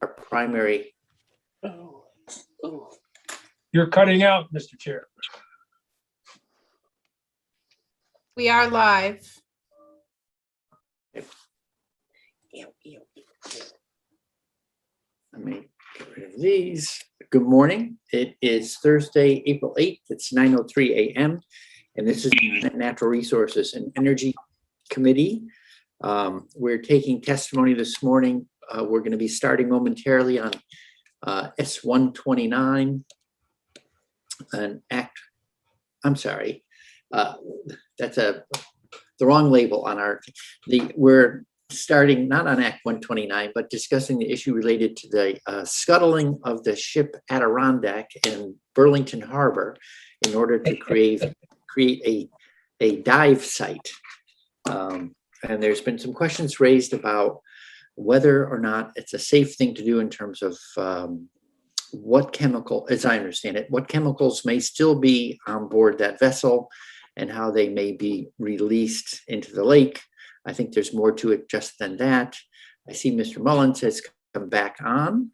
our primary. You're cutting out, Mr. Chair. We are live. Let me get rid of these. Good morning. It is Thursday, April 8th. It's 9:03 a.m. And this is the Natural Resources and Energy Committee. We're taking testimony this morning. We're going to be starting momentarily on S-129, an act. I'm sorry. That's the wrong label on our. We're starting not on Act 129, but discussing the issue related to the scuttling of the ship Adirondack in Burlington Harbor in order to create a dive site. And there's been some questions raised about whether or not it's a safe thing to do in terms of what chemical, as I understand it, what chemicals may still be on board that vessel and how they may be released into the lake. I think there's more to it just than that. I see Mr. Mullins has come back on.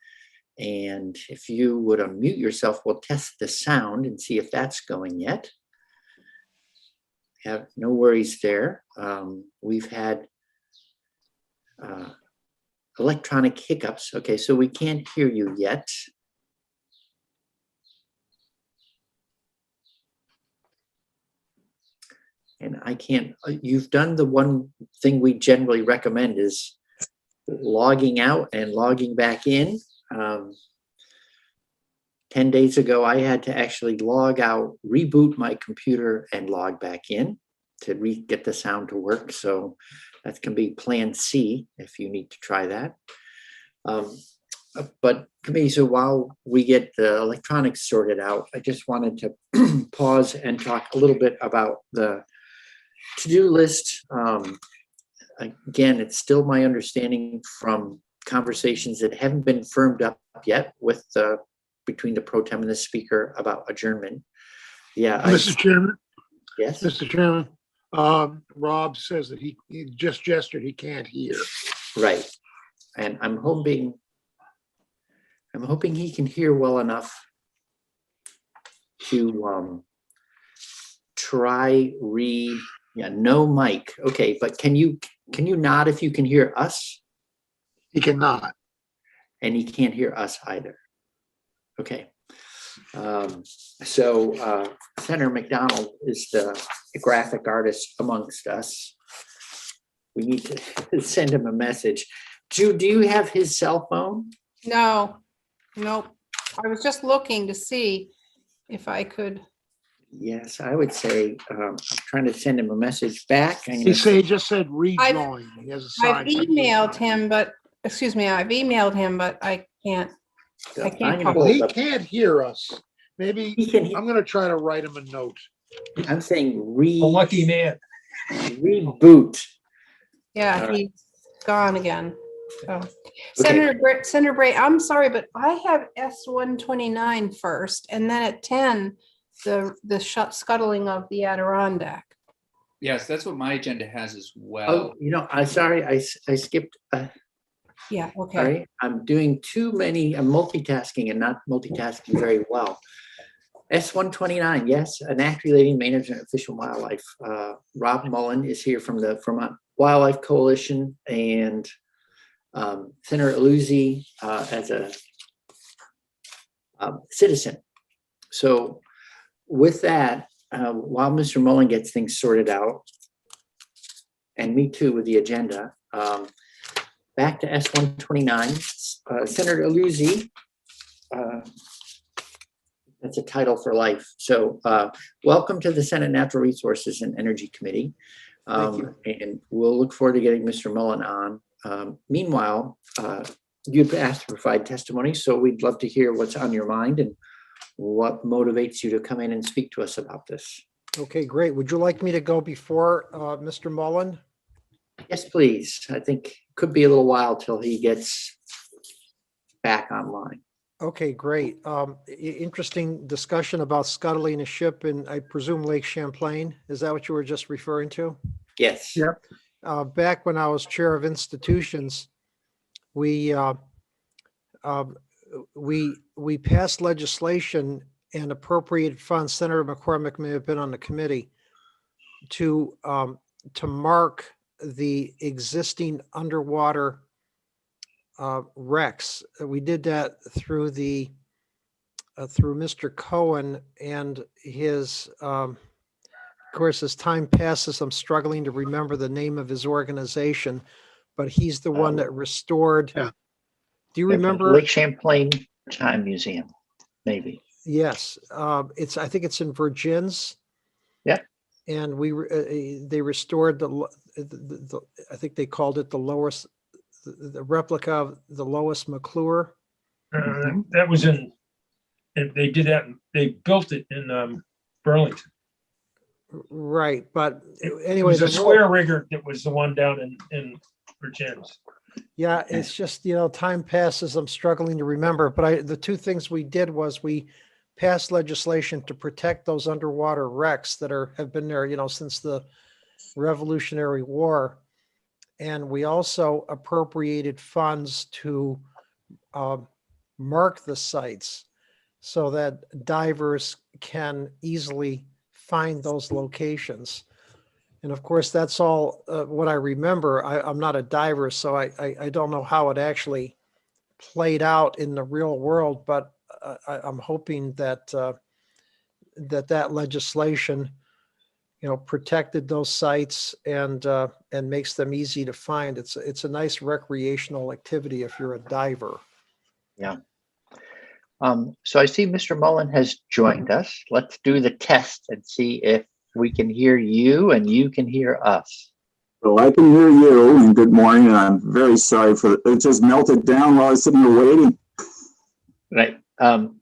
And if you would unmute yourself, we'll test the sound and see if that's going yet. Have no worries there. We've had electronic hiccups. Okay, so we can't hear you yet. And I can't, you've done the one thing we generally recommend is logging out and logging back in. 10 days ago, I had to actually log out, reboot my computer and log back in to get the sound to work. So that can be plan C if you need to try that. But committee, so while we get the electronics sorted out, I just wanted to pause and talk a little bit about the to-do list. Again, it's still my understanding from conversations that haven't been firmed up yet with between the pro tem and the speaker about adjournment. Yeah, Mr. Chairman. Yes, Mr. Chairman. Rob says that he just gestured he can't hear. right, and I'm hoping he can hear well enough to try no mic. Okay, but can you nod if you can hear us? He cannot. And he can't hear us either. Okay. So Senator McDonald is the graphic artist amongst us. We need to send him a message. Do you have his cell phone? No, nope. I was just looking to see if I could. Yes, I would say I'm trying to send him a message back. He just said rejoin. He has a sign. I've emailed him, but excuse me, I've emailed him, but I can't. I can't. Well, he can't hear us. Maybe He can. I'm going to try to write him a note. I'm saying A lucky man. reboot. Yeah, he's gone again. So, Okay. Senator Bray, I'm sorry, but I have S-129 first, and then at 10, the scuttling of the Adirondack. Yes, that's what my agenda has as well. Oh, I'm sorry, I skipped. Yeah, okay. Sorry, I'm doing too many. I'm multitasking and not multitasking very well. S-129, yes, an act relating management of fish and wildlife. Rob Mullen is here from the Vermont Wildlife Coalition, and Senator Aluzzi as a citizen. So with that, while Mr. Mullen gets things sorted out, and me too with the agenda, back to S-129, Senator Aluzzi, that's a title for life. So welcome to the Senate Natural Resources and Energy Committee. And we'll look forward to getting Mr. Mullen on. Meanwhile, you've asked to provide testimony, so we'd love to hear what's on your mind and what motivates you to come in and speak to us about this. Okay, great. Would you like me to go before Mr. Mullen? Yes, please. I think it could be a little while till he gets back online. Okay, great. Interesting discussion about scuttling a ship in, I presume, Lake Champlain. Is that what you were just referring to? Yes. Yep. back when I was chair of institutions, we passed legislation and appropriated funds. Senator McCormick may have been on the committee to mark the existing underwater wrecks. We did that through through Mr. Cohen and his, of course, as time passes, I'm struggling to remember the name of his organization, but he's the one that restored. Yeah. Do you remember? Lake Champlain Time Museum, maybe. Yes, I think it's in Virgins. Yeah. And they restored I think they called it the replica of the Lois McClure. That was and they did that, they built it in Burlington. Right, but It anyway. was a square rigger that was the one down in Virgins. Yeah, it's just, time passes, I'm struggling to remember, but the two things we did was we passed legislation to protect those underwater wrecks that have been there, since the Revolutionary War. And we also appropriated funds to mark the sites so that divers can easily find those locations. And of course, that's all what I remember. I'm not a diver, so I don't know how it actually played out in the real world, but I'm hoping that that legislation, protected those sites and makes them easy to find. It's a nice recreational activity if you're a diver. Yeah. So I see Mr. Mullen has joined us. Let's do the test and see if we can hear you and you can hear us. Well, I can hear you, and good morning, and I'm very sorry for it. It just melted down while I was sitting here waiting. Right.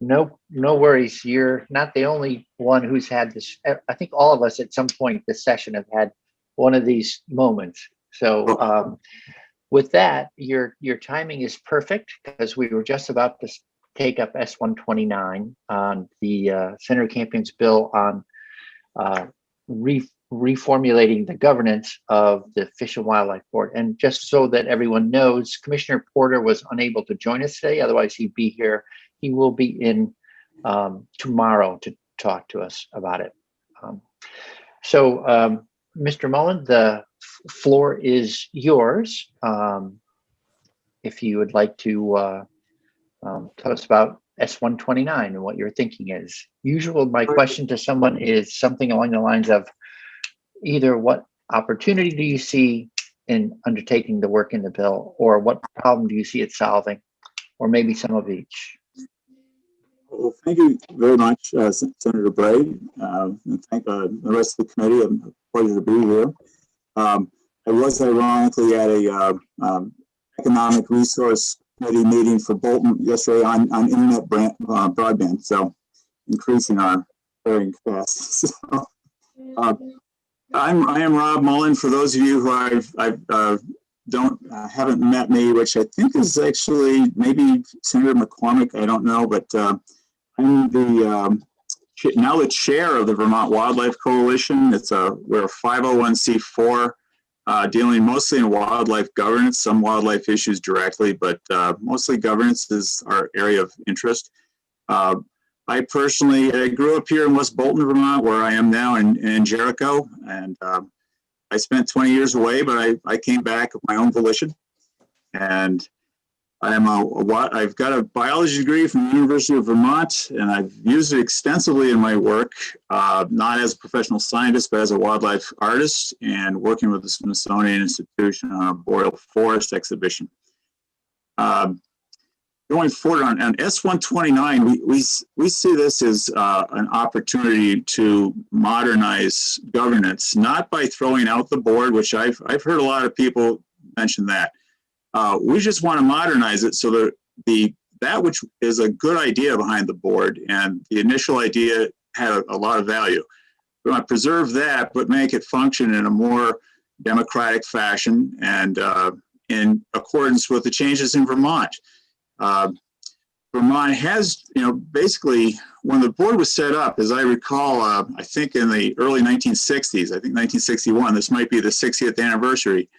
No worries. You're not the only one who's had this. I think all of us at some point this session have had one of these moments. So with that, your timing is perfect because we were just about to take up S129 on the Senator Campion's bill on reformulating the governance of the Fish and Wildlife Board. And just so that everyone knows, Commissioner Porter was unable to join us today. Otherwise, he'd be here. He will be in tomorrow to talk to us about it. So, Mr. Mullen, the floor is yours. If you would like to tell us about S129 and what your thinking is. Usually my question to someone is something along the lines of either what opportunity do you see in undertaking the work in the bill, or what problem do you see it solving, or maybe some of each? Well, thank you very much, Senator Bray, and thank the rest of the committee. It's a pleasure to be here. I was ironically at a economic resource committee meeting for Bolton yesterday on internet broadband, so increasing our carrying capacity. So, I am Rob Mullen. For those of you who haven't met me, which I think is actually maybe Senator McCormick, I don't know, but I'm now the chair of the Vermont Wildlife Coalition. We're a 501c4. Dealing mostly in wildlife governance, some wildlife issues directly, but mostly governance is our area of interest. I personally grew up here in West Bolton, Vermont, where I am now in Jericho, and I spent 20 years away, but I came back of my own volition. And I've got a biology degree from the University of Vermont, and I've used it extensively in my work, not as a professional scientist, but as a wildlife artist and working with the Smithsonian Institution on a boreal forest exhibition. Going forward on S129, we see this as an opportunity to modernize governance, not by throwing out the board, which I've heard a lot of people mention that. We just want to modernize it so that that which is a good idea behind the board and the initial idea had a lot of value. We want to preserve that, but make it function in a more democratic fashion and in accordance with the changes in Vermont. Vermont has, basically when the board was set up, as I recall, I think in the early 1960s, I think 1961, this might be the 60th anniversary.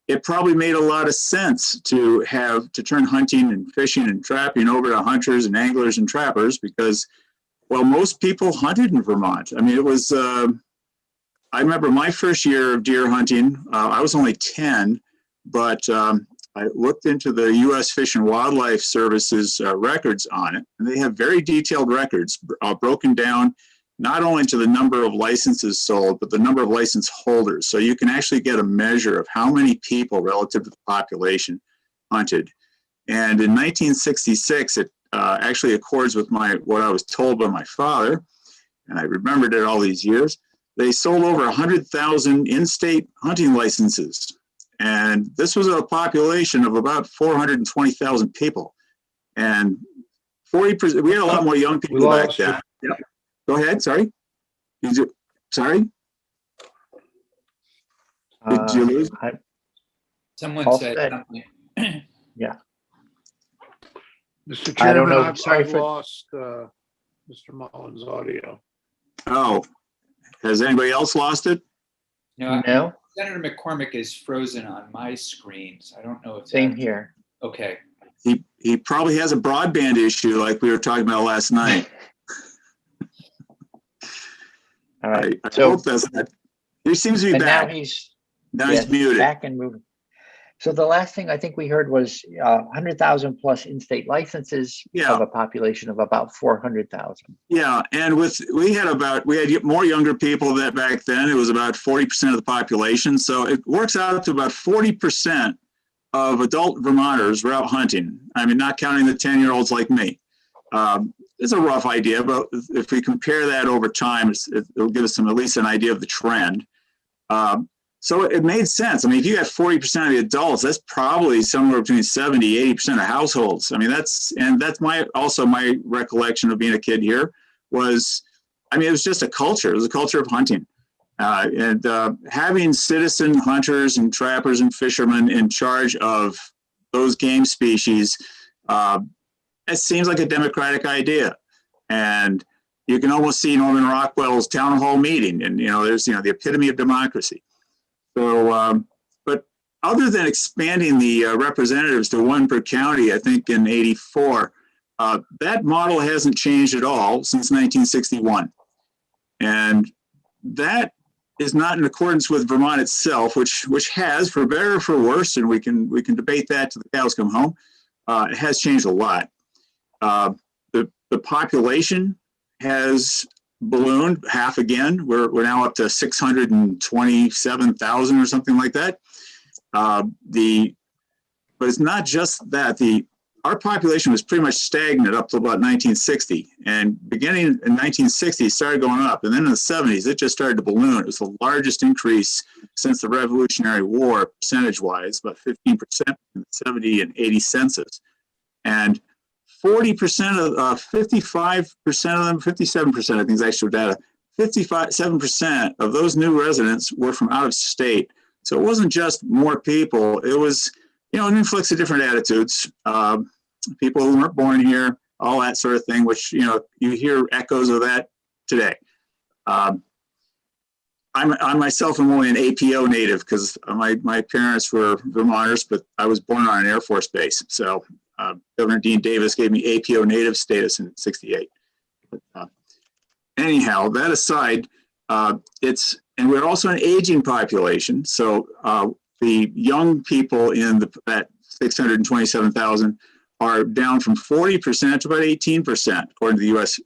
It probably made a lot of sense to turn hunting and fishing and trapping over to hunters and anglers and trappers because, well, most people hunted in Vermont. I mean, it was, I remember my first year of deer hunting, I was only 10, but I looked into the U.S. Fish and Wildlife Service's records on it, and they have very detailed records broken down not only to the number of licenses sold, but the number of license holders. So you can actually get a measure of how many people relative to the population hunted. And in 1966, it actually accords with what I was told by my father, and I remembered it all these years. They sold over 100,000 in-state hunting licenses. And this was a population of about 420,000 people. And 40%, we had a lot more young people back then. Yeah. Go ahead, sorry. Sorry? Did you lose? Someone All said set. something. Yeah. Mr. I don't Chairman, know. I've Sorry I've for- lost Mr. Mullins' audio. Oh, has anybody else lost it? No, No, Senator McCormick is frozen on my screen. So I don't know if same that's- here. Okay. He probably has a broadband issue like we were talking about last night. All right. I So, hope that's not. He seems to be and now back. he's Now yes, he's muted. back and moving. So the last thing I think we heard was 100,000 plus in-state licenses Yeah. of a population of about 400,000. Yeah, and we had more younger people that back then. It was about 40% of the population. So it works out to about 40% of adult Vermonters were out hunting. I mean, not counting the 10-year-olds like me. It's a rough idea, but if we compare that over time, it'll give us at least an idea of the trend. So it made sense. I mean, if you got 40% of the adults, that's probably somewhere between 70, 80% of households. I mean, that's also my recollection of being a kid here was, I mean, it was just a culture. It was a culture of hunting. And having citizen hunters and trappers and fishermen in charge of those game species, it seems like a democratic idea. And you can almost see Norman Rockwell's town hall meeting, and there's the epitome of democracy. So, but other than expanding the representatives to one per county, I think in '84, that model hasn't changed at all since 1961, and that is not in accordance with Vermont itself, which has, for better or for worse, and we can debate that till the cows come home. It has changed a lot. The population has ballooned half again. We're now up to 627,000 or something like that. But it's not just that. Our population was pretty much stagnant up to about 1960, and beginning in 1960, it started going up, and then in the 70s, it just started to balloon. It was the largest increase since the Revolutionary War, percentage-wise, about 15% in the 70 and 80 census, and 40% of 55% of them, 57%, I think is actual data. 57% of those new residents were from out of state. So it wasn't just more people. It was, an influx of different attitudes. People who weren't born here, all that sort of thing, which, you hear echoes of that today. I myself am only an APO native because my parents were Vermonters, but I was born on an Air Force base. So Governor Dean Davis gave me APO native status in '68. Anyhow, that aside, and we're also an aging population. So the young people in that 627,000 are down from 40% to about 18%, according to the U.S.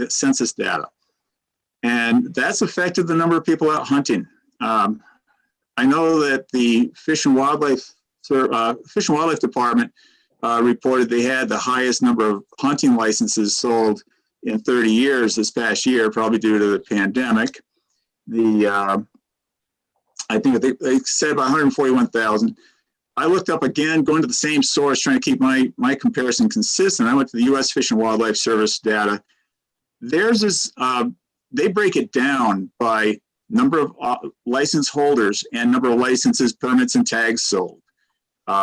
Census data. And that's affected the number of people out hunting. I know that the Fish and Wildlife Department reported they had the highest number of hunting licenses sold in 30 years this past year, probably due to the pandemic. I think they said about 141,000. I looked up again, going to the same source, trying to keep my comparison consistent. I went to the U.S. Fish and Wildlife Service data. Theirs is, they break it down by number of license holders and number of licenses, permits, and tags sold.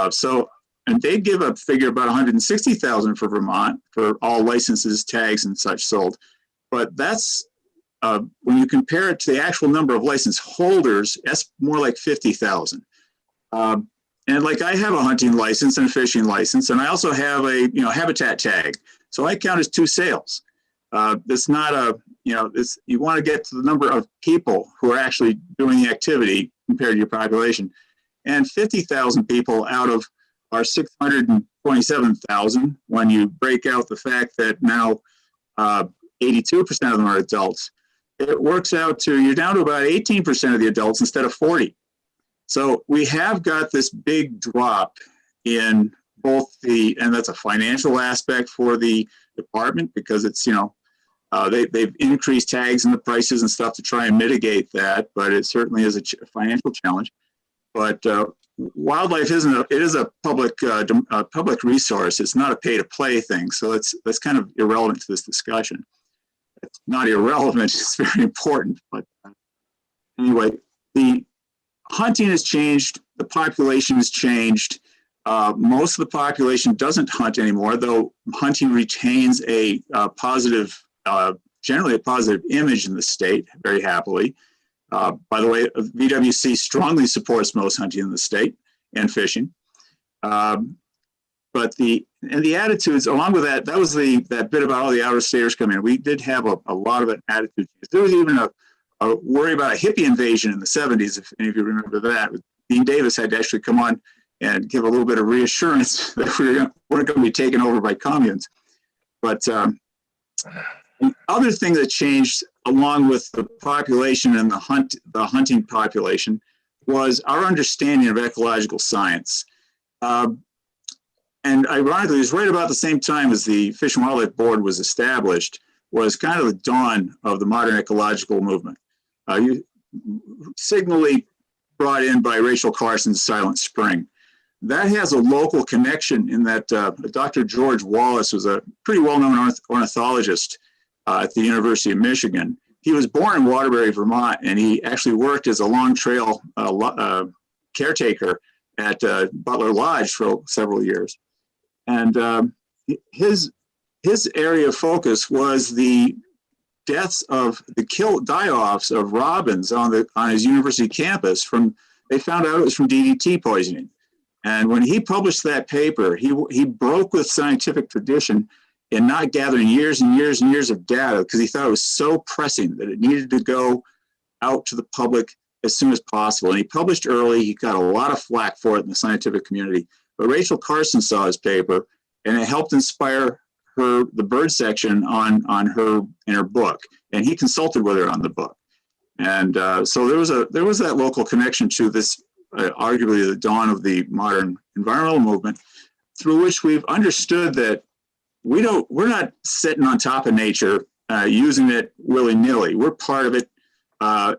So and they give a figure about 160,000 for Vermont for all licenses, tags, and such sold. But that's when you compare it to the actual number of license holders, that's more like 50,000. And like I have a hunting license and a fishing license, and I also have a habitat tag. So I count as 2 sales. It's not a, you want to get to the number of people who are actually doing the activity compared to your population. And 50,000 people out of our 627,000, when you break out the fact that now 82% of them are adults, it works out to, you're down to about 18% of the adults instead of 40. So we have got this big drop in both and that's a financial aspect for the department because it's, they've increased tags and the prices and stuff to try and mitigate that, but it certainly is a financial challenge. But wildlife is a public resource. It's not a pay to play thing. So that's kind of irrelevant to this discussion. It's not irrelevant, it's very important. But anyway, the hunting has changed, the population has changed. Most of the population doesn't hunt anymore, though hunting retains a generally a positive image in the state, very happily. By the way, VWC strongly supports most hunting in the state and fishing. But the attitudes along with that, that was that bit about all the out-of-staters coming in. We did have a lot of an attitude. There was even a worry about a hippie invasion in the 70s, if any of you remember that. Dean Davis had to actually come on and give a little bit of reassurance that we weren't going to be taken over by communes. But the other thing that changed along with the population and the hunting population was our understanding of ecological science. And ironically, it was right about the same time as the Fish and Wildlife Board was established, was kind of the dawn of the modern ecological movement. Signally brought in by Rachel Carson's Silent Spring. That has a local connection in that Dr. George Wallace was a pretty well-known ornithologist at the University of Michigan. He was born in Waterbury, Vermont, and he actually worked as a long trail caretaker at Butler Lodge for several years. And his area of focus was the deaths of the die-offs of robins on his university campus. They found out it was from DDT poisoning. And when he published that paper, he broke with scientific tradition in not gathering years and years and years of data because he thought it was so pressing that it needed to go out to the public as soon as possible. And he published early. He got a lot of flack for it in the scientific community. But Rachel Carson saw his paper, and it helped inspire the bird section in her book. And he consulted with her on the book. And so there was that local connection to this, arguably the dawn of the modern environmental movement, through which we've understood that we're not sitting on top of nature, using it willy-nilly. We're part of it.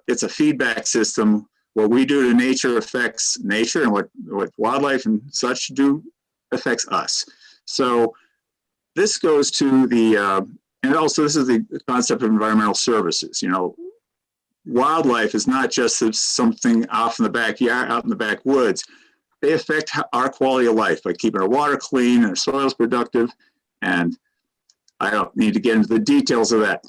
It's a feedback system. What we do to nature affects nature, and what wildlife and such do affects us. So this goes to and also this is the concept of environmental services. Wildlife is not just something off in the backyard, out in the backwoods. They affect our quality of life by keeping our water clean and our soils productive. And I don't need to get into the details of that.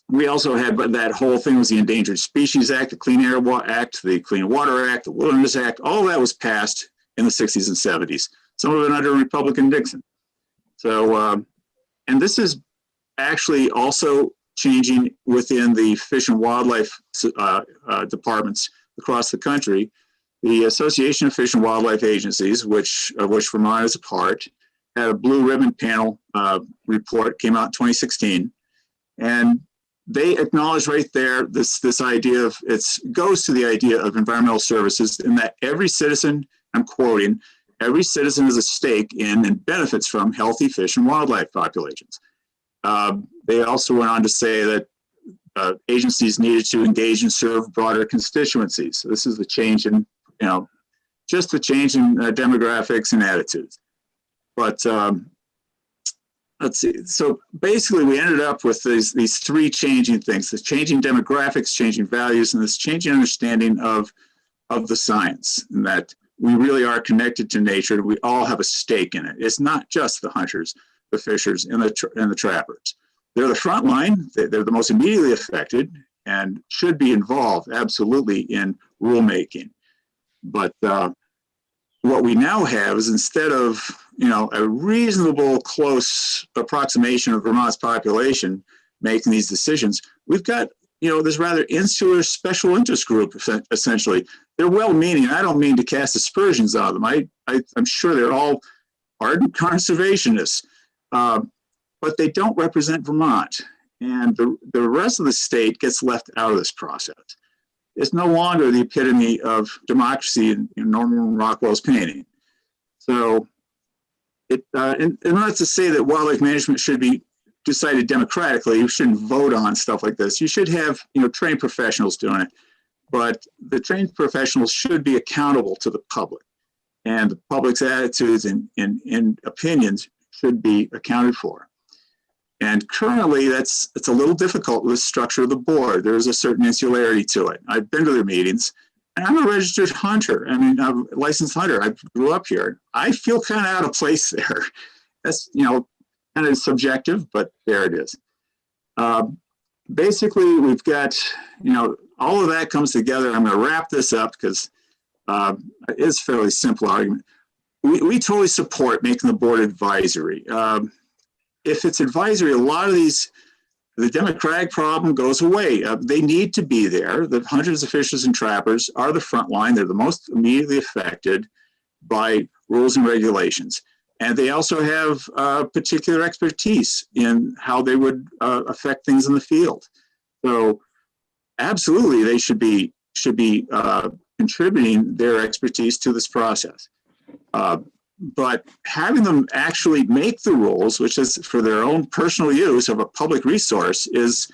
We also had, but that whole thing was the Endangered Species Act, the Clean Air Act, the Clean Water Act, the Wilderness Act. All that was passed in the 60s and 70s. Some of it under Republican Nixon. So, and this is actually also changing within the fish and wildlife departments across the country. The Association of Fish and Wildlife Agencies, of which Vermont is a part, had a blue ribbon panel report, came out in 2016, and they acknowledge right there this idea of goes to the idea of environmental services, in that every citizen, I'm quoting, every citizen has a stake in and benefits from healthy fish and wildlife populations. They also went on to say that agencies needed to engage and serve broader constituencies. So this is the change in, just the change in demographics and attitudes. But let's see. So basically, we ended up with these three changing things: this changing demographics, changing values, and this changing understanding of the science. And that we really are connected to nature. We all have a stake in it. It's not just the hunters, the fishers, and the trappers. They're the front line. They're the most immediately affected and should be involved absolutely in rulemaking. But what we now have is, instead of a reasonable close approximation of Vermont's population making these decisions, we've got this rather insular special interest group. Essentially, they're well-meaning. I don't mean to cast aspersions on them. I'm sure they're all ardent conservationists, but they don't represent Vermont, and the rest of the state gets left out of this process. It's no longer the epitome of democracy in Norman Rockwell's painting. So, and not to say that wildlife management should be decided democratically. You shouldn't vote on stuff like this. You should have trained professionals doing it, but the trained professionals should be accountable to the public, and the public's attitudes and opinions should be accounted for. And currently, it's a little difficult with the structure of the board. There's a certain insularity to it. I've been to their meetings, and I'm a registered hunter. I mean, I'm a licensed hunter. I grew up here. I feel kind of out of place there. That's, kind of subjective, but there it is. Basically, we've got, all of that comes together. I'm going to wrap this up because it's a fairly simple argument. We totally support making the board advisory. If it's advisory, a lot of the democratic problem goes away. They need to be there. The hunters, the fishers, and trappers are the front line. They're the most immediately affected by rules and regulations. And they also have particular expertise in how they would affect things in the field. So absolutely, they should be contributing their expertise to this process. But having them actually make the rules, which is for their own personal use of a public resource, is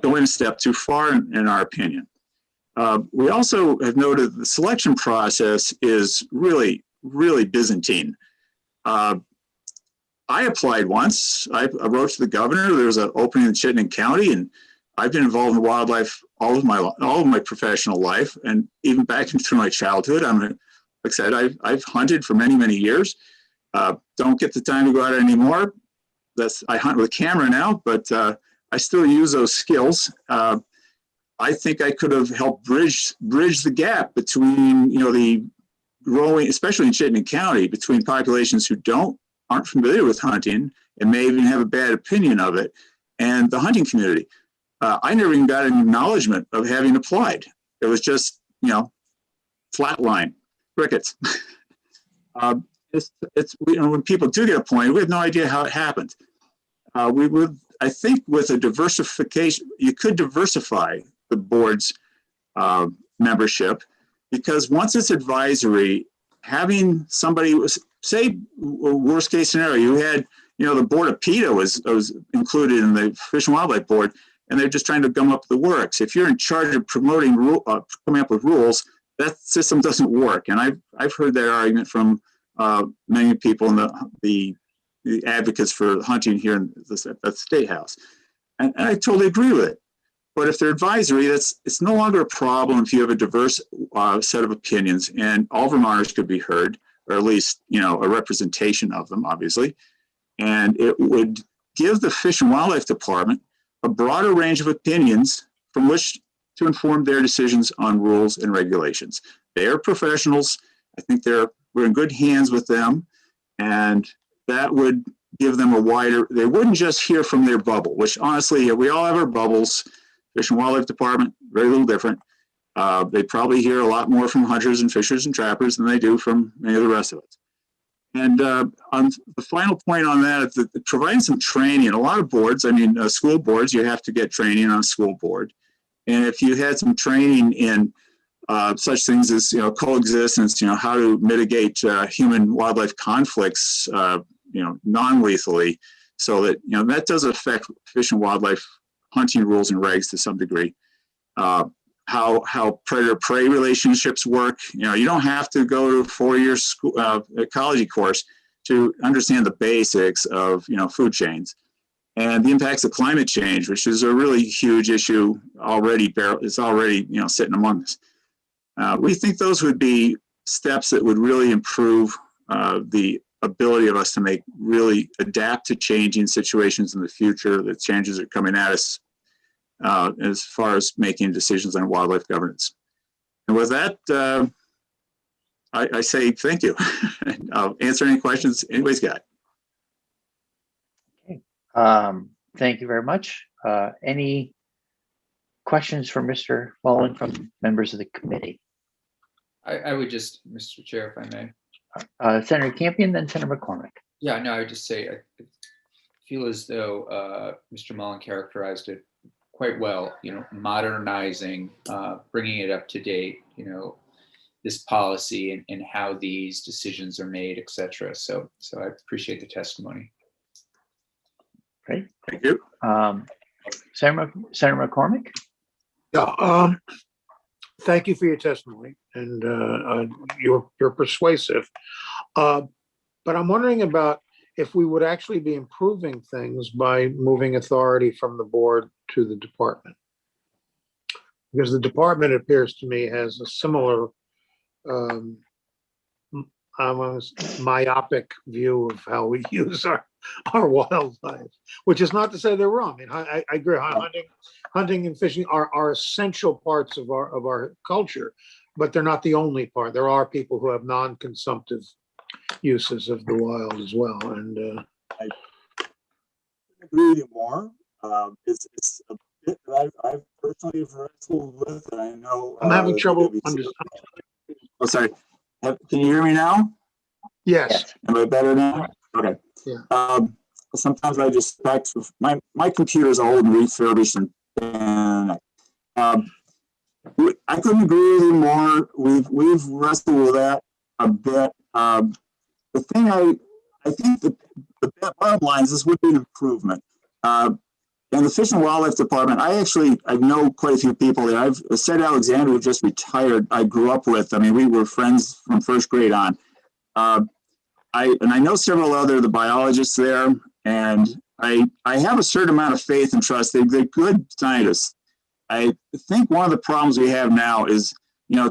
going a step too far, in our opinion. We also have noted the selection process is really, really Byzantine. I applied once. I wrote to the governor. There was an opening in Chittenden County, and I've been involved in wildlife all of my professional life, and even back through my childhood. Like I said, I've hunted for many, many years. Don't get the time to go out anymore. I hunt with a camera now, but I still use those skills. I think I could have helped bridge the gap between the growing, especially in Chittenden County, between populations who aren't familiar with hunting and may even have a bad opinion of it, and the hunting community. I never even got an acknowledgement of having applied. It was just flatline. Crickets. When people do get appointed, we have no idea how it happened. I think with a diversification, you could diversify the board's membership, because once it's advisory, having somebody, say, worst case scenario, you had, the board of PETA was included in the Fish and Wildlife Board, and they're just trying to gum up the works. If you're in charge of promoting, coming up with rules, that system doesn't work. And I've heard that argument from many people in the advocates for hunting here at the State House. And I totally agree with it. But if they're advisory, it's no longer a problem if you have a diverse set of opinions, and all Vermonters could be heard, or at least, a representation of them, obviously. And it would give the Fish and Wildlife Department a broader range of opinions from which to inform their decisions on rules and regulations. They are professionals. I think we're in good hands with them, and that would give them they wouldn't just hear from their bubble, which honestly, we all have our bubbles. Fish and Wildlife Department, very little different. They probably hear a lot more from hunters and fishers and trappers than they do from many of the rest of us. And on the final point on that, providing some training. A lot of boards, school boards, you have to get training on a school board. And if you had some training in such things as coexistence, how to mitigate human-wildlife conflicts, non-lethally, so that that does affect fish and wildlife hunting rules and regs to some degree. How predator-prey relationships work. You don't have to go to a 4-year ecology course to understand the basics of food chains. And the impacts of climate change, which is a really huge issue already, it's already sitting among us. We think those would be steps that would really improve the ability of us to really adapt to changing situations in the future. The changes are coming at us as far as making decisions on wildlife governance. And with that, I say thank you. I'll answer any questions anybody's got. Thank you very much. Any questions for Mr. Mullen from members of the committee? I would just, Mr. Chair, if I may. Senator Campion, then Senator McCormick. Yeah, no, I would just say, I feel as though Mr. Mullen characterized it quite well, modernizing, bringing it up to date, this policy and how these decisions are made, et cetera. So I appreciate the testimony. Great. Thank you. Senator McCormick? Yeah, thank you for your testimony, and you're persuasive. But I'm wondering about if we would actually be improving things by moving authority from the board to the department. Because the department, it appears to me, has a similar myopic view of how we use our wildlife, which is not to say they're wrong. I agree. Hunting and fishing are essential parts of our culture, but they're not the only part. There are people who have non-consumptive uses of the wild as well. And I agree with you more. It's a bit that I've personally wrestled with, and I know I'm having trouble understanding. Oh, sorry. Can you hear me now? yes. Am I better now? Okay. Yeah. Sometimes I just my computer's old and refurbished, and I couldn't agree with you more. We've wrestled with that a bit. The thing I think the bottom line is this would be an improvement. And the Fish and Wildlife Department, I know quite a few people there. I've said Alexander, who just retired, I grew up with. I mean, we were friends from first grade on. I know several other the biologists there, and I have a certain amount of faith and trust. They're good scientists. I think one of the problems we have now is,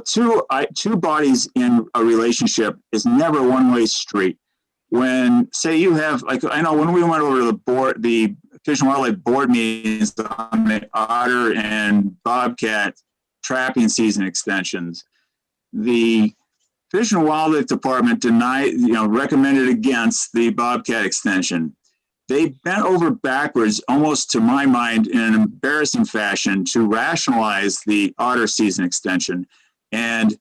two bodies in a relationship is never a one-way street. When, say, you have, like, I know when we went over to the Fish and Wildlife board meetings on the otter and bobcat trapping season extensions, the Fish and Wildlife Department recommended against the bobcat extension. They bent over backwards, almost to my mind, in an embarrassing fashion to rationalize the otter season extension. And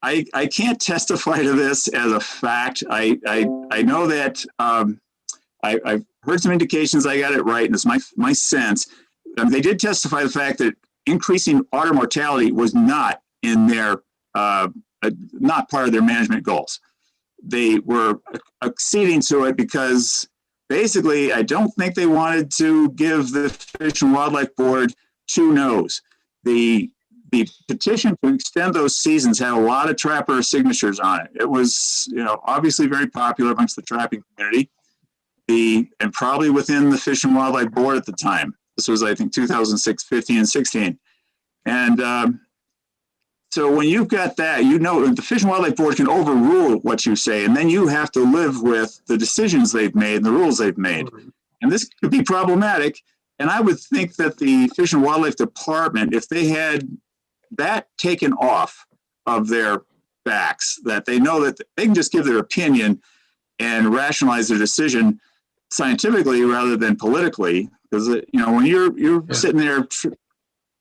I can't testify to this as a fact. I know that I've heard some indications I got it right, and it's my sense. They did testify the fact that increasing otter mortality was not in their not part of their management goals. They were acceding to it because basically I don't think they wanted to give the Fish and Wildlife Board two no's. The petition to extend those seasons had a lot of trapper signatures on it. It was, obviously very popular amongst the trapping community, and probably within the Fish and Wildlife Board at the time. This was, I think, 2006, 15, and 16. And so when you've got that, the Fish and Wildlife Board can overrule what you say, and then you have to live with the decisions they've made and the rules they've made. And this could be problematic. And I would think that the Fish and Wildlife Department, if they had that taken off of their backs, that they know that they can just give their opinion and rationalize their decision scientifically rather than politically, because when you're sitting there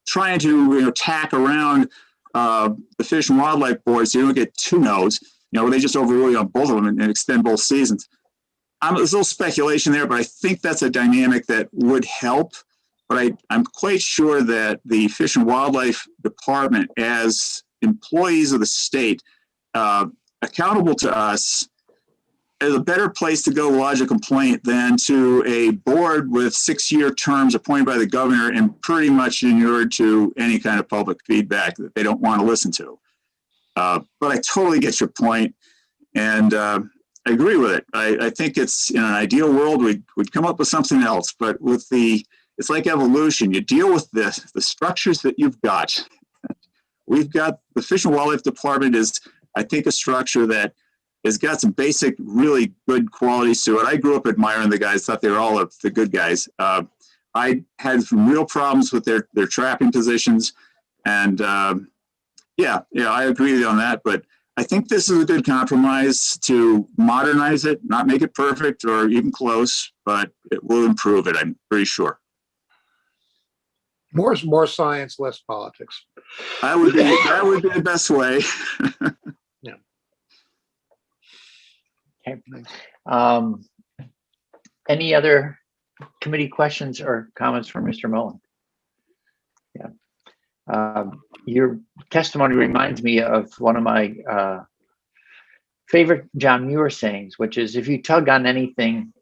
trying to tack around the Fish and Wildlife Board, so you don't get two no's, they just overrule you on both of them and extend both seasons. There's a little speculation there, but I think that's a dynamic that would help. But I'm quite sure that the Fish and Wildlife Department, as employees of the state, accountable to us, is a better place to go lodge a complaint than to a board with 6-year terms appointed by the governor and pretty much inured to any kind of public feedback that they don't want to listen to. But I totally get your point, and I agree with it. I think it's, in an ideal world, we'd come up with something else, but it's like evolution. You deal with the structures that you've got. We've got the Fish and Wildlife Department is I think a structure that has got some basic, really good qualities to it. I grew up admiring the guys, thought they were all the good guys. I had some real problems with their trapping positions. And yeah, I agree with you on that. But I think this is a good compromise to modernize it, not make it perfect or even close, but it will improve it, I'm pretty sure. More science, less politics. That would be the best way. Okay. Any other committee questions or comments from Mr. Mullen? Yeah. Your testimony reminds me of one of my favorite John Muir sayings, which is, if you tug on anything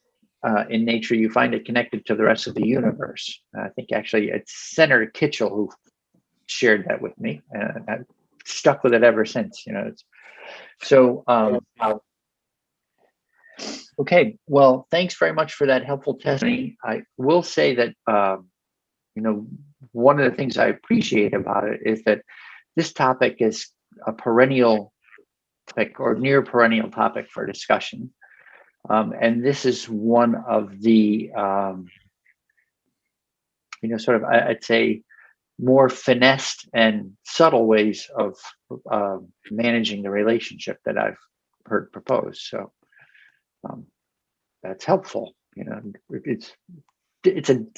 in nature, you find it connected to the rest of the universe. I think actually it's Senator Kitchell who shared that with me, and I've stuck with it ever since. So okay, well, thanks very much for that helpful testimony. I will say that one of the things I appreciate about it is that this topic is a perennial topic or near perennial topic for discussion. And this is one of the, I'd say, more finessed and subtle ways of managing the relationship that I've heard proposed. So that's helpful. It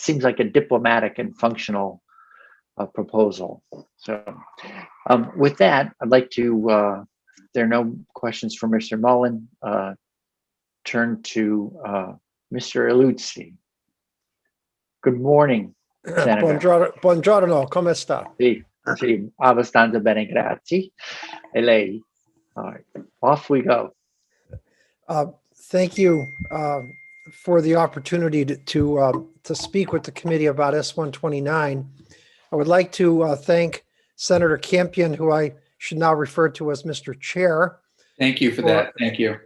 seems like a diplomatic and functional proposal. So with that, I'd like to, if there are no questions for Mr. Mullen, turn to Mr. Iluzzi. Good morning, Senator. Buongiorno, come sta? Sì, abbastanza bene, grazie. E lei? All right, off we go. Thank you for the opportunity to speak with the committee about S129. I would like to thank Senator Campion, who I should now refer to as Mr. Chair. Thank you for that. Thank you.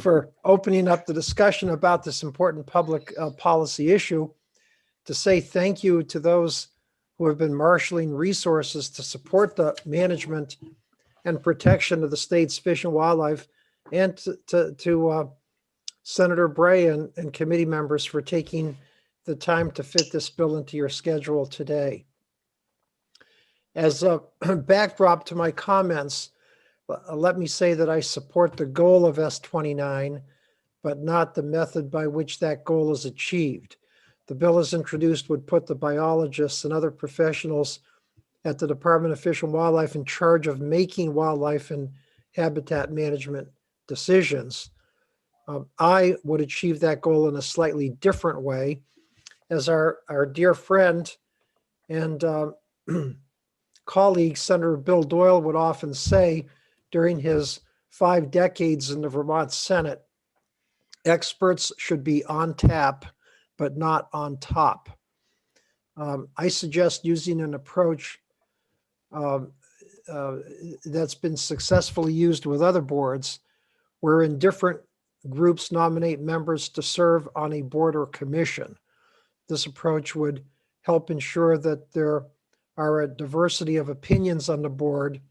For opening up the discussion about this important public policy issue, to say thank you to those who have been marshaling resources to support the management and protection of the state's fish and wildlife, and to Senator Bray and committee members for taking the time to fit this bill into your schedule today. As a backdrop to my comments, let me say that I support the goal of S29, but not the method by which that goal is achieved. The bill as introduced would put the biologists and other professionals at the Department of Fish and Wildlife in charge of making wildlife and habitat management decisions. I would achieve that goal in a slightly different way, as our dear friend and colleague, Senator Bill Doyle, would often say during his 5 decades in the Vermont Senate, experts should be on tap, but not on top. I suggest using an approach that's been successfully used with other boards, wherein different groups nominate members to serve on a board or commission. This approach would help ensure that there are a diversity of opinions on the board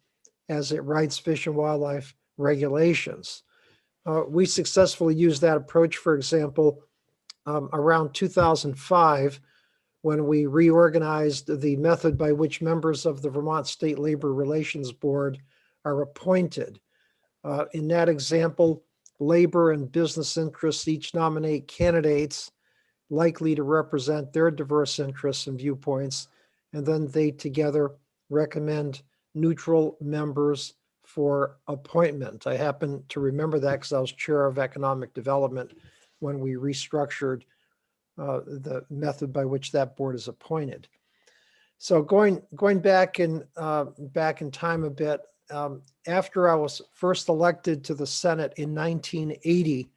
as it writes fish and wildlife regulations. We successfully used that approach, for example, around 2005, when we reorganized the method by which members of the Vermont State Labor Relations Board are appointed. In that example, labor and business interests each nominate candidates likely to represent their diverse interests and viewpoints, and then they together recommend neutral members for appointment. I happen to remember that because I was chair of economic development when we restructured the method by which that board is appointed. So going back in time a bit, after I was first elected to the Senate in 1980,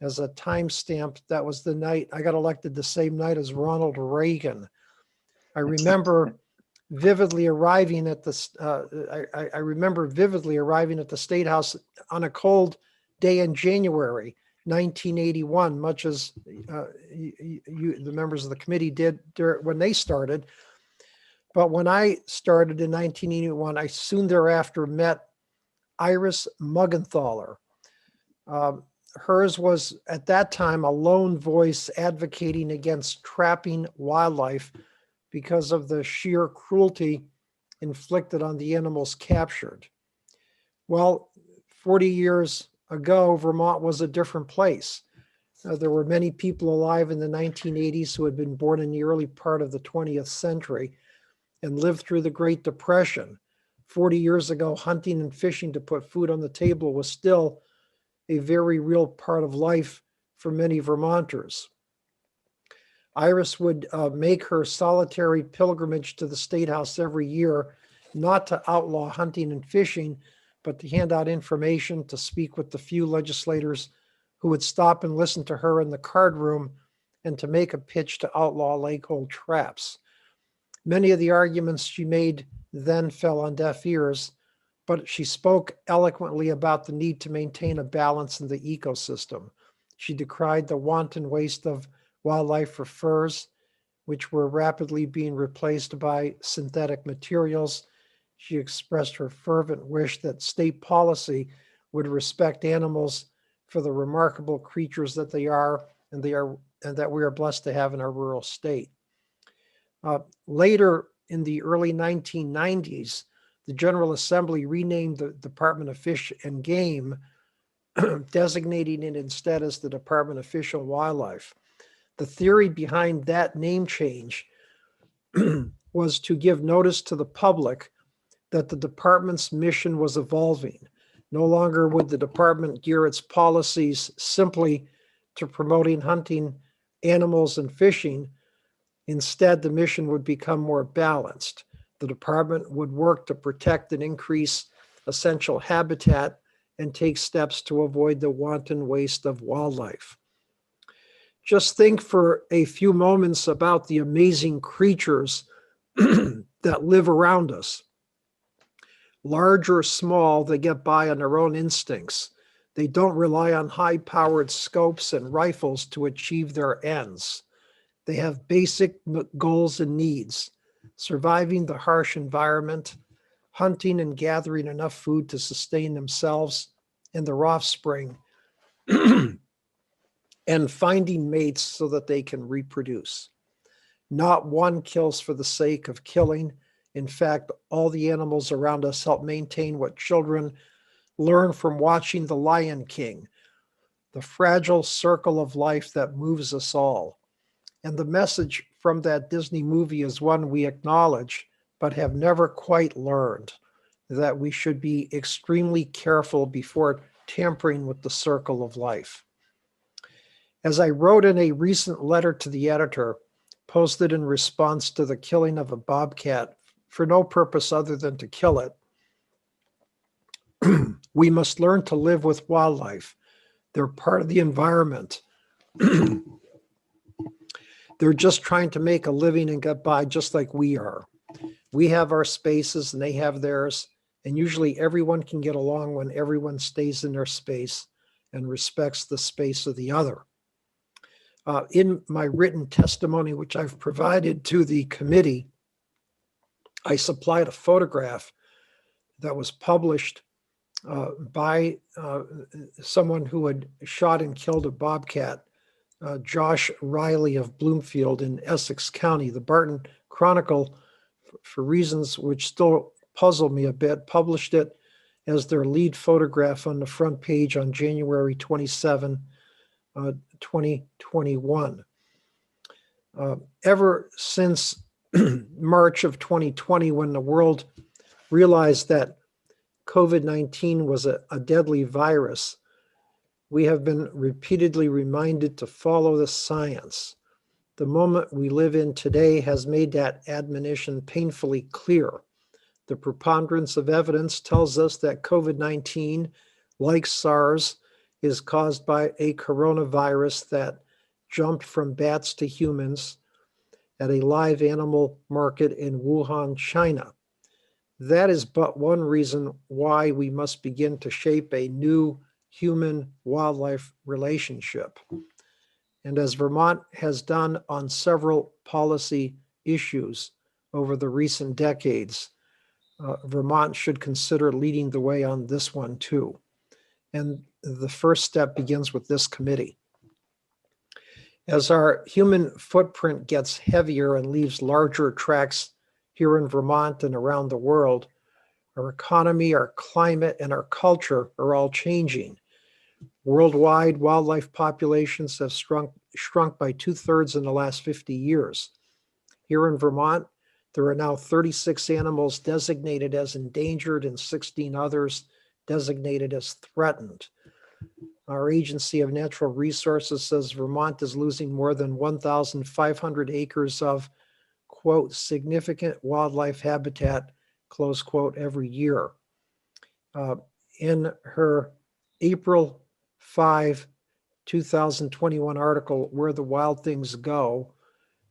as a timestamp, that was the night I got elected, the same night as Ronald Reagan. I remember vividly arriving at the State House on a cold day in January 1981, much as the members of the committee did when they started. But when I started in 1981, I soon thereafter met Iris Muggenthaler. Hers was at that time a lone voice advocating against trapping wildlife because of the sheer cruelty inflicted on the animals captured. Well, 40 years ago, Vermont was a different place. There were many people alive in the 1980s who had been born in the early part of the 20th century and lived through the Great Depression. 40 years ago, hunting and fishing to put food on the table was still a very real part of life for many Vermonters. Iris would make her solitary pilgrimage to the State House every year, not to outlaw hunting and fishing, but to hand out information, to speak with the few legislators who would stop and listen to her in the card room, and to make a pitch to outlaw lake-hold traps. Many of the arguments she made then fell on deaf ears, but she spoke eloquently about the need to maintain a balance in the ecosystem. She decried the wanton waste of wildlife for furs, which were rapidly being replaced by synthetic materials. She expressed her fervent wish that state policy would respect animals for the remarkable creatures that they are, and that we are blessed to have in our rural state. Later in the early 1990s, the General Assembly renamed the Department of Fish and Game, designating it instead as the Department of Fish and Wildlife. The theory behind that name change was to give notice to the public that the department's mission was evolving. No longer would the department gear its policies simply to promoting hunting animals and fishing. Instead, the mission would become more balanced. The department would work to protect and increase essential habitat and take steps to avoid the wanton waste of wildlife. Just think for a few moments about the amazing creatures that live around us. Large or small, they get by on their own instincts. They don't rely on high-powered scopes and rifles to achieve their ends. They have basic goals and needs: surviving the harsh environment, hunting and gathering enough food to sustain themselves and their offspring, and finding mates so that they can reproduce. Not one kills for the sake of killing. In fact, all the animals around us help maintain what children learn from watching The Lion King, the fragile circle of life that moves us all. And the message from that Disney movie is one we acknowledge, but have never quite learned, that we should be extremely careful before tampering with the circle of life. As I wrote in a recent letter to the editor, posted in response to the killing of a bobcat for no purpose other than to kill it, we must learn to live with wildlife. They're part of the environment. They're just trying to make a living and get by just like we are. We have our spaces and they have theirs, and usually everyone can get along when everyone stays in their space and respects the space of the other. In my written testimony, which I've provided to the committee, I supplied a photograph that was published by someone who had shot and killed a bobcat, Josh Riley of Bloomfield in Essex County. The Barton Chronicle, for reasons which still puzzle me a bit, published it as their lead photograph on the front page on January 27, 2021. Ever since March of 2020, when the world realized that COVID-19 was a deadly virus, we have been repeatedly reminded to follow the science. The moment we live in today has made that admonition painfully clear. The preponderance of evidence tells us that COVID-19, like SARS, is caused by a coronavirus that jumped from bats to humans at a live animal market in Wuhan, China. That is but one reason why we must begin to shape a new human-wildlife relationship. And as Vermont has done on several policy issues over the recent decades, Vermont should consider leading the way on this one too. And the first step begins with this committee. As our human footprint gets heavier and leaves larger tracks here in Vermont and around the world, our economy, our climate, and our culture are all changing. Worldwide, wildlife populations have shrunk by 2/3 in the last 50 years. Here in Vermont, there are now 36 animals designated as endangered and 16 others designated as threatened. Our Agency of Natural Resources says Vermont is losing more than 1,500 acres of, quote, significant wildlife habitat, close quote, every year. In her April 5, 2021 article, Where the Wild Things Go,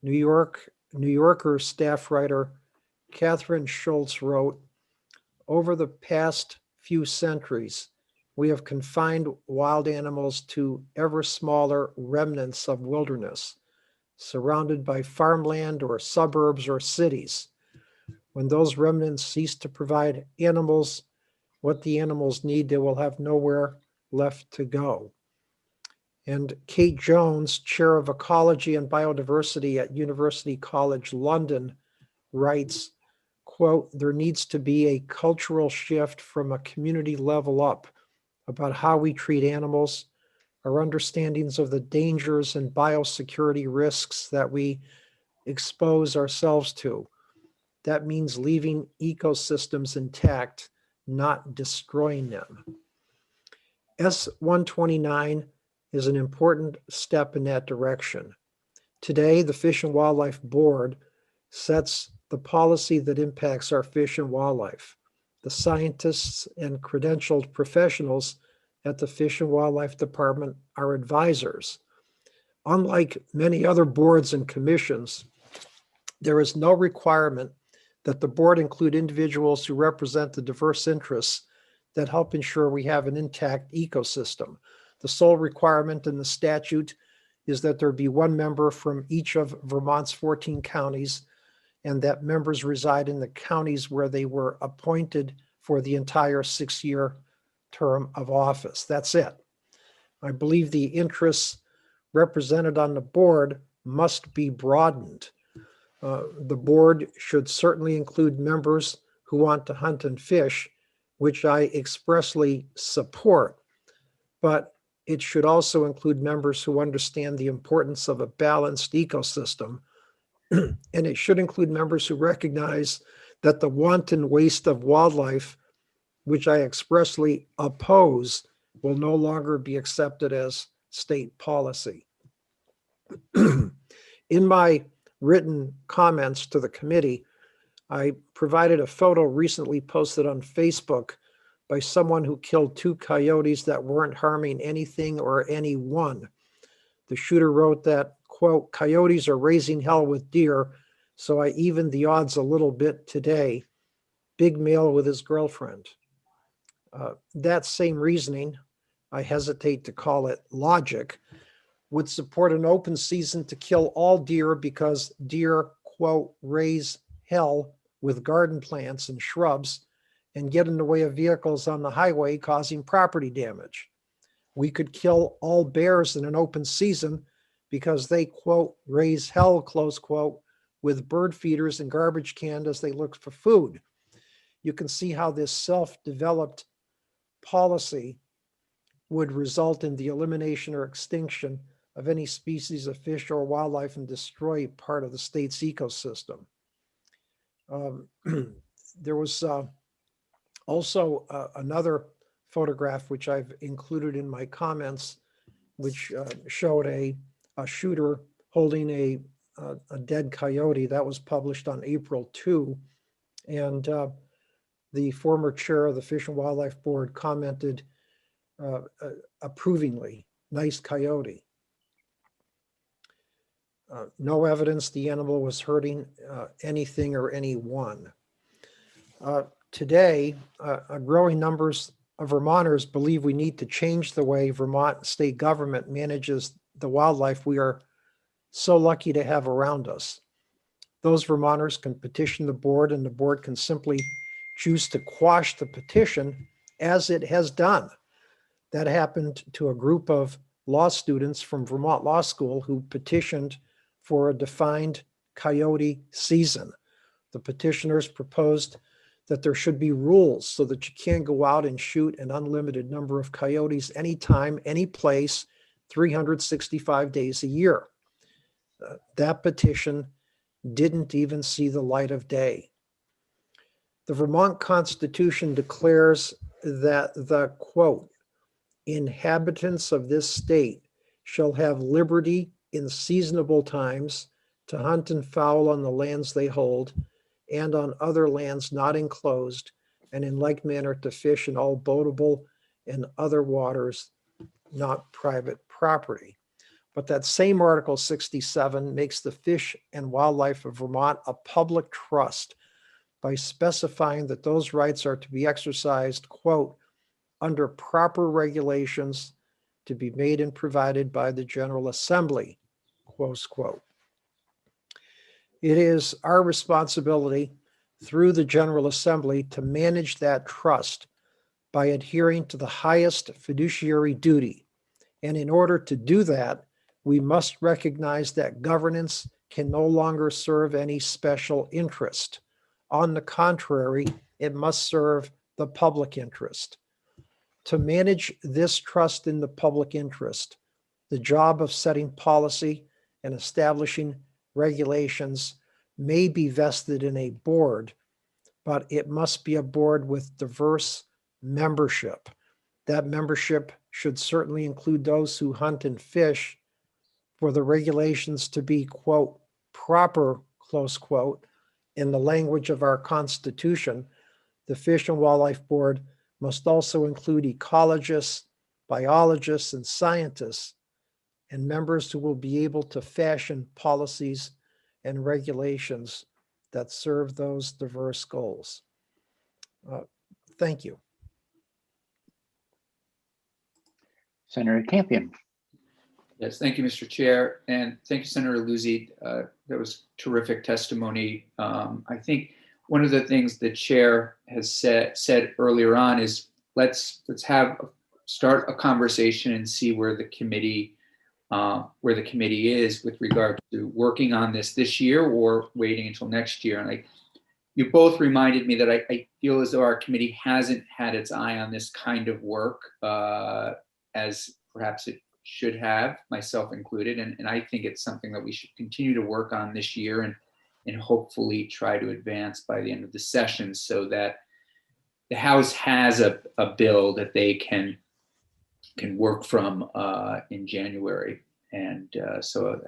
New Yorker staff writer Catherine Schultz wrote, over the past few centuries, we have confined wild animals to ever smaller remnants of wilderness, surrounded by farmland or suburbs or cities. When those remnants cease to provide animals what the animals need, they will have nowhere left to go. And Kate Jones, Chair of Ecology and Biodiversity at University College London, writes, quote, there needs to be a cultural shift from a community level up about how we treat animals, our understandings of the dangers and biosecurity risks that we expose ourselves to. That means leaving ecosystems intact, not destroying them. S-129 is an important step in that direction. Today, the Fish and Wildlife Board sets the policy that impacts our fish and wildlife. The scientists and credentialed professionals at the Fish and Wildlife Department are advisors. Unlike many other boards and commissions, there is no requirement that the board include individuals who represent the diverse interests that help ensure we have an intact ecosystem. The sole requirement in the statute is that there be one member from each of Vermont's 14 counties, and that members reside in the counties where they were appointed for the entire 6-year term of office. That's it. I believe the interests represented on the board must be broadened. The board should certainly include members who want to hunt and fish, which I expressly support, but it should also include members who understand the importance of a balanced ecosystem, and it should include members who recognize that the wanton waste of wildlife, which I expressly oppose, will no longer be accepted as state policy. In my written comments to the committee, I provided a photo recently posted on Facebook by someone who killed 2 coyotes that weren't harming anything or anyone. The shooter wrote that, quote, coyotes are raising hell with deer, so I evened the odds a little bit today. Big male with his girlfriend. That same reasoning, I hesitate to call it logic, would support an open season to kill all deer because deer, quote, raise hell with garden plants and shrubs and get in the way of vehicles on the highway causing property damage. We could kill all bears in an open season because they, quote, raise hell, close quote, with bird feeders and garbage cans as they look for food. You can see how this self-developed policy would result in the elimination or extinction of any species of fish or wildlife and destroy part of the state's ecosystem. There was also another photograph which I've included in my comments, which showed a shooter holding a dead coyote. That was published on April 2. And the former chair of the Fish and Wildlife Board commented approvingly, nice coyote. No evidence the animal was hurting anything or anyone. Today, growing numbers of Vermonters believe we need to change the way Vermont state government manages the wildlife we are so lucky to have around us. Those Vermonters can petition the board, and the board can simply choose to quash the petition, as it has done. That happened to a group of law students from Vermont Law School who petitioned for a defined coyote season. The petitioners proposed that there should be rules so that you can't go out and shoot an unlimited number of coyotes anytime, any place, 365 days a year. That petition didn't even see the light of day. The Vermont Constitution declares that the, quote, inhabitants of this state shall have liberty in seasonable times to hunt and fowl on the lands they hold and on other lands not enclosed, and in like manner to fish in all boatable and other waters not private property. But that same Article 67 makes the fish and wildlife of Vermont a public trust by specifying that those rights are to be exercised, quote, under proper regulations to be made and provided by the General Assembly, close quote. It is our responsibility through the General Assembly to manage that trust by adhering to the highest fiduciary duty. And in order to do that, we must recognize that governance can no longer serve any special interest. On the contrary, it must serve the public interest. To manage this trust in the public interest, the job of setting policy and establishing regulations may be vested in a board, but it must be a board with diverse membership. That membership should certainly include those who hunt and fish, for the regulations to be, quote, proper, close quote, in the language of our Constitution. The Fish and Wildlife Board must also include ecologists, biologists, and scientists, and members who will be able to fashion policies and regulations that serve those diverse goals. Thank you. Senator Campion. Yes, thank you, Mr. Chair, and thank you, Senator Luzzi. That was terrific testimony. I think one of the things the chair has said earlier on is let's start a conversation and see where the committee is with regard to working on this year or waiting until next year. And you both reminded me that I feel as though our committee hasn't had its eye on this kind of work as perhaps it should have, myself included. And I think it's something that we should continue to work on this year and hopefully try to advance by the end of the session so that the House has a bill that they can work from in January. And so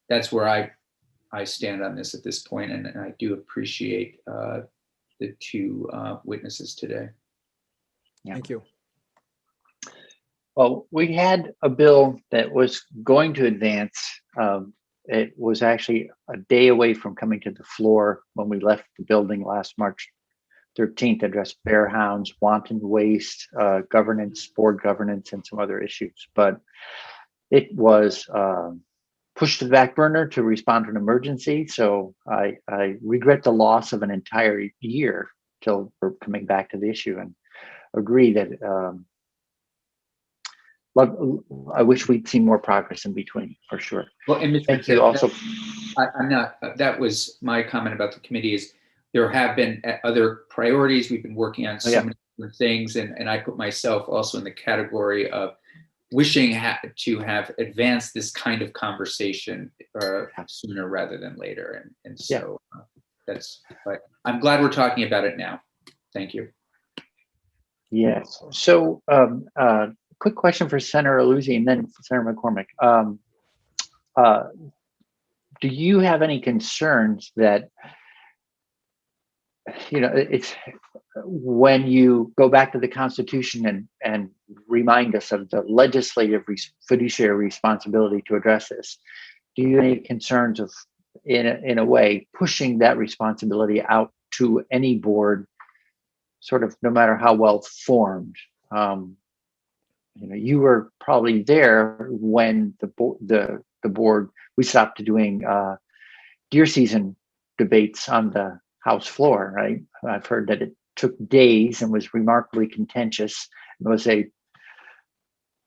that's where I stand on this at this point, and I do appreciate the two witnesses today. Yeah. Thank you. Well, we had a bill that was going to advance. It was actually a day away from coming to the floor when we left the building last March 13th, addressed bear hounds, wanton waste, governance, board governance, and some other issues. But it was pushed to the back burner to respond to an emergency. So I regret the loss of an entire year till we're coming back to the issue, and agree that I wish we'd seen more progress in between, for sure. Well, and Mr. Thank Chair, you also. I'm not, that was my comment about the committee is there have been other priorities. We've been working on so many different things, and I put myself also in the category of wishing to have advanced this kind of conversation sooner rather than later. And so but I'm glad we're talking about it now. Thank you. Yes. So quick question for Senator Luzzi and then Senator McCormick. Do you have any concerns that, it's when you go back to the Constitution and remind us of the legislative fiduciary responsibility to address this, do you have any concerns of, in a way, pushing that responsibility out to any board, sort of no matter how well formed? You were probably there when the board, we stopped doing deer season debates on the House floor, right? I've heard that it took days and was remarkably contentious. It was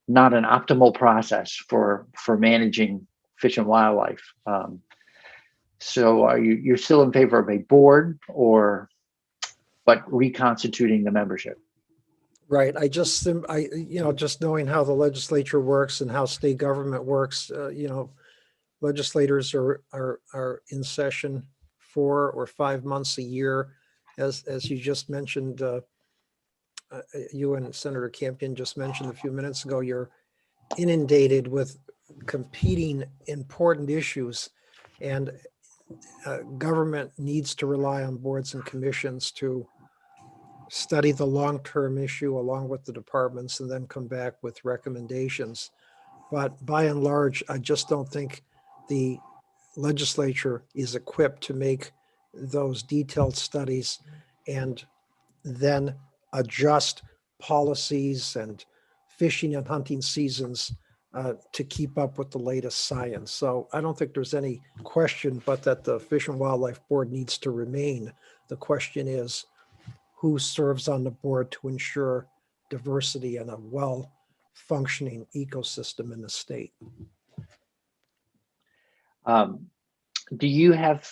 not an optimal process for managing fish and wildlife. So you're still in favor of a board, but reconstituting the membership? Right. Just knowing how the legislature works and how state government works, legislators are in session 4 or 5 months a year. As you just mentioned, you and Senator Campion just mentioned a few minutes ago, you're inundated with competing important issues, and government needs to rely on boards and commissions to study the long-term issue along with the departments and then come back with recommendations. But by and large, I just don't think the legislature is equipped to make those detailed studies and then adjust policies and fishing and hunting seasons to keep up with the latest science. So I don't think there's any question but that the Fish and Wildlife Board needs to remain. The question is, who serves on the board to ensure diversity and a well-functioning ecosystem in the state? Do you have,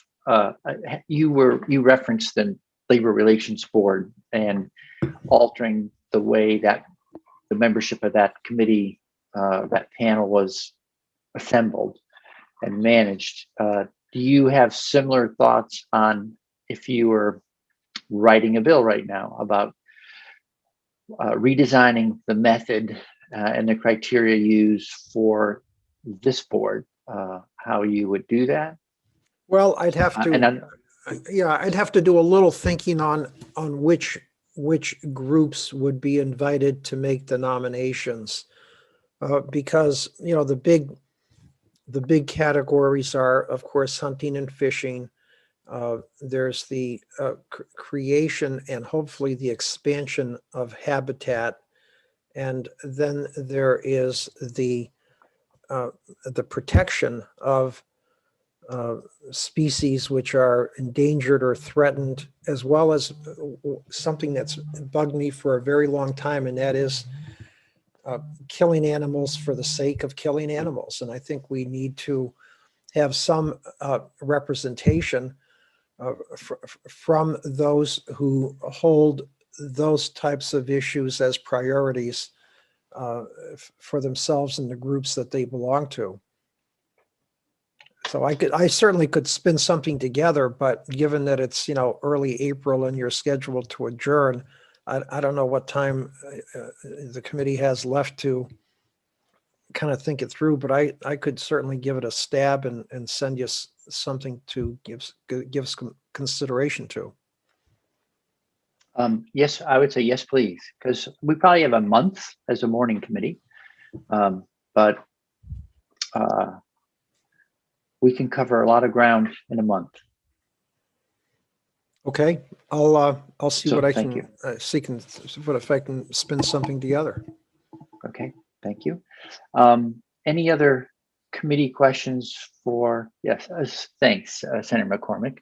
you referenced the Labor Relations Board and altering the way that the membership of that committee, that panel was assembled and managed. Do you have similar thoughts on if you were writing a bill right now about redesigning the method and the criteria used for this board, how you would do that? Well, I'd have to, I'd have to do a little thinking on which groups would be invited to make the nominations, because the big categories are, of course, hunting and fishing. There's the creation and hopefully the expansion of habitat, and then there is the protection of species which are endangered or threatened, as well as something that's bugged me for a very long time, and that is killing animals for the sake of killing animals. And I think we need to have some representation from those who hold those types of issues as priorities for themselves and the groups that they belong to. So I certainly could spin something together, but given that it's early April and you're scheduled to adjourn, I don't know what time the committee has left to kind of think it through, but I could certainly give it a stab and send you something to give some consideration to. Yes, I would say yes, please, because we probably have a month as a morning committee, but we can cover a lot of ground in a month. Okay, I'll see So, what I thank can if I can spin something together. Okay, thank you. Any other committee questions for, yes, thanks, Senator McCormick.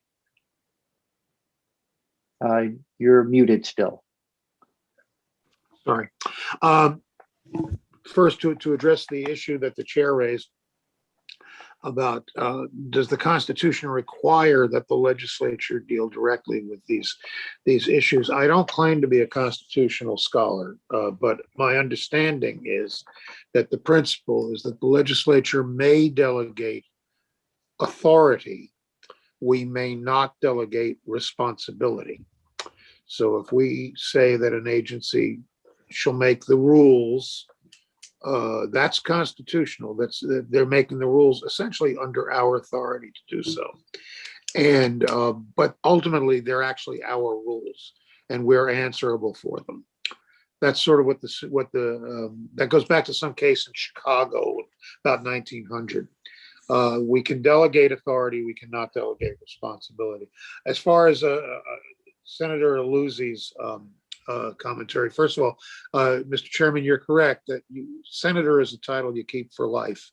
You're muted still. Sorry. First, to address the issue that the chair raised about does the Constitution require that the legislature deal directly with these issues? I don't claim to be a constitutional scholar, but my understanding is that the principle is that the legislature may delegate authority. We may not delegate responsibility. So if we say that an agency shall make the rules, that's constitutional. They're making the rules essentially under our authority to do so. And but ultimately they're actually our rules, and we're answerable for them. That's sort of what that goes back to some case in Chicago about 1900. We can delegate authority, we cannot delegate responsibility. As far as Senator Luzzi's commentary, first of all, Mr. Chairman, you're correct that senator is a title you keep for life.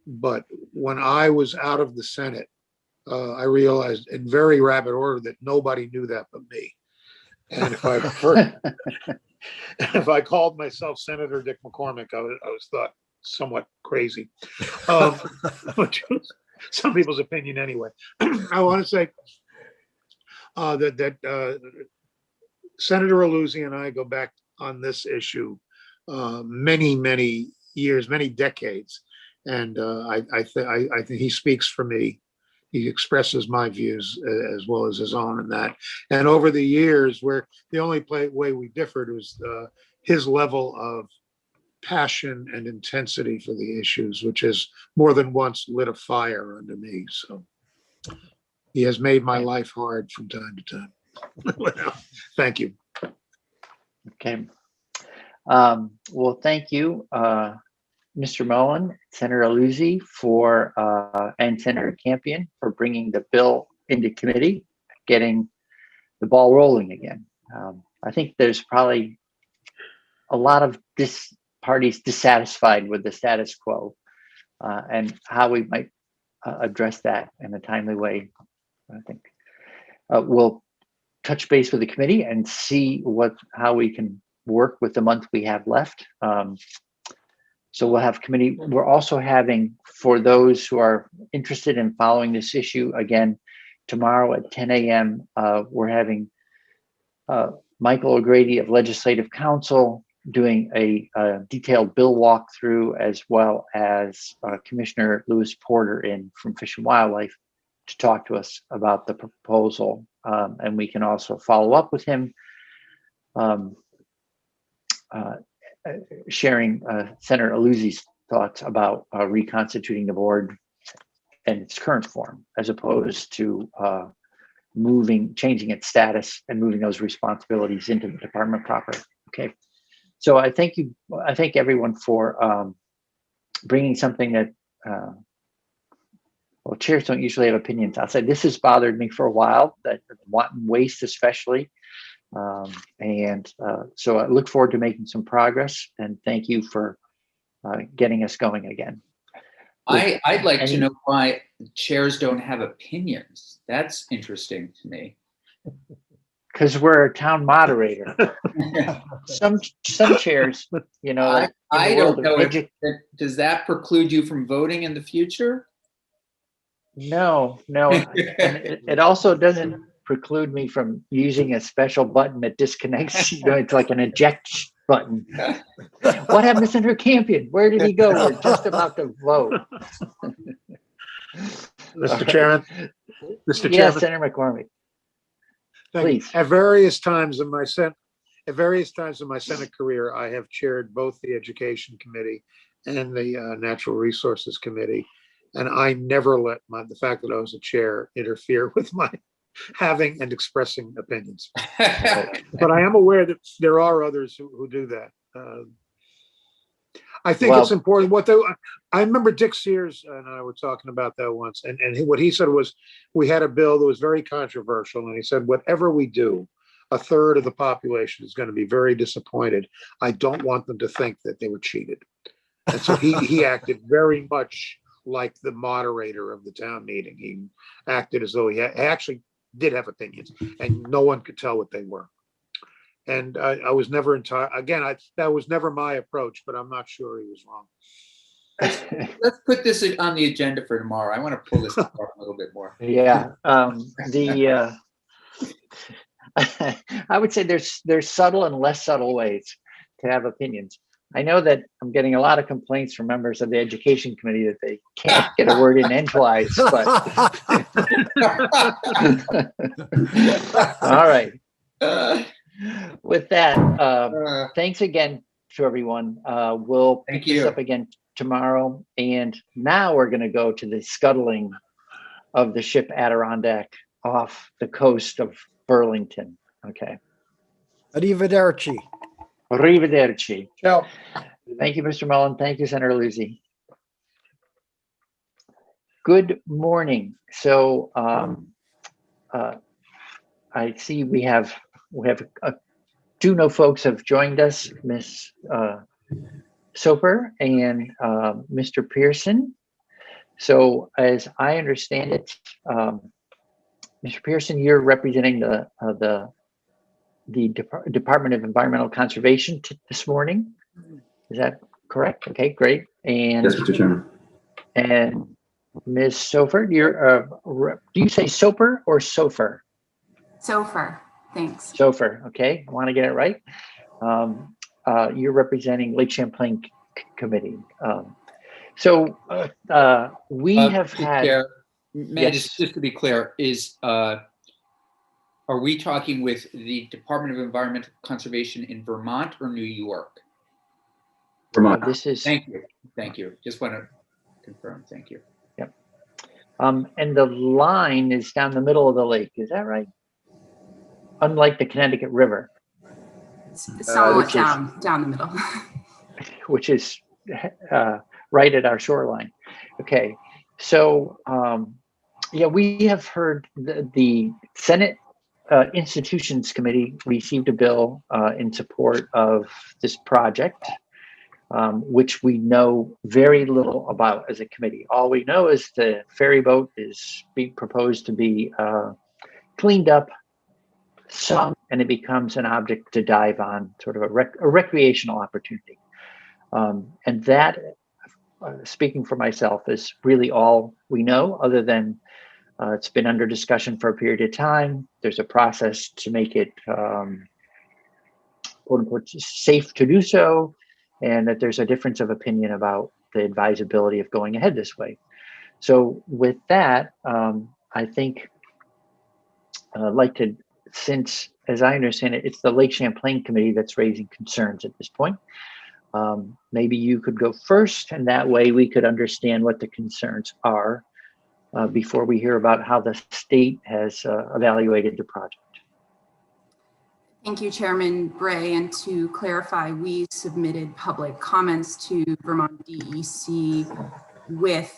But when I was out of the Senate, I realized in very rapid order that nobody knew that but me. And if I called myself Senator Dick McCormick, I was thought somewhat crazy. Which was some people's opinion anyway. I want to say that Senator Aluzzi and I go back on this issue many years, many decades, and I think he speaks for me. He expresses my views as well as his own in that. And over the years, where the only way we differed was his level of passion and intensity for the issues, which has more than once lit a fire under me. So he has made my life hard from time to time. Well, thank you. Okay. Well, thank you, Mr. Mullen, Senator Aluzzi and Senator Campion for bringing the bill into committee, getting the ball rolling again. I think there's probably a lot of parties dissatisfied with the status quo and how we might address that in a timely way. I think we'll touch base with the committee and see how we can work with the month we have left. So we'll have committee. We're also having, for those who are interested in following this issue, again, tomorrow at 10 a.m., we're having Michael O'Grady of Legislative Counsel doing a detailed bill walkthrough, as well as Commissioner Lewis Porter from Fish and Wildlife to talk to us about the proposal. And we can also follow up with him, sharing Senator Aluzzi's thoughts about reconstituting the board in its current form, as opposed to changing its status and moving those responsibilities into the department proper. Okay. So I thank everyone for bringing something that, well, chairs don't usually have opinions. I'll say this has bothered me for a while, that wanton waste especially. So I look forward to making some progress, and thank you for getting us going again. I'd like to know why chairs don't have opinions. That's interesting to me. Because we're a town moderator. Some chairs, I don't know does that preclude you from voting in the future? No. And it also doesn't preclude me from using a special button that disconnects. It's like an eject button. What happened to Senator Campion? Where did he go? We're just about to vote. Mr. Chairman. Mr. Yes, Chairman. Senator McCormick. Please. At various times in my Senate career, I have chaired both the Education Committee and the Natural Resources Committee, and I never let the fact that I was a chair interfere with my having and expressing opinions. But I am aware that there are others who do that. I think it's important. I remember Dick Sears and I were talking about that once, and what he said was, we had a bill that was very controversial, and he said, whatever we do, a third of the population is going to be very disappointed. I don't want them to think that they were cheated. And so he acted very much like the moderator of the town meeting. He acted as though he actually did have opinions, and no one could tell what they were. And I was never that was never my approach, but I'm not sure he was wrong. Let's put this on the agenda for tomorrow. I want to pull this apart a little bit more. Yeah. I would say there's subtle and less subtle ways to have opinions. I know that I'm getting a lot of complaints from members of the Education Committee that they can't get a word in edgewise, but all right. With that, thanks again to everyone. We'll pick this up again tomorrow. And now we're going to go to the scuttling of the ship Adirondack off the coast of Burlington. Okay. Arrivederci. Arrivederci. Ciao. Thank you, Mr. Mullen. Thank you, Senator Luzzi. Good morning. So I see we have two new folks have joined us, Miss Soper and Mr. Pearson. So as I understand it, Mr. Pearson, you're representing the the Department of Environmental Conservation this morning. Is that correct? Okay, great. And Yes, Mr. Chairman. And Ms. Sofer, do you say Soper or Sofer? Sofer, thanks. Sofer, okay, I want to get it right. You're representing Lake Champlain Committee. We have had. Chair, may I Yes. just to be clear, are we talking with the Department of Environmental Conservation in Vermont or New York? Vermont. This is. Thank you. Just want to confirm. Thank you. Yep. And the line is down the middle of the lake. Is that right? Unlike the Connecticut River, Somewhat down the middle. which is right at our shoreline. Okay, so yeah, we have heard the Senate Institutions Committee received a bill in support of this project, which we know very little about as a committee. All we know is the ferry boat is being proposed to be cleaned up some, and it becomes an object to dive on, sort of a recreational opportunity. And that, speaking for myself, is really all we know, other than it's been under discussion for a period of time. There's a process to make it quote unquote safe to do so, and that there's a difference of opinion about the advisability of going ahead this way. So with that, I think I'd like to, since, as I understand it, it's the Lake Champlain Committee that's raising concerns at this point. Maybe you could go first, and that way we could understand what the concerns are before we hear about how the state has evaluated the project. Thank you, Chairman Bray. And to clarify, we submitted public comments to Vermont DEC with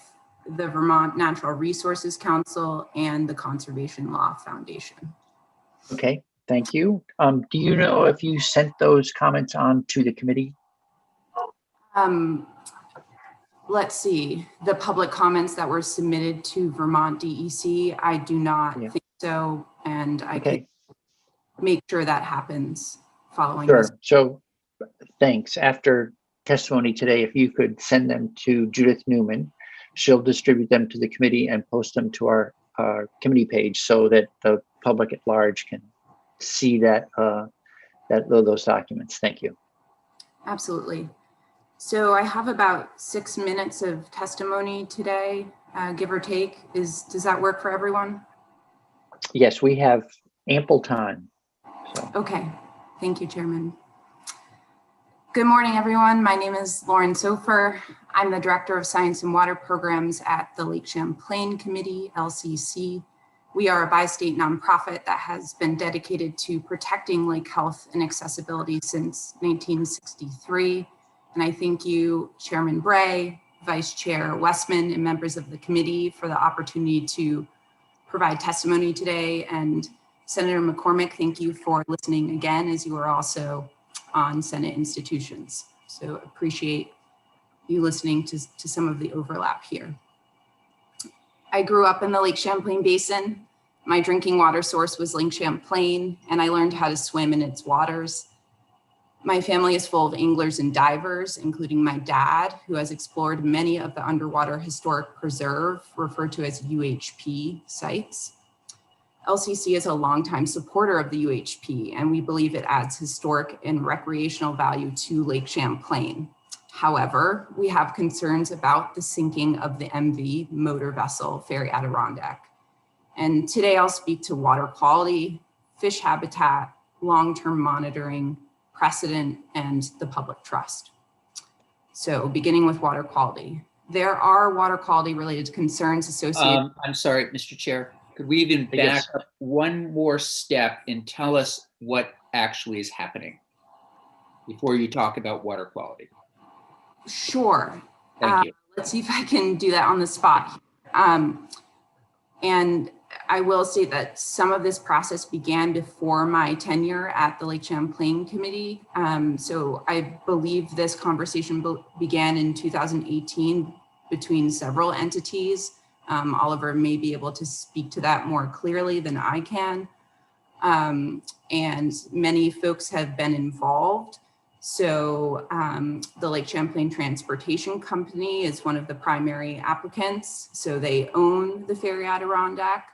the Vermont Natural Resources Council and the Conservation Law Foundation. Okay, thank you. Do you know if you sent those comments on to the committee? Let's see, the public comments that were submitted to Vermont DEC, I do not think so. And I can make sure that happens following this. Sure. So thanks. After testimony today, if you could send them to Judith Newman, she'll distribute them to the committee and post them to our committee page so that the public at large can see that those documents. Thank you. Absolutely. So I have about 6 minutes of testimony today, give or take. Does that work for everyone? Yes, we have ample time. So. Okay, thank you, Chairman. Good morning, everyone. My name is Lauren Sofer. I'm the Director of Science and Water Programs at the Lake Champlain Committee, LCC. We are a bi-state nonprofit that has been dedicated to protecting lake health and accessibility since 1963. And I thank you, Chairman Bray, Vice Chair Westman, and members of the committee for the opportunity to provide testimony today. And Senator McCormick, thank you for listening again, as you are also on Senate institutions. So appreciate you listening to some of the overlap here. I grew up in the Lake Champlain Basin. My drinking water source was Lake Champlain, and I learned how to swim in its waters. My family is full of anglers and divers, including my dad, who has explored many of the underwater historic preserve, referred to as UHP sites. LCC is a longtime supporter of the UHP, and we believe it adds historic and recreational value to Lake Champlain. However, we have concerns about the sinking of the MV motor vessel Ferry Adirondack. And today I'll speak to water quality, fish habitat, long-term monitoring, precedent, and the public trust. So beginning with water quality. There are water quality related concerns associated. I'm sorry, Mr. Chair. Could we even back up one more step and tell us what actually is happening before you talk about water quality? Sure. Thank you. Let's see if I can do that on the spot. And I will say that some of this process began before my tenure at the Lake Champlain Committee. So I believe this conversation began in 2018 between several entities. Oliver may be able to speak to that more clearly than I can. And many folks have been involved. So the Lake Champlain Transportation Company is one of the primary applicants. So they own the Ferry Adirondack.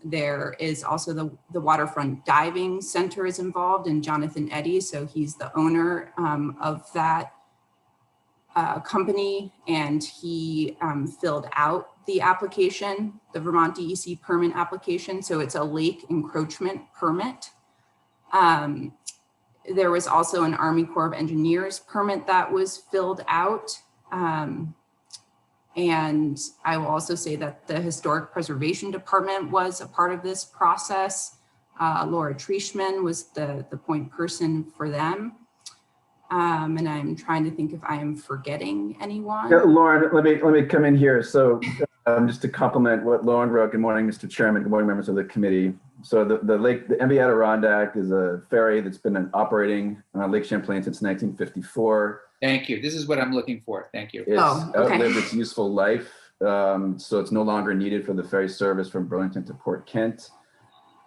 There is also the Waterfront Diving Center is involved, and Jonathan Eddy. So he's the owner of that company, and he filled out the application, the Vermont DEC permit application. So it's a lake encroachment permit. There was also an Army Corps of Engineers permit that was filled out. And I will also say that the Historic Preservation Department was a part of this process. Laura Trieschman was the point person for them. And I'm trying to think if I am forgetting anyone. Yeah, Lauren, let me come in here. So just to complement what Lauren wrote, good morning, Mr. Chairman, good morning, members of the committee. So the MV Adirondack is a ferry that's been operating on Lake Champlain since 1954. Thank you. This is what I'm looking for. Thank you. It's okay. outlived its useful life, so it's no longer needed for the ferry service from Burlington to Port Kent.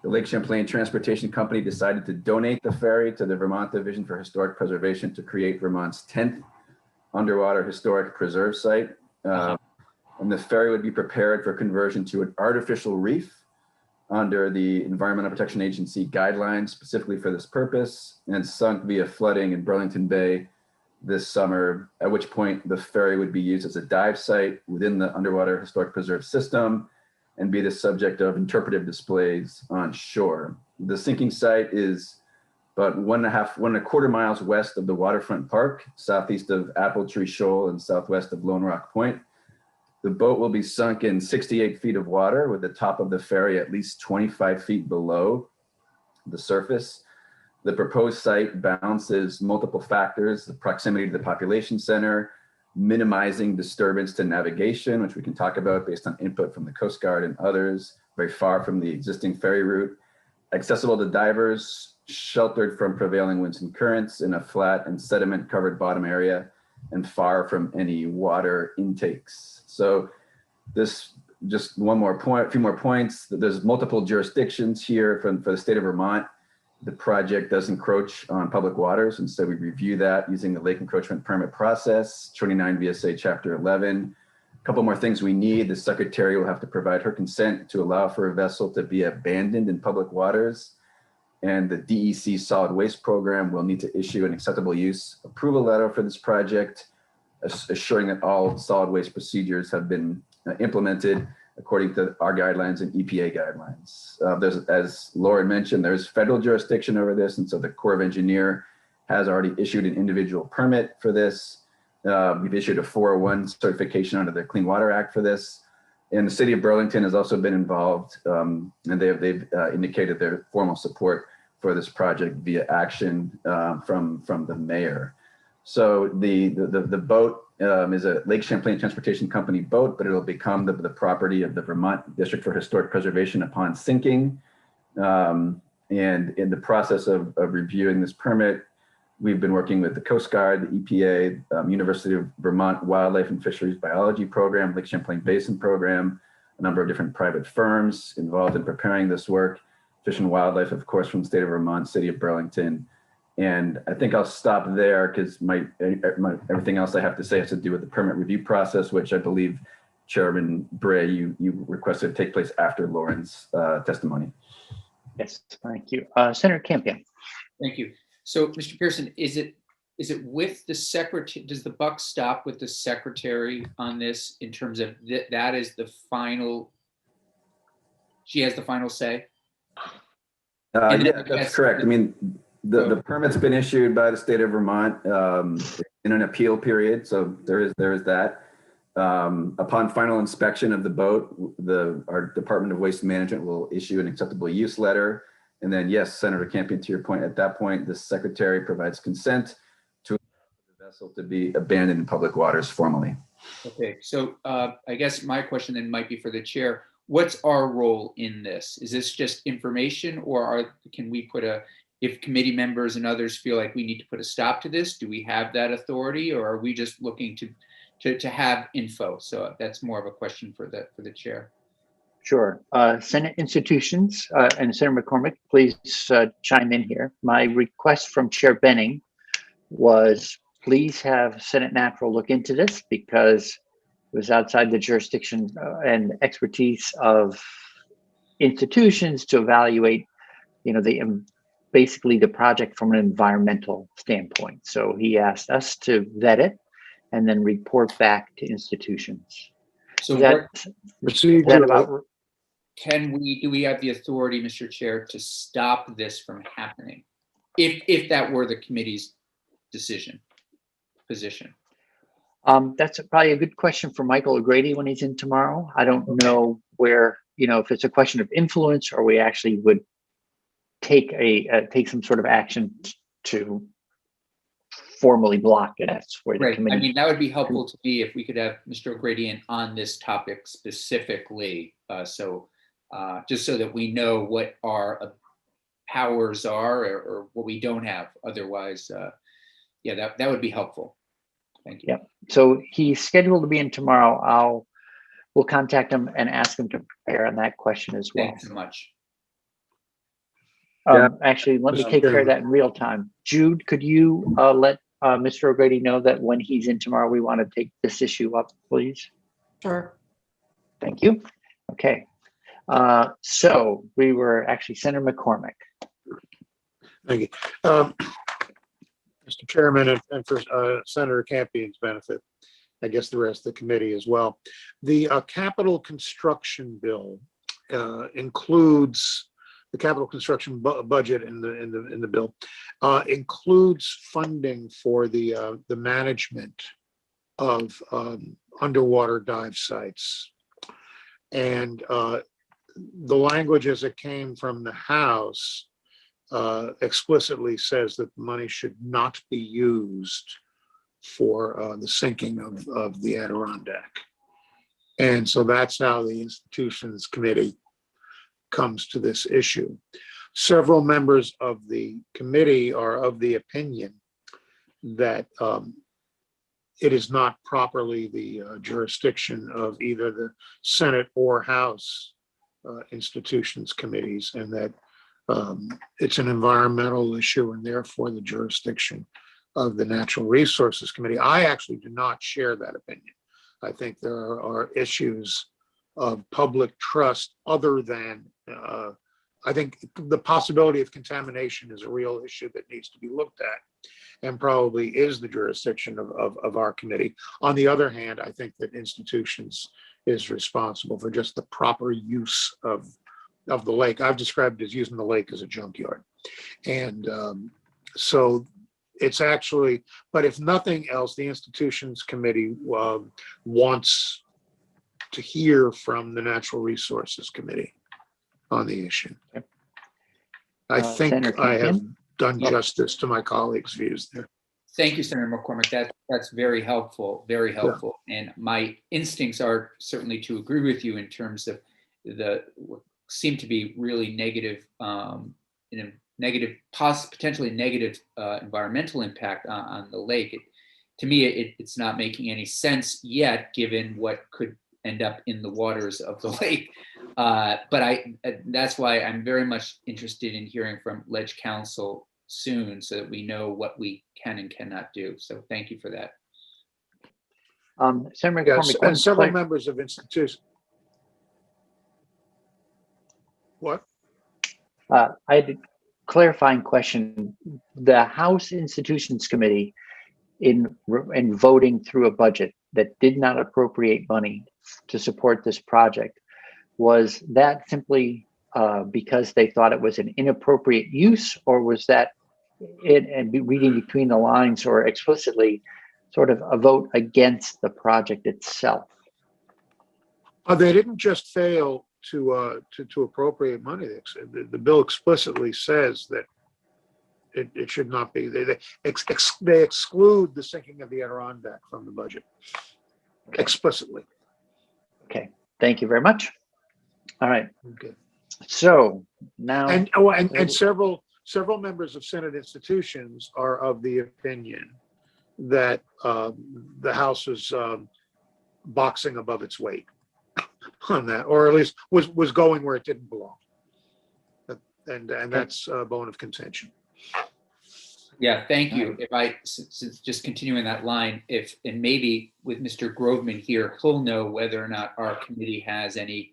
The Lake Champlain Transportation Company decided to donate the ferry to the Vermont Division for Historic Preservation to create Vermont's 10th underwater historic preserve site. And the ferry would be prepared for conversion to an artificial reef under the Environmental Protection Agency guidelines specifically for this purpose, and sunk via flooding in Burlington Bay this summer, at which point the ferry would be used as a dive site within the underwater historic preserve system and be the subject of interpretive displays on shore. The sinking site is about 1.25 miles west of the waterfront park, southeast of Apple Tree Shoal and southwest of Lone Rock Point. The boat will be sunk in 68 feet of water with the top of the ferry at least 25 feet below the surface. The proposed site balances multiple factors: the proximity to the population center, minimizing disturbance to navigation, which we can talk about based on input from the Coast Guard and others, very far from the existing ferry route, accessible to divers, sheltered from prevailing winds and currents in a flat and sediment covered bottom area, and far from any water intakes. So this, just one more point, a few more points. There's multiple jurisdictions here for the state of Vermont. The project does encroach on public waters, and so we review that using the lake encroachment permit process, 29 VSA Chapter 11. A couple more things we need. The secretary will have to provide her consent to allow for a vessel to be abandoned in public waters. And the DEC solid waste program will need to issue an acceptable use approval letter for this project, assuring that all solid waste procedures have been implemented according to our guidelines and EPA guidelines. There's, as Lauren mentioned, there's federal jurisdiction over this, and so the Corps of Engineer has already issued an individual permit for this. We've issued a 401 certification under the Clean Water Act for this. And the city of Burlington has also been involved, and they've indicated their formal support for this project via action from the mayor. So the boat is a Lake Champlain Transportation Company boat, but it'll become the property of the Vermont District for Historic Preservation upon sinking. And in the process of reviewing this permit, we've been working with the Coast Guard, the EPA, University of Vermont Wildlife and Fisheries Biology Program, Lake Champlain Basin Program, a number of different private firms involved in preparing this work, Fish and Wildlife, of course, from the state of Vermont, city of Burlington. And I think I'll stop there because everything else I have to say has to do with the permit review process, which I believe Chairman Bray, you requested take place after Lauren's testimony. Yes, thank you. Senator Campion. Thank you. So, Mr. Pearson, is it with the secretary? Does the buck stop with the secretary on this in terms of that is the final? She has the final say. Yeah, that's correct. I mean, the permit's been issued by the state of Vermont in an appeal period, so there is that. Upon final inspection of the boat, our Department of Waste Management will issue an acceptable use letter. And then, yes, Senator Campion, to your point, at that point, the secretary provides consent to the vessel to be abandoned in public waters formally. Okay, so I guess my question then might be for the chair. What's our role in this? Is this just information, or can we put if committee members and others feel like we need to put a stop to this, do we have that authority, or are we just looking to have info? So that's more of a question for the chair. Sure. Senate institutions and Senator McCormick, please chime in here. My request from Chair Benning was please have Senate Natural look into this because it was outside the jurisdiction and expertise of institutions to evaluate, basically the project from an environmental standpoint. So he asked us to vet it and then report back to institutions. So Is that Procedure, about do we have the authority, Mr. Chair, to stop this from happening? If that were the committee's position. That's probably a good question for Michael O'Grady when he's in tomorrow. I don't know where, if it's a question of influence or we actually would take some sort of action to formally block it. That's where the Right. committee. I mean, that would be helpful to me if we could have Mr. O'Grady in on this topic specifically. Just so that we know what our powers are or what we don't have. Otherwise, that would be helpful. Thank you. Yep. So he's scheduled to be in tomorrow. We'll contact him and ask him to prepare on that question as well. Thanks so much. Actually, let me take care of that in real time. Jude, could you let Mr. O'Grady know that when he's in tomorrow, we want to take this issue up, please? Sure. Thank you. Okay. So we were actually Senator McCormick. thank you. Mr. Chairman, and for Senator Campion's benefit, I guess the rest of the committee as well. The capital construction bill includes the capital construction budget in the bill includes funding for the management of underwater dive sites, and the language as it came from the House explicitly says that the money should not be used for the sinking of the Adirondack. And so that's how the Institutions Committee comes to this issue. Several members of the committee are of the opinion that it is not properly the jurisdiction of either the Senate or House institutions committees, and that it's an environmental issue and therefore the jurisdiction of the Natural Resources Committee. I actually do not share that opinion. I think there are issues of public trust other than, I think the possibility of contamination is a real issue that needs to be looked at and probably is the jurisdiction of our committee. On the other hand, I think that institutions is responsible for just the proper use of the lake. I've described it as using the lake as a junkyard. And so it's actually, but if nothing else, the Institutions Committee wants to hear from the Natural Resources Committee on the issue. I think Senator I have Campion? done justice to my colleagues' views there. Thank you, Senator McCormick. That's very helpful, very helpful. Yeah. And my instincts are certainly to agree with you in terms of what seem to be really negative, potentially negative environmental impact on the lake. To me, it's not making any sense yet, given what could end up in the waters of the lake. But that's why I'm very much interested in hearing from Ledge Council soon, so that we know what we can and cannot do. So thank you for that. Senator Yes, McCormick, and several members of institutions. What? I had a clarifying question. The House Institutions Committee, in voting through a budget that did not appropriate money to support this project, was that simply because they thought it was an inappropriate use, or was that it, and reading between the lines or explicitly sort of a vote against the project itself? They didn't just fail to appropriate money. The bill explicitly says that it should not be. They exclude the sinking of the Adirondack from the budget explicitly. Okay, thank you very much. All right. Okay. So now, and several members of Senate institutions are of the opinion that the House is boxing above its weight on that, or at least was going where it didn't belong. And that's a bone of contention. Yeah, thank you. If I, since just continuing that line, and maybe with Mr. Groveman here, he'll know whether or not our committee has any,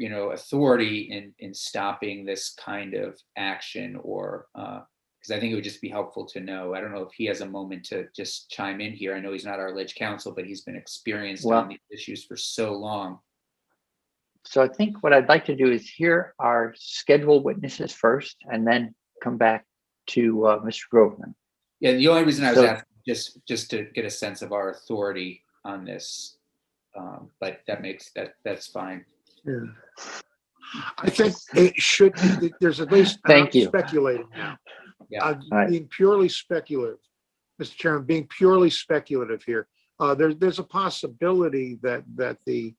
authority in stopping this kind of action, or, because I think it would just be helpful to know. I don't know if he has a moment to just chime in here. I know he's not our ledge counsel, but he's been experienced on these issues for so long. So I think what I'd like to do is hear our scheduled witnesses first, and then come back to Mr. Groveman. Yeah, the only reason I was asking just to get a sense of our authority on this, but that's fine. Yeah. I think it should. There's at least. Thank you. Speculating now. Yeah. Being purely speculative, Mr. Chairman. Being purely speculative here. There's a possibility that the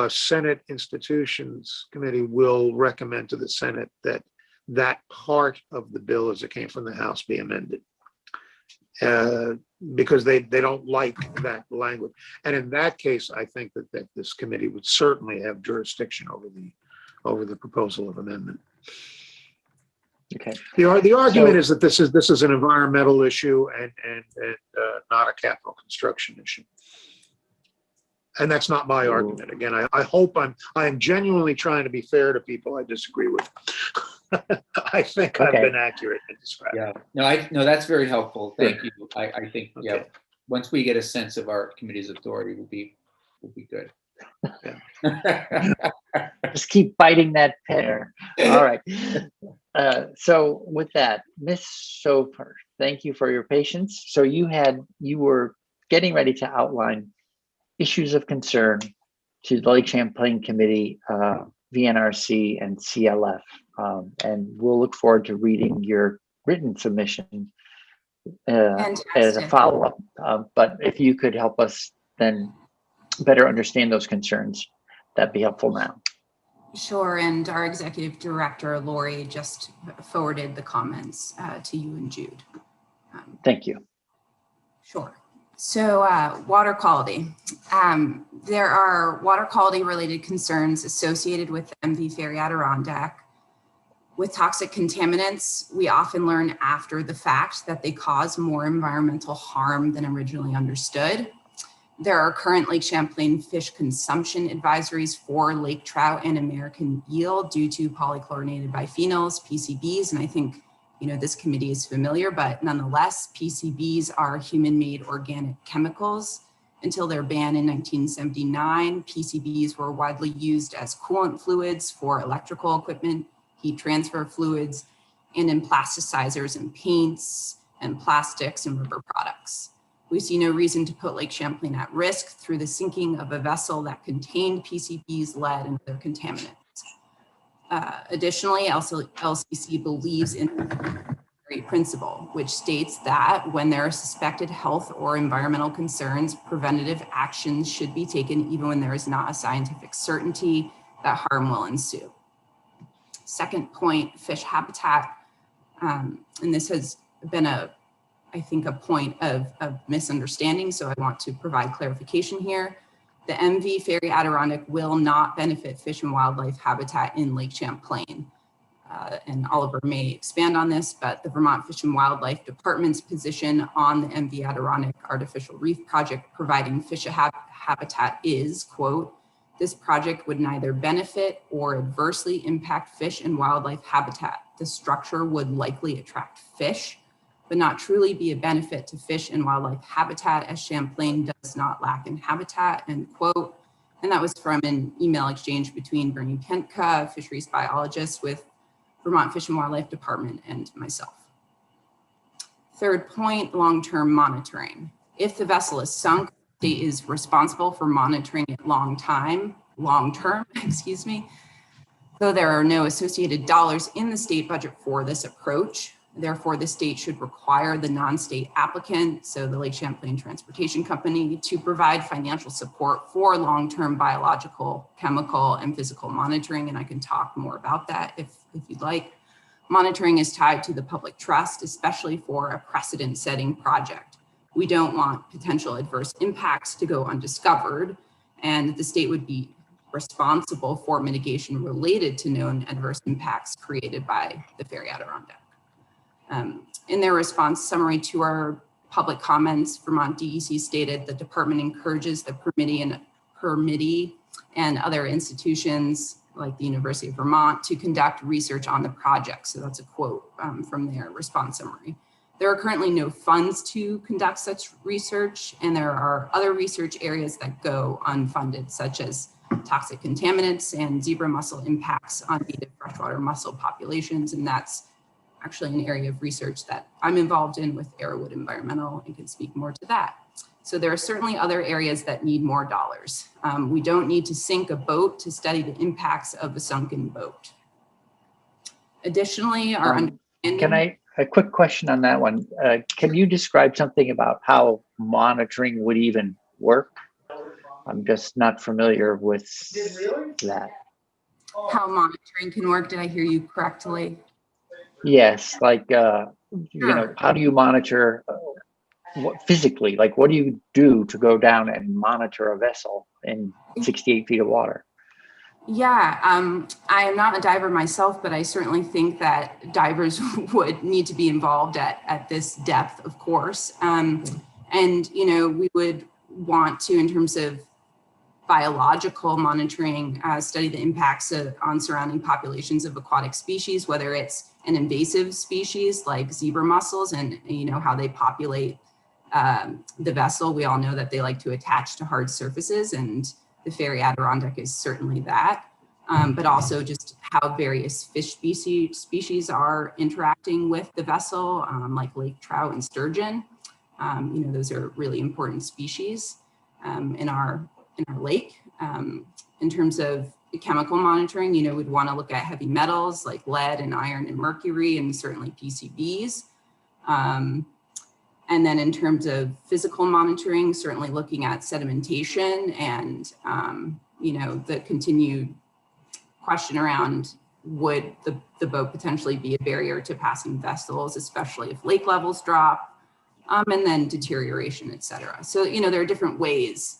Senate Institutions Committee will recommend to the Senate that part of the bill as it came from the House be amended, because they don't like that language. And in that case, I think that this committee would certainly have jurisdiction over the proposal of amendment. Okay. The argument is that this is an environmental issue and not a capital construction issue. And that's not my argument. Again, I hope I am genuinely trying to be fair to people I disagree with. I think I've been accurate in describing. Yeah, no, that's very helpful. Thank you. I think, once we get a sense of our committee's authority, we'll be good. Just keep biting that pear. All right. So with that, Ms. Sofer, thank you for your patience. So you were getting ready to outline issues of concern to the Lake Champlain Committee, VNRC, and CLF. And we'll look forward to reading your written submission as a follow-up. But if you could help us then better understand those concerns, that'd be helpful now. Sure, and our executive director, Lori, just forwarded the comments to you and Jude. Thank you. Sure. So water quality. There are water quality related concerns associated with the MV Ferry Adirondack. With toxic contaminants, we often learn after the fact that they cause more environmental harm than originally understood. There are current Lake Champlain fish consumption advisories for lake trout and American eel due to polychlorinated biphenyls, PCBs, and I think this committee is familiar, but nonetheless, PCBs are human-made organic chemicals. Until their ban in 1979, PCBs were widely used as coolant fluids for electrical equipment, heat transfer fluids, and in plasticizers and paints and plastics and rubber products. We see no reason to put Lake Champlain at risk through the sinking of a vessel that contained PCBs, lead, and other contaminants. Additionally, LCC believes in the Cautionary Principle, which states that when there are suspected health or environmental concerns, preventative actions should be taken even when there is not a scientific certainty that harm will ensue. Second point, fish habitat, and this has been I think a point of misunderstanding, so I want to provide clarification here. The MV Ferry Adirondack will not benefit fish and wildlife habitat in Lake Champlain. And Oliver may expand on this, but the Vermont Fish and Wildlife Department's position on the MV Adirondack Artificial Reef Project providing fish habitat is, quote, this project would neither benefit or adversely impact fish and wildlife habitat. The structure would likely attract fish, but not truly be a benefit to fish and wildlife habitat, as Champlain does not lack in habitat, end quote. And that was from an email exchange between Bernie Pentka, a fisheries biologist with Vermont Fish and Wildlife Department, and myself. Third point, long-term monitoring. If the vessel is sunk, the state is responsible for monitoring it long-term, excuse me. Though there are no associated dollars in the state budget for this approach, therefore, the state should require the non-state applicant, so the Lake Champlain Transportation Company, to provide financial support for long-term biological, chemical, and physical monitoring. And I can talk more about that if you'd like. Monitoring is tied to the public trust, especially for a precedent-setting project. We don't want potential adverse impacts to go undiscovered, and the state would be responsible for mitigation related to known adverse impacts created by the Ferry Adirondack. In their response summary to our public comments, Vermont DEC stated the department encourages the permittee and other institutions like the University of Vermont to conduct research on the project. So that's a quote from their response summary. There are currently no funds to conduct such research, and there are other research areas that go unfunded, such as toxic contaminants and zebra mussel impacts on native freshwater mussel populations. And that's actually an area of research that I'm involved in with Arrowwood Environmental and can speak more to that. So there are certainly other areas that need more dollars. We don't need to sink a boat to study the impacts of a sunken boat. Additionally, our understanding— A quick question on that one. Can you describe something about how monitoring would even work? I'm just not familiar with that. how monitoring can work. Did I hear you correctly? Yes, like, you know, Sure. how do you monitor what physically, like what do you do to go down and monitor a vessel in 68 feet of water? Yeah, I am not a diver myself, but I certainly think that divers would need to be involved at this depth, of course. And, you know, we would want to, in terms of biological monitoring, study the impacts on surrounding populations of aquatic species, whether it's an invasive species like zebra mussels and, you know, how they populate the vessel. We all know that they like to attach to hard surfaces, and the Ferry Adirondack is certainly that, but also just how various fish species are interacting with the vessel, like lake trout and sturgeon. You know, those are really important species in our lake. In terms of chemical monitoring, you know, we'd want to look at heavy metals like lead and iron and mercury, and certainly PCBs. And then in terms of physical monitoring, certainly looking at sedimentation and, you know, the continued question around would the boat potentially be a barrier to passing vessels, especially if lake levels drop, and then deterioration, et cetera. So, you know, there are different ways.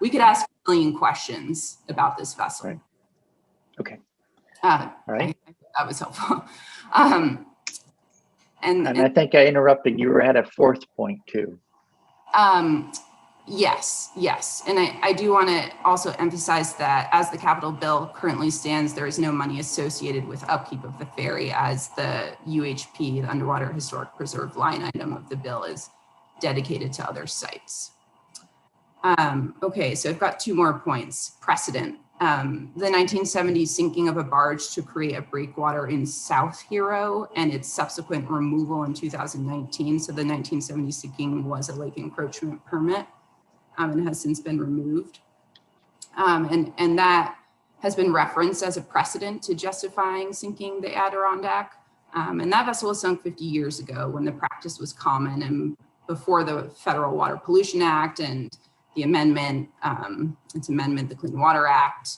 We could ask a million questions about this vessel. Right. Okay. All right. I think that was helpful. And I think I interrupted. You were at a fourth point too. Yes. And I do want to also emphasize that as the capital bill currently stands, there is no money associated with upkeep of the ferry, as the UHP, the Underwater Historic Preserve line item of the bill, is dedicated to other sites. Okay, so I've got two more points. Precedent. The 1970s sinking of a barge to create a breakwater in South Hero and its subsequent removal in 2019. So the 1970 sinking was a lake encroachment permit and has since been removed. And that has been referenced as a precedent to justifying sinking the Adirondack. And that vessel was sunk 50 years ago when the practice was common and before the Federal Water Pollution Act and the amendment, the Clean Water Act,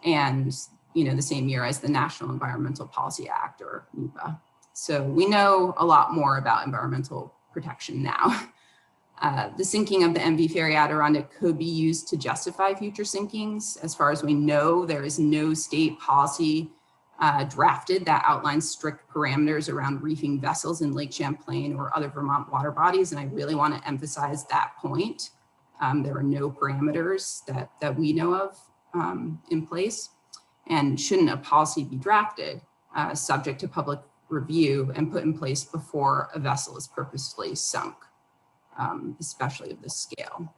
and, you know, the same year as the National Environmental Policy Act, or NEPA. So we know a lot more about environmental protection now. The sinking of the MV Ferry Adirondack could be used to justify future sinkings. As far as we know, there is no state policy drafted that outlines strict parameters around reefing vessels in Lake Champlain or other Vermont water bodies. And I really want to emphasize that point. There are no parameters that we know of in place. And shouldn't a policy be drafted subject to public review and put in place before a vessel is purposefully sunk, especially of this scale?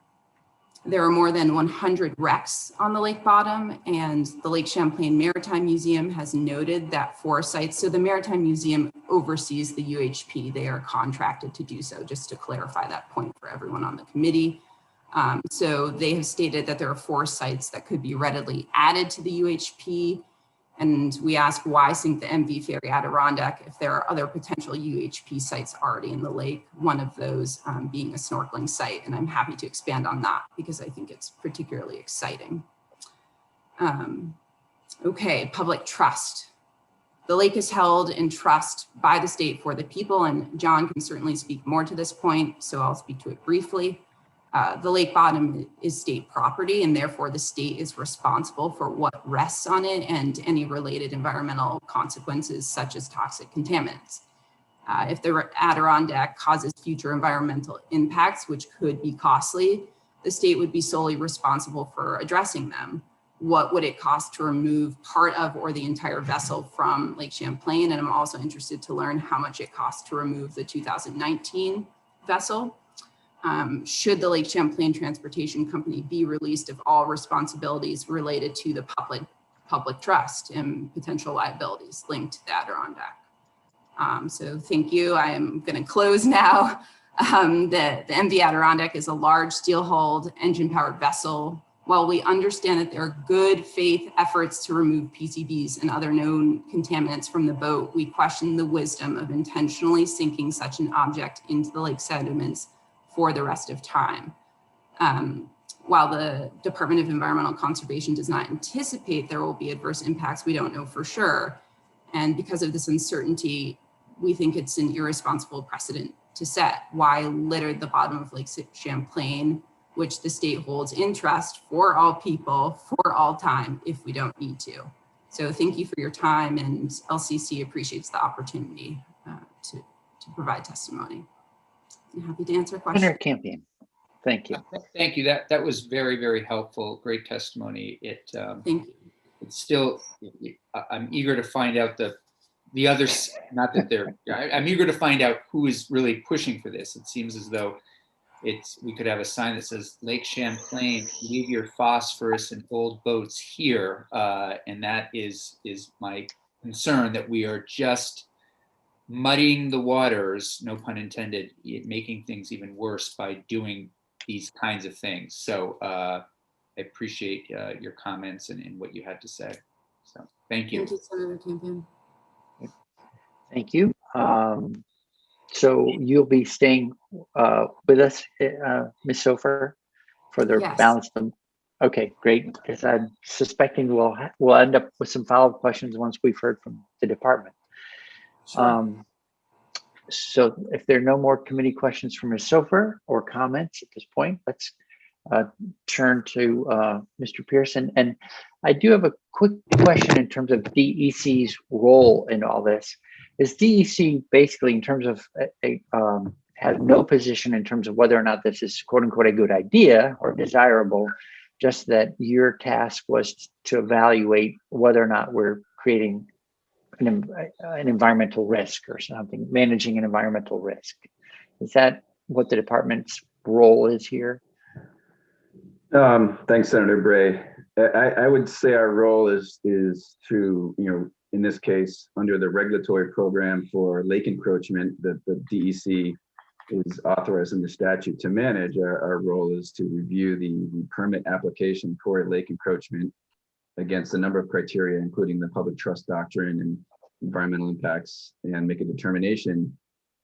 There are more than 100 wrecks on the lake bottom, and the Lake Champlain Maritime Museum has noted that 4 sites, so the Maritime Museum oversees the UHP, they are contracted to do so, just to clarify that point for everyone on the committee. So they have stated that there are 4 sites that could be readily added to the UHP. And we ask, why sink the MV Ferry Adirondack if there are other potential UHP sites already in the lake, one of those being a snorkeling site. And I'm happy to expand on that because I think it's particularly exciting. Okay, public trust. The lake is held in trust by the state for the people, and John can certainly speak more to this point, so I'll speak to it briefly. The lake bottom is state property, and therefore the state is responsible for what rests on it and any related environmental consequences, such as toxic contaminants. If the Adirondack causes future environmental impacts, which could be costly, the state would be solely responsible for addressing them. What would it cost to remove part of or the entire vessel from Lake Champlain? And I'm also interested to learn how much it costs to remove the 2019 vessel. Should the Lake Champlain Transportation Company be released of all responsibilities related to the public trust and potential liabilities linked to the Adirondack? So thank you. I am going to close now. The MV Adirondack is a large steel-hulled, engine-powered vessel. While we understand that there are good faith efforts to remove PCBs and other known contaminants from the boat, we question the wisdom of intentionally sinking such an object into the lake sediments for the rest of time. While the Department of Environmental Conservation does not anticipate there will be adverse impacts, we don't know for sure. And because of this uncertainty, we think it's an irresponsible precedent to set. Why litter the bottom of Lake Champlain, which the state holds in trust for all people, for all time, if we don't need to? So thank you for your time, and LCC appreciates the opportunity to provide testimony. I'm happy to answer questions. Senator Campion, thank you. Thank you. That was very, very helpful. Great testimony. Thank you. It's still, I'm eager to find out the others, not that they're, I'm eager to find out who is really pushing for this. It seems as though we could have a sign that says Lake Champlain, leave your phosphorus and old boats here. And that is my concern, that we are just muddying the waters, no pun intended, making things even worse by doing these kinds of things. So I appreciate your comments and what you had to say. So thank you. Thank you, Senator Campion. Thank you. So you'll be staying with us, Ms. Sofer, for the Yes. balance of them. Okay, great. Because I'm suspecting we'll end up with some follow-up questions once we've heard from the department. Sure. So if there are no more committee questions from Ms. Sofer or comments at this point, let's turn to Mr. Pearson. And I do have a quick question in terms of DEC's role in all this. Is DEC basically, in terms of has no position in terms of whether or not this is quote unquote a good idea or desirable, just that your task was to evaluate whether or not we're creating an environmental risk or something, managing an environmental risk? Is that what the department's role is here? Thanks, Senator Bray. I would say our role is to, in this case, under the regulatory program for lake encroachment that the DEC is authorized in the statute to manage, our role is to review the permit application for a lake encroachment against a number of criteria, including the public trust doctrine and environmental impacts, and make a determination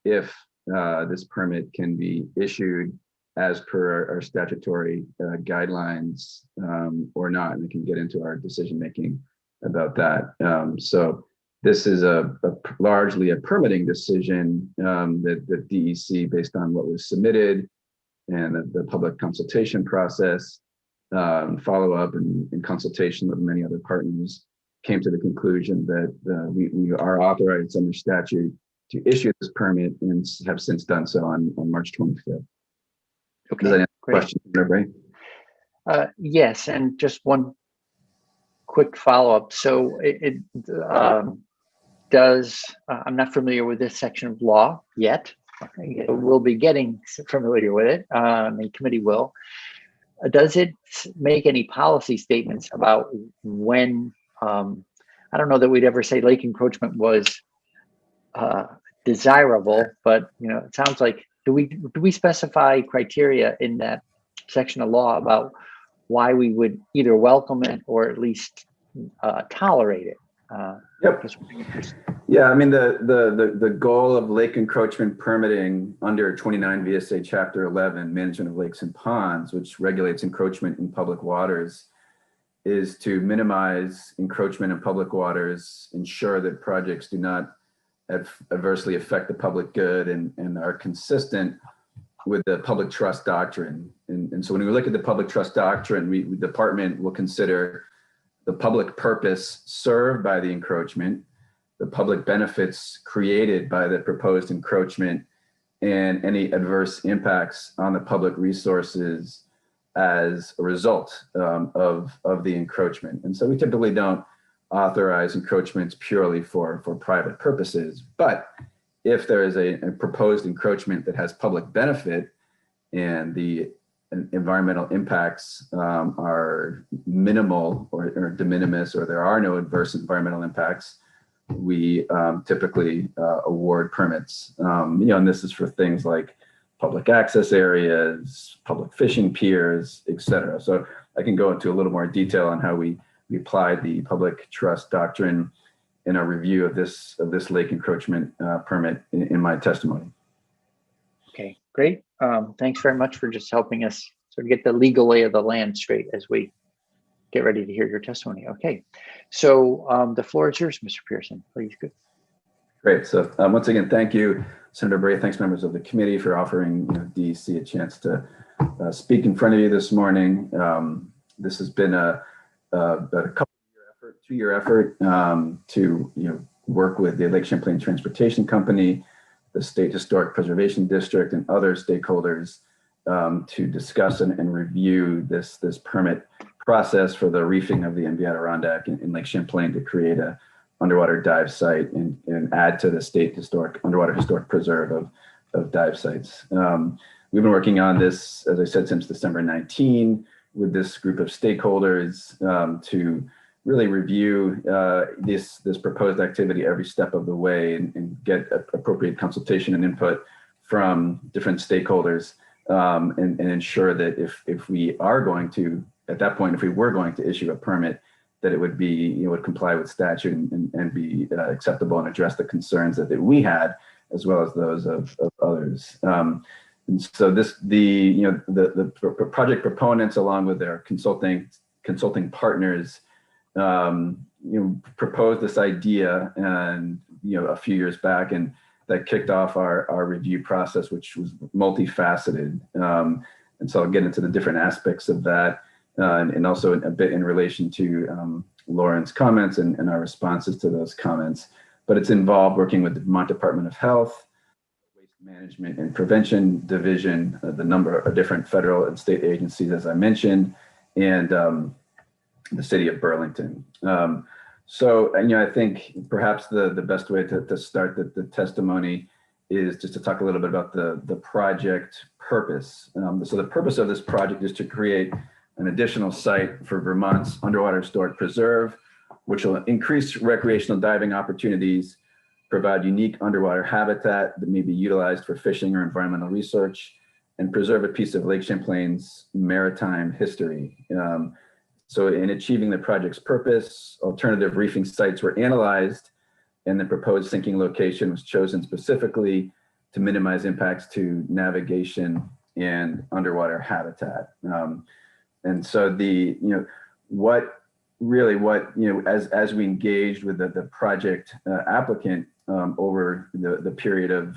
if this permit can be issued as per our statutory guidelines or not, and we can get into our decision making about that. So this is largely a permitting decision that DEC, based on what was submitted and the public consultation process, follow up and consultation with many other partners, came to the conclusion that we are authorized under statute to issue this permit, and have since done so on March 25th. Okay, does that answer the great. question, Ray? Yes, and just one quick follow-up. So I'm not familiar with this section of law yet. We'll be getting familiar with it. The committee will. Does it make any policy statements about when, I don't know that we'd ever say lake encroachment was desirable, but it sounds like, do we specify criteria in that section of law about why we would either welcome it or at least tolerate it? Yep. Yeah, I mean, the goal of lake encroachment permitting under 29 VSA Chapter 11, Management of Lakes and Ponds, which regulates encroachment in public waters, is to minimize encroachment in public waters, ensure that projects do not adversely affect the public good, and are consistent with the public trust doctrine. And so when we look at the public trust doctrine, the department will consider the public purpose served by the encroachment, the public benefits created by the proposed encroachment, and any adverse impacts on the public resources as a result of the encroachment. And so we typically don't authorize encroachments purely for private purposes, but if there is a proposed encroachment that has public benefit and the environmental impacts are minimal or de minimis, or there are no adverse environmental impacts, we typically award permits. And this is for things like public access areas, public fishing piers, et cetera. So I can go into a little more detail on how we applied the public trust doctrine in our review of this lake encroachment permit in my testimony. Okay, great. Thanks very much for just helping us sort of get the legal lay of the land straight as we get ready to hear your testimony. Okay, so the floor is yours, Mr. Pearson. Please go. Great. So once again, thank you, Senator Bray. Thanks, members of the committee, for offering DEC a chance to speak in front of you this morning. This has been a two-year effort to work with the Lake Champlain Transportation Company, the State Historic Preservation District, and other stakeholders to discuss and review this permit process for the reefing of the MV Adirondack in Lake Champlain to create a underwater dive site and add to the State Underwater Historic Preserve of dive sites. We've been working on this, as I said, since December 19 with this group of stakeholders to really review this proposed activity every step of the way and get appropriate consultation and input from different stakeholders and ensure that if we are going to, at that point, if we were going to issue a permit, that it would be, would comply with statute and be acceptable and address the concerns that we had, as well as those of others. And so the project proponents, along with their consulting partners, proposed this idea and a few years back, and that kicked off our review process, which was multifaceted. And so I'll get into the different aspects of that, and also a bit in relation to Lauren's comments and our responses to those comments. But it's involved working with the Vermont Department of Health, Waste Management and Prevention Division, the number of different federal and state agencies, as I mentioned, and the city of Burlington. So I think perhaps the best way to start the testimony is just to talk a little bit about the project purpose. So the purpose of this project is to create an additional site for Vermont's underwater historic preserve, which will increase recreational diving opportunities, provide unique underwater habitat that may be utilized for fishing or environmental research, and preserve a piece of Lake Champlain's maritime history. So in achieving the project's purpose, alternative reefing sites were analyzed, and the proposed sinking location was chosen specifically to minimize impacts to navigation and underwater habitat. And so as we engaged with the project applicant over the period of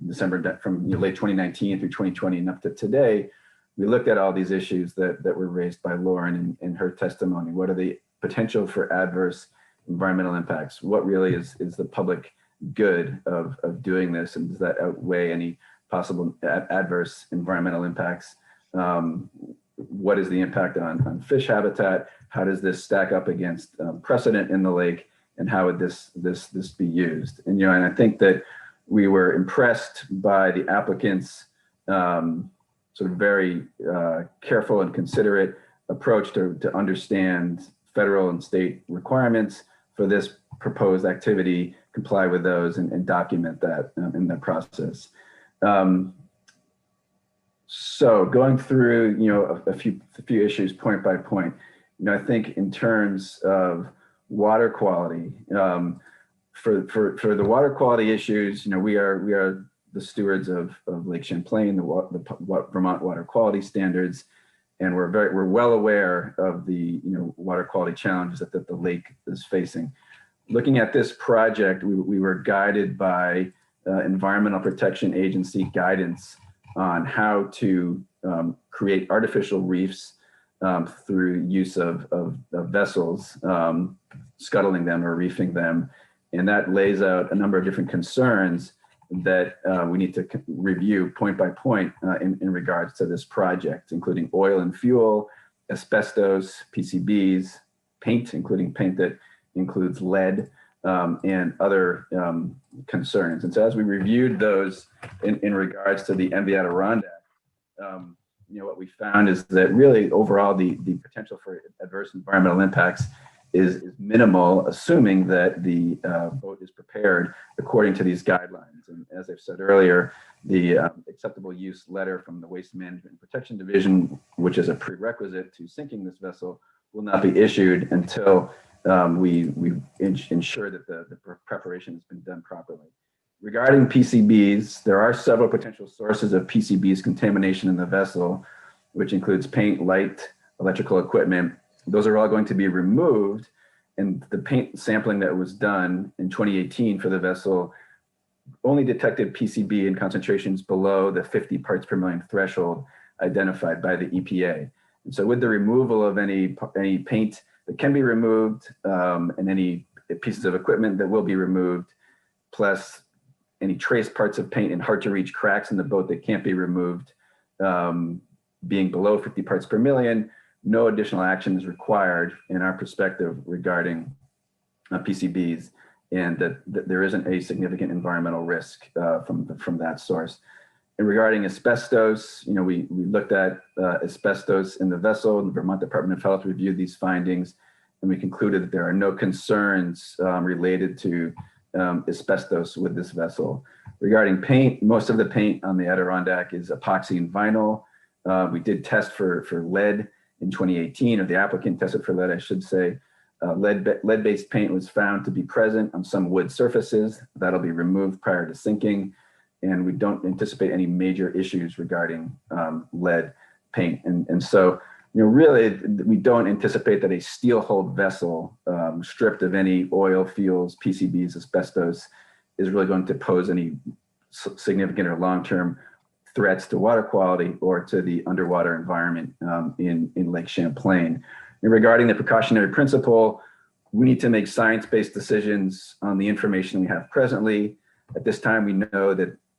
December from late 2019 through 2020 and up to today, we looked at all these issues that were raised by Lauren in her testimony. What are the potential for adverse environmental impacts? What really is the public good of doing this? And does that outweigh any possible adverse environmental impacts? What is the impact on fish habitat? How does this stack up against precedent in the lake? And how would this be used? And and I think that we were impressed by the applicant's sort of very careful and considerate approach to understand federal and state requirements for this proposed activity, comply with those, and document that in the process. So going through a few issues point by point, I think in terms of water quality, for the water quality issues, we are the stewards of Lake Champlain, the Vermont water quality standards, and we're well aware of the water quality challenges that the lake is facing. Looking at this project, we were guided by Environmental Protection Agency guidance on how to create artificial reefs through use of vessels, scuttling them or reefing them. And that lays out a number of different concerns that we need to review point by point in regards to this project, including oil and fuel, asbestos, PCBs, paint, including paint that includes lead, and other concerns. And so as we reviewed those in regards to the MV Adirondack, what we found is that really overall the potential for adverse environmental impacts is minimal, assuming that the boat is prepared according to these guidelines. And as I've said earlier, the acceptable use letter from the Waste Management and Protection Division, which is a prerequisite to sinking this vessel, will not be issued until we ensure that the preparation has been done properly. Regarding PCBs, there are several potential sources of PCBs contamination in the vessel, which includes paint, light, electrical equipment. Those are all going to be removed. And the paint sampling that was done in 2018 for the vessel only detected PCB in concentrations below the 50 parts per million threshold identified by the EPA. And so with the removal of any paint that can be removed and any pieces of equipment that will be removed, plus any trace parts of paint and hard to reach cracks in the boat that can't be removed, being below 50 parts per million, no additional action is required in our perspective regarding PCBs, and that there isn't a significant environmental risk from that source. And regarding asbestos, we looked at asbestos in the vessel, and the Vermont Department of Health reviewed these findings, and we concluded that there are no concerns related to asbestos with this vessel. Regarding paint, most of the paint on the Adirondack is epoxy and vinyl. We did test for lead in 2018, or the applicant tested for lead, I should say. Lead-based paint was found to be present on some wood surfaces. That'll be removed prior to sinking, and we don't anticipate any major issues regarding lead paint. And so, really, we don't anticipate that a steel-hulled vessel stripped of any oil, fuels, PCBs, asbestos is really going to pose any significant or long-term threats to water quality or to the underwater environment in Lake Champlain. And regarding the precautionary principle, we need to make science-based decisions on the information we have presently. At this time, we know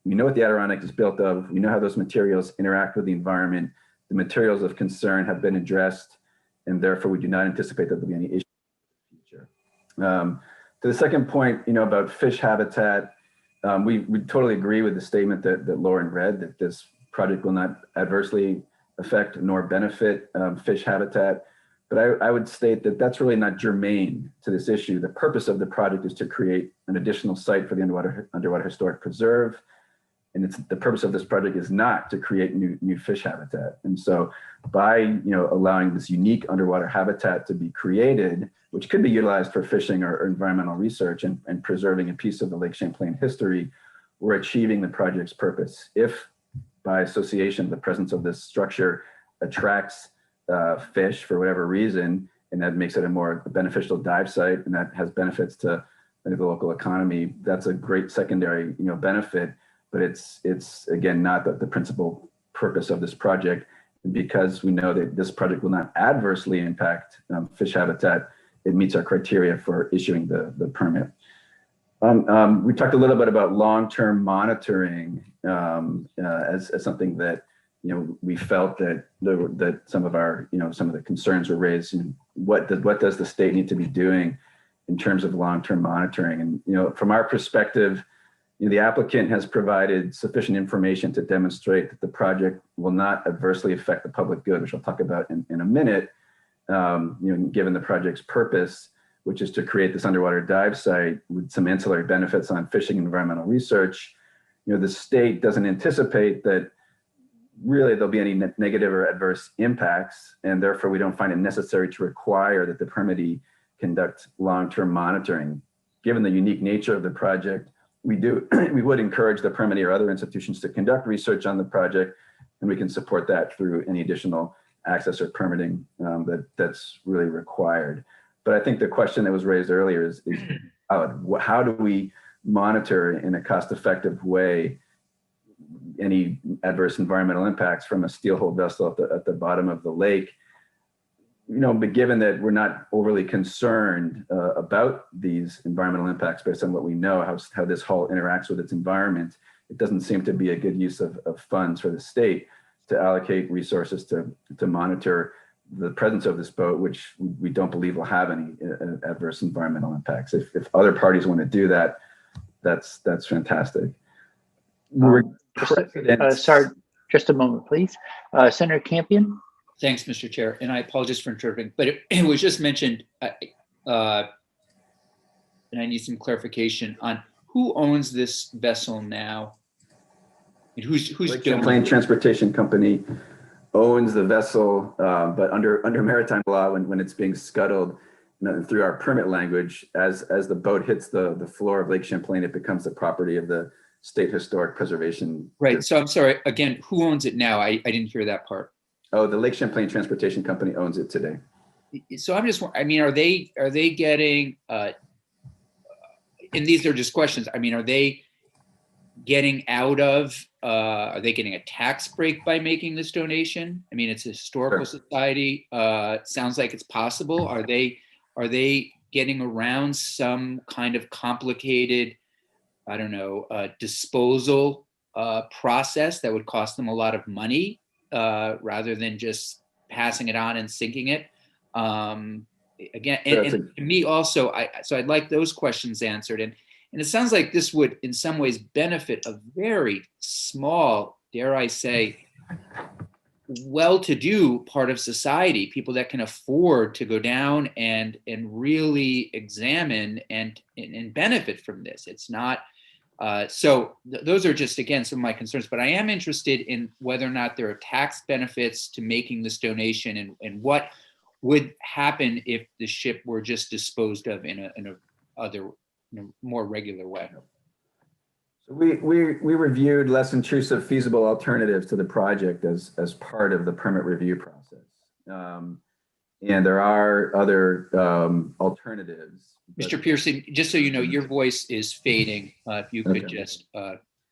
what the Adirondack is built of. We know how those materials interact with the environment. The materials of concern have been addressed, and therefore we do not anticipate that there'll be any issues in the future. To the second point, about fish habitat, we totally agree with the statement that Lauren read, that this project will not adversely affect nor benefit fish habitat. But I would state that that's really not germane to this issue. The purpose of the project is to create an additional site for the Underwater Historic Preserve. And the purpose of this project is not to create new fish habitat. And so by allowing this unique underwater habitat to be created, which could be utilized for fishing or environmental research and preserving a piece of the Lake Champlain history, we're achieving the project's purpose. If by association, the presence of this structure attracts fish for whatever reason, and that makes it a more beneficial dive site, and that has benefits to the local economy, that's a great secondary benefit. But it's again not the principal purpose of this project. And because we know that this project will not adversely impact fish habitat, it meets our criteria for issuing the permit. We talked a little bit about long-term monitoring as something that we felt that some of the concerns were raised. And what does the state need to be doing in terms of long-term monitoring? And from our perspective, the applicant has provided sufficient information to demonstrate that the project will not adversely affect the public good, which I'll talk about in a minute. Given the project's purpose, which is to create this underwater dive site with some ancillary benefits on fishing and environmental research, the state doesn't anticipate that really there'll be any negative or adverse impacts, and therefore we don't find it necessary to require that the permittee conduct long-term monitoring. Given the unique nature of the project, we would encourage the permittee or other institutions to conduct research on the project, and we can support that through any additional access or permitting that's really required. But I think the question that was raised earlier is how do we monitor in a cost-effective way any adverse environmental impacts from a steel hull vessel at the bottom of the lake. But given that we're not overly concerned about these environmental impacts based on what we know, how this hull interacts with its environment, it doesn't seem to be a good use of funds for the state to allocate resources to monitor the presence of this boat, which we don't believe will have any adverse environmental impacts. If other parties want to do that, that's fantastic. Sorry, just a moment, please. Senator Campion. Thanks, Mr. Chair, and I apologize for interrupting, but it was just mentioned, and I need some clarification on who owns this vessel now, and who's Lake doing Champlain it? Transportation Company owns the vessel, but under maritime law, when it's being scuttled, through our permit language, as the boat hits the floor of Lake Champlain, it becomes the property of the State Historic Preservation. Right. So I'm sorry again. Who owns it now? I didn't hear that part. Oh, the Lake Champlain Transportation Company owns it today. So I'm just. I mean, are they getting? And these are just questions. I mean, are they getting out of? Are they getting a tax break by making this donation? I mean, it's a historical society. Sounds like it's possible. Are they getting around some kind of complicated, I don't know, disposal process that would cost them a lot of money rather than just passing it on and sinking it? Again, and to me also, so I'd like those questions answered. And it sounds like this would in some ways benefit a very small, dare I say, well-to-do part of society, people that can afford to go down and really examine and benefit from this. It's not, those are just, again, some of my concerns, but I am interested in whether or not there are tax benefits to making this donation and what would happen if the ship were just disposed of in a more regular way. We reviewed less intrusive feasible alternatives to the project as part of the permit review process. And there are other alternatives. Mr. Pearson, just so you know, your voice is fading. If you could just,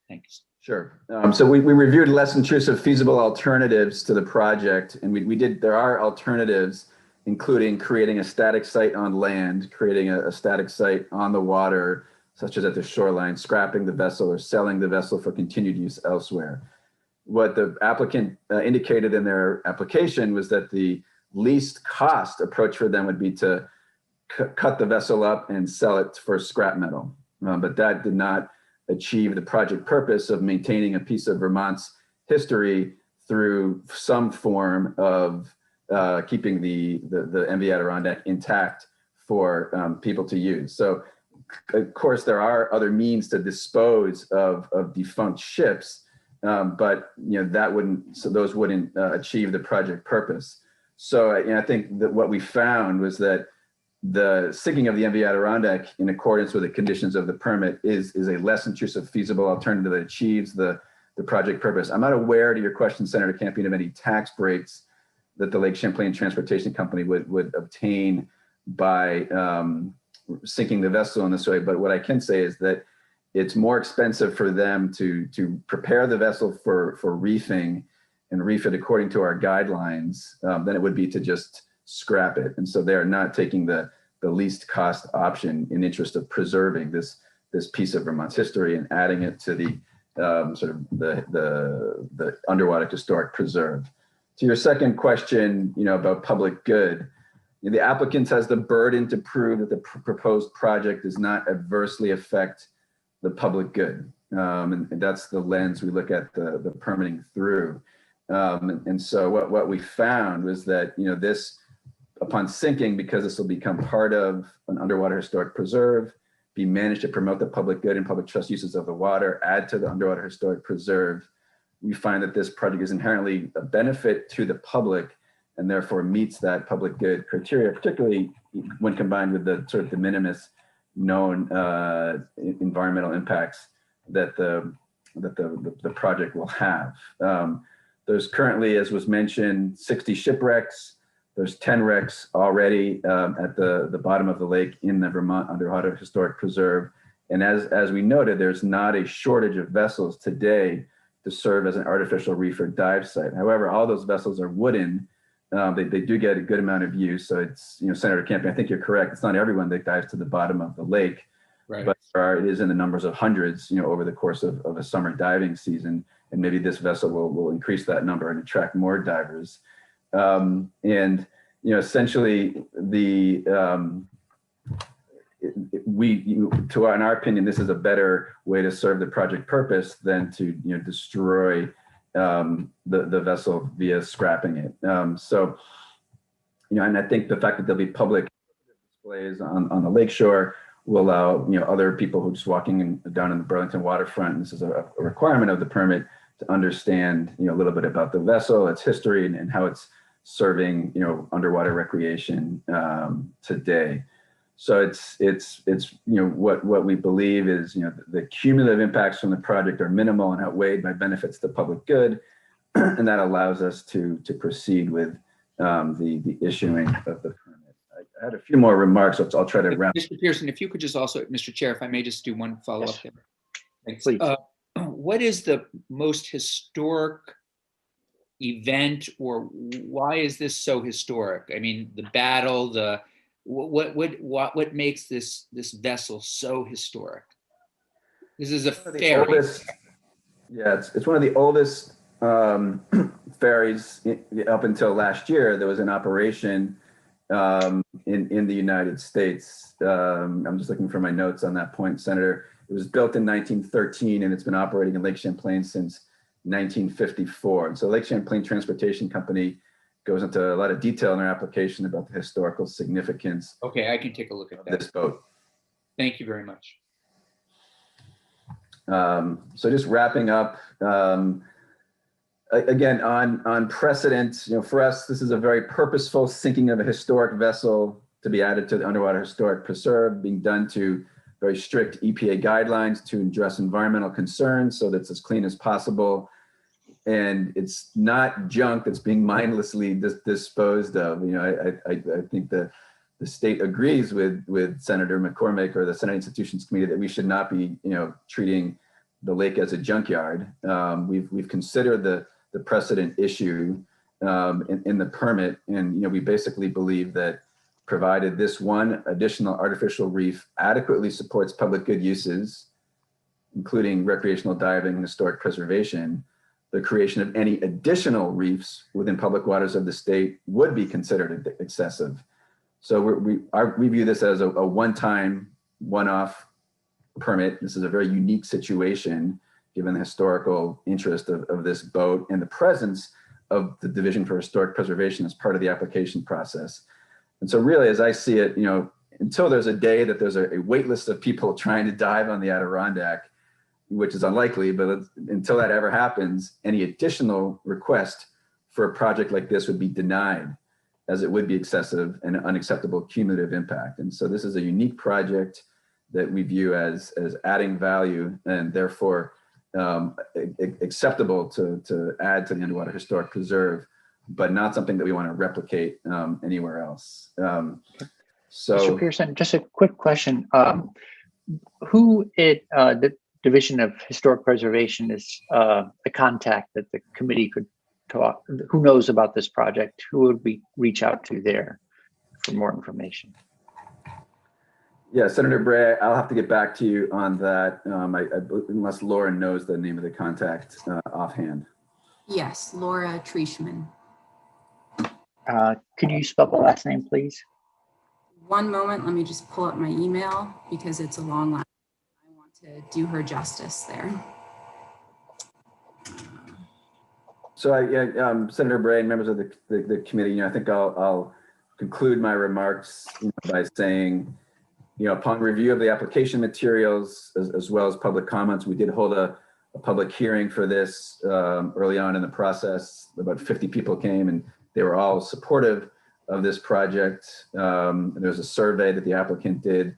thanks. Sure. So we reviewed less intrusive feasible alternatives to the project, and there are alternatives, including creating a static site on land, creating a static site on the water, such as at the shoreline, scrapping the vessel or selling the vessel for continued use elsewhere. What the applicant indicated in their application was that the least cost approach for them would be to cut the vessel up and sell it for scrap metal. But that did not achieve the project purpose of maintaining a piece of Vermont's history through some form of keeping the MV Adirondack intact for people to use. So, of course, there are other means to dispose of defunct ships, but those wouldn't achieve the project purpose. So I think that what we found was that the sinking of the MV Adirondack, in accordance with the conditions of the permit, is a less intrusive feasible alternative that achieves the project purpose. I'm not aware, to your question, Senator Campion, of any tax breaks that the Lake Champlain Transportation Company would obtain by sinking the vessel in this way. But what I can say is that it's more expensive for them to prepare the vessel for reefing and reef it according to our guidelines than it would be to just scrap it. And so they are not taking the least cost option in interest of preserving this piece of Vermont's history and adding it to the the Underwater Historic Preserve. To your second question, about public good, the applicant has the burden to prove that the proposed project does not adversely affect the public good. And that's the lens we look at the permitting through. And so what we found was that, this, upon sinking, because this will become part of an underwater historic preserve, be managed to promote the public good and public trust uses of the water, add to the underwater historic preserve, we find that this project is inherently a benefit to the public and therefore meets that public good criteria, particularly when combined with the sort of de minimis known environmental impacts that the project will have. There's currently, as was mentioned, 60 shipwrecks. There's 10 wrecks already at the bottom of the lake in the Vermont Underwater Historic Preserve. And as we noted, there's not a shortage of vessels today to serve as an artificial reef or dive site. However, all those vessels are wooden. They do get a good amount of use. So it's, Senator Campion, I think you're correct. It's not everyone that dives to the bottom of the lake, Right. but it is in the numbers of hundreds, over the course of a summer diving season. And maybe this vessel will increase that number and attract more divers. Essentially in our opinion, this is a better way to serve the project purpose than to, destroy the vessel via scrapping it. And I think the fact that there'll be public displays on the lakeshore will allow, other people who are just walking down in the Burlington waterfront, and this is a requirement of the permit, to understand, a little bit about the vessel, its history, and how it's serving, underwater recreation today. So it's what we believe is, the cumulative impacts from the project are minimal and outweighed by benefits to public good, and that allows us to proceed with the issuing of the permit. I had a few more remarks, so I'll try to wrap. Mr. Pearson, if you could just also, Mr. Chair, if I may just do one follow-up Yes. there. Thanks. Please. What is the most historic event, or why is this so historic? I mean, the battle, what makes this vessel so historic? This is a ferry. It's one of the oldest ferries. Up until last year, there was an operation in the United States. I'm just looking for my notes on that point, Senator. It was built in 1913, and it's been operating in Lake Champlain since 1954. And so Lake Champlain Transportation Company goes into a lot of detail in their application about the historical significance. Okay, I can take a look at that. This boat. Thank you very much. So just wrapping up, again, on precedent, for us, this is a very purposeful sinking of a historic vessel to be added to the Underwater Historic Preserve, being done to very strict EPA guidelines to address environmental concerns so that it's as clean as possible. And it's not junk that's being mindlessly disposed of. I think the state agrees with Senator McCormick or the Senate Institutions Committee that we should not be, treating the lake as a junkyard. We've considered the precedent issue in the permit, and we basically believe that provided this one additional artificial reef adequately supports public good uses, including recreational diving and historic preservation, the creation of any additional reefs within public waters of the state would be considered excessive. So we view this as a one-time, one-off permit. This is a very unique situation given the historical interest of this boat and the presence of the Division for Historic Preservation as part of the application process. And so really, as I see it, until there's a day that there's a wait list of people trying to dive on the Adirondack, which is unlikely, but until that ever happens, any additional request for a project like this would be denied, as it would be excessive and unacceptable cumulative impact. And so this is a unique project that we view as adding value, and therefore acceptable to add to the Underwater Historic Preserve, but not something that we want to replicate anywhere else. Mr. Pearson, just a quick question. Who the Division of Historic Preservation is the contact that the committee could talk, who knows about this project? Who would we reach out to there for more information? Yeah, Senator Bray, I'll have to get back to you on that, unless Lauren knows the name of the contact offhand. Yes, Laura Treishman. Could you spell the last name, please? One moment, let me just pull up my email because it's a long line. I want to do her justice there. So Senator Bray and members of the committee, I think I'll conclude my remarks by saying, upon review of the application materials as well as public comments, we did hold a public hearing for this early on in the process. About 50 people came, and they were all supportive of this project. There's a survey that the applicant did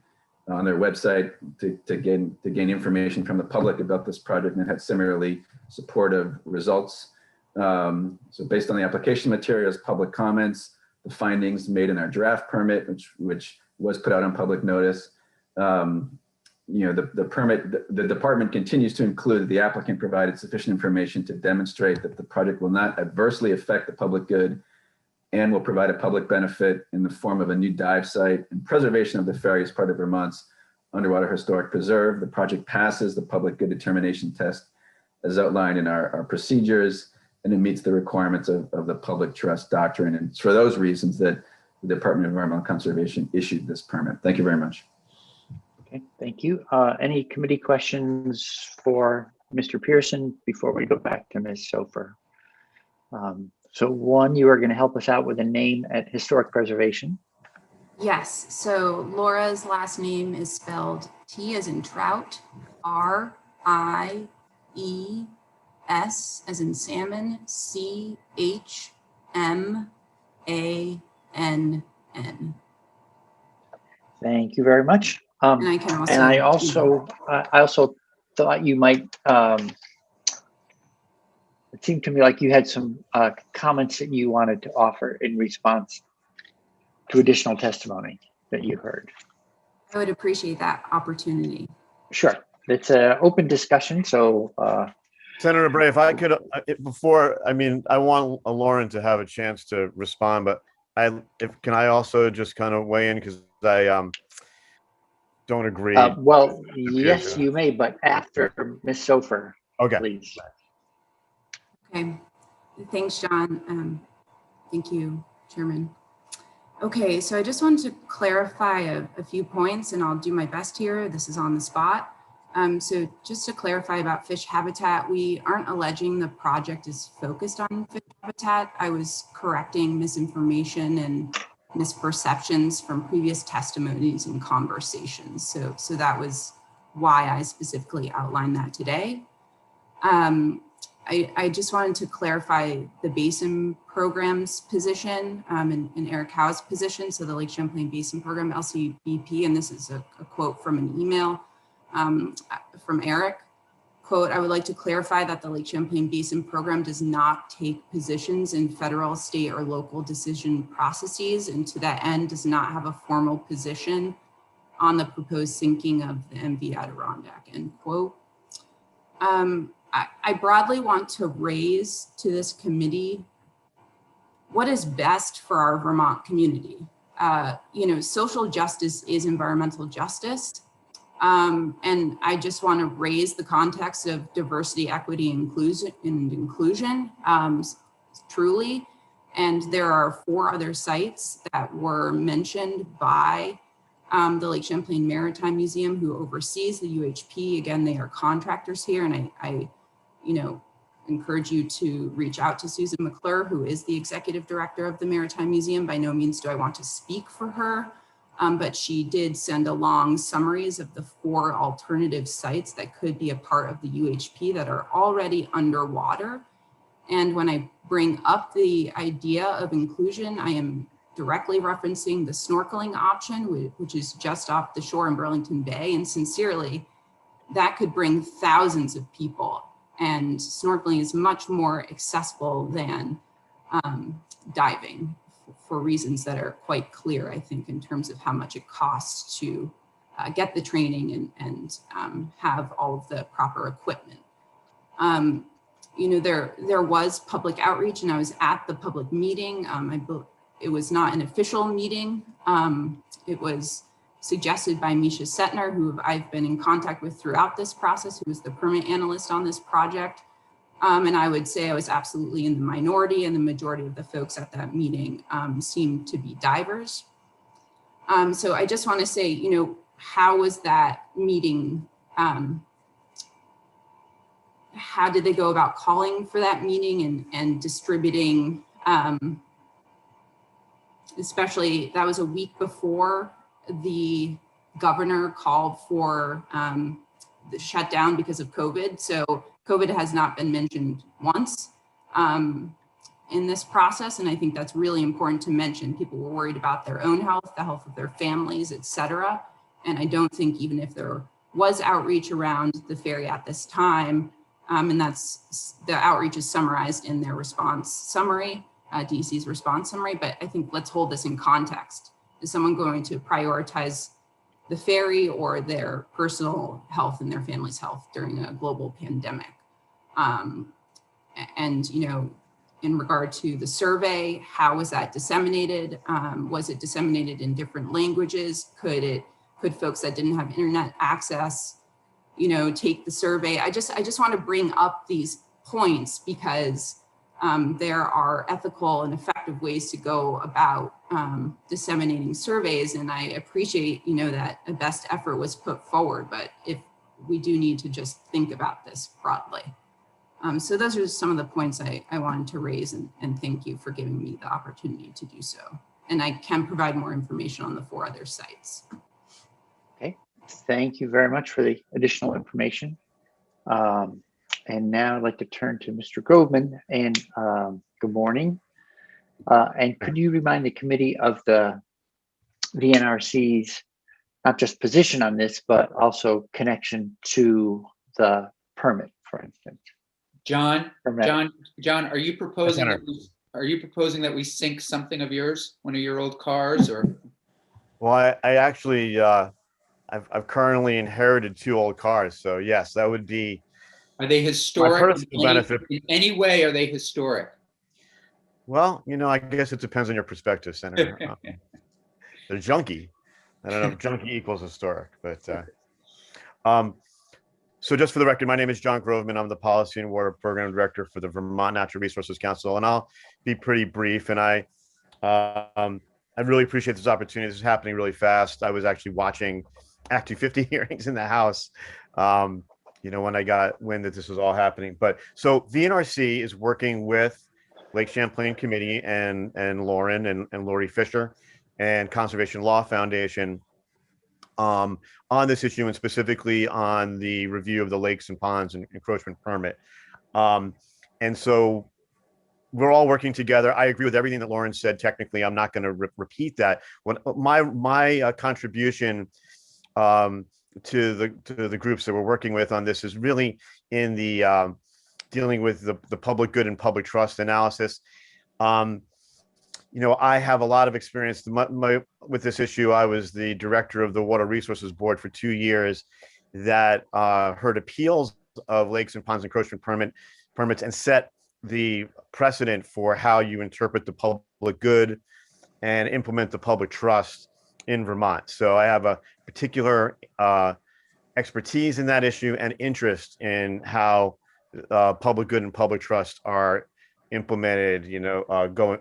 on their website to gain information from the public about this project, and it had similarly supportive results. So based on the application materials, public comments, the findings made in our draft permit, which was put out on public notice, the permit, the department continues to include that the applicant provided sufficient information to demonstrate that the project will not adversely affect the public good and will provide a public benefit in the form of a new dive site and preservation of the ferry as part of Vermont's underwater historic preserve. The project passes the public good determination test as outlined in our procedures, and it meets the requirements of the public trust doctrine. And it's for those reasons that the Department of Environmental Conservation issued this permit. Thank you very much. Okay, thank you. Any committee questions for Mr. Pearson before we go back to Ms. Sofer? So one, you are going to help us out with a name at Historic Preservation. Yes, so Laura's last name is spelled T as in trout, R-I-E-S as in salmon, C-H-M-A-N-N. Thank you very much. And I can also. And I also thought you might, it seemed to me like you had some comments that you wanted to offer in response to additional testimony that you heard. I would appreciate that opportunity. Sure, it's an open discussion, so. Senator Bray, if I could, I want Lauren to have a chance to respond, but can I also just kind of weigh in, because I don't agree. Well, yes, you may, but after Ms. Sofer, okay, please. Okay, thanks, John. Thank you, Chairman. Okay, so I just wanted to clarify a few points, and I'll do my best here. This is on the spot. So just to clarify about fish habitat, we aren't alleging the project is focused on fish habitat. I was correcting misinformation and misperceptions from previous testimonies and conversations. So that was why I specifically outlined that today. I just wanted to clarify the basin program's position and Eric Howe's position. So the Lake Champlain Basin Program, LCBP, and this is a quote from an email from Eric. Quote, I would like to clarify that the Lake Champlain Basin Program does not take positions in federal, state, or local decision processes, and to that end does not have a formal position on the proposed sinking of the MV Adirondack, end quote. I broadly want to raise to this committee what is best for our Vermont community. Social justice is environmental justice. And I just want to raise the context of diversity, equity, and inclusion, truly. And there are 4 other sites that were mentioned by the Lake Champlain Maritime Museum, who oversees the UHP. Again, they are contractors here, and I encourage you to reach out to Susan McClure, who is the executive director of the Maritime Museum. By no means do I want to speak for her. But she did send along summaries of the 4 alternative sites that could be a part of the UHP that are already underwater. And when I bring up the idea of inclusion, I am directly referencing the snorkeling option, which is just off the shore in Burlington Bay. And sincerely, that could bring thousands of people. And snorkeling is much more accessible than diving, for reasons that are quite clear, I think, in terms of how much it costs to get the training and have all of the proper equipment. There was public outreach, and I was at the public meeting. It was not an official meeting. It was suggested by Misha Setner, who I've been in contact with throughout this process, who was the permit analyst on this project. And I would say I was absolutely in the minority, and the majority of the folks at that meeting seemed to be divers. So I just want to say, how was that meeting? How did they go about calling for that meeting and distributing, especially that was a week before the governor called for the shutdown because of COVID. So COVID has not been mentioned once in this process. And I think that's really important to mention. People were worried about their own health, the health of their families, et cetera. And I don't think even if there was outreach around the ferry at this time, and that's the outreach is summarized in their response summary, DEC's response summary, but I think let's hold this in context. Is someone going to prioritize the ferry or their personal health and their family's health during a global pandemic. And, you know, in regard to the survey, how was that disseminated? Was it disseminated in different languages? Could folks that didn't have internet access, you know, take the survey? I just want to bring up these points because there are ethical and effective ways to go about disseminating surveys. And I appreciate, you know, that a best effort was put forward, but if we do need to just think about this broadly. So those are some of the points I wanted to raise, and thank you for giving me the opportunity to do so. And I can provide more information on the 4 other sites. Okay, thank you very much for the additional information. And now I'd like to turn to Mr. Groveman, and good morning. And could you remind the committee of the VNRC's not just position on this, but also connection to the permit, for instance? John, Permit. John, are you proposing that we sync something of yours, one of your old cars, or? Well, I actually, I've currently inherited 2 old cars. So yes, that would be. Are they historic? personal benefit. In any way, are they historic? Well, you know, I guess it depends on your perspective, Senator. They're junky. I don't know if junky equals historic, but so just for the record, my name is John Groveman. I'm the Policy and Water Program Director for the Vermont Natural Resources Council, and I'll be pretty brief. And I really appreciate this opportunity. This is happening really fast. I was actually watching Act 250 hearings in the House, you know, when I got wind that this was all happening. But so VNRC is working with Lake Champlain Committee and Lauren and Lori Fisher and Conservation Law Foundation on this issue, and specifically on the review of the lakes and ponds and encroachment permit. And so we're all working together. I agree with everything that Lauren said. Technically, I'm not going to repeat that. When my contribution to the groups that we're working with on this is really in the dealing with the public good and public trust analysis. You know, I have a lot of experience with this issue. I was the director of the Water Resources Board for 2 years that heard appeals of lakes and ponds encroachment permits and set the precedent for how you interpret the public good and implement the public trust in Vermont. So I have a particular expertise in that issue and interest in how public good and public trust are implemented, you know,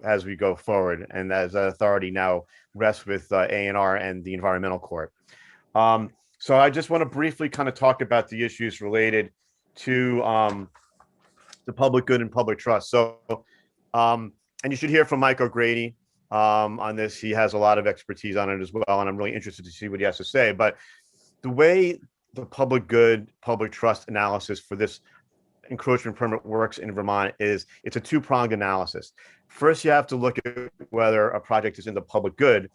as we go forward, and as that authority now rests with ANR and the Environmental Court. So I just want to briefly kind of talk about the issues related to the public good and public trust. So, and you should hear from Mike O'Grady on this. He has a lot of expertise on it as well, and I'm really interested to see what he has to say. But the way the public good, public trust analysis for this encroachment permit works in Vermont is it's a 2-pronged analysis. First, you have to look at whether a project is in the public good,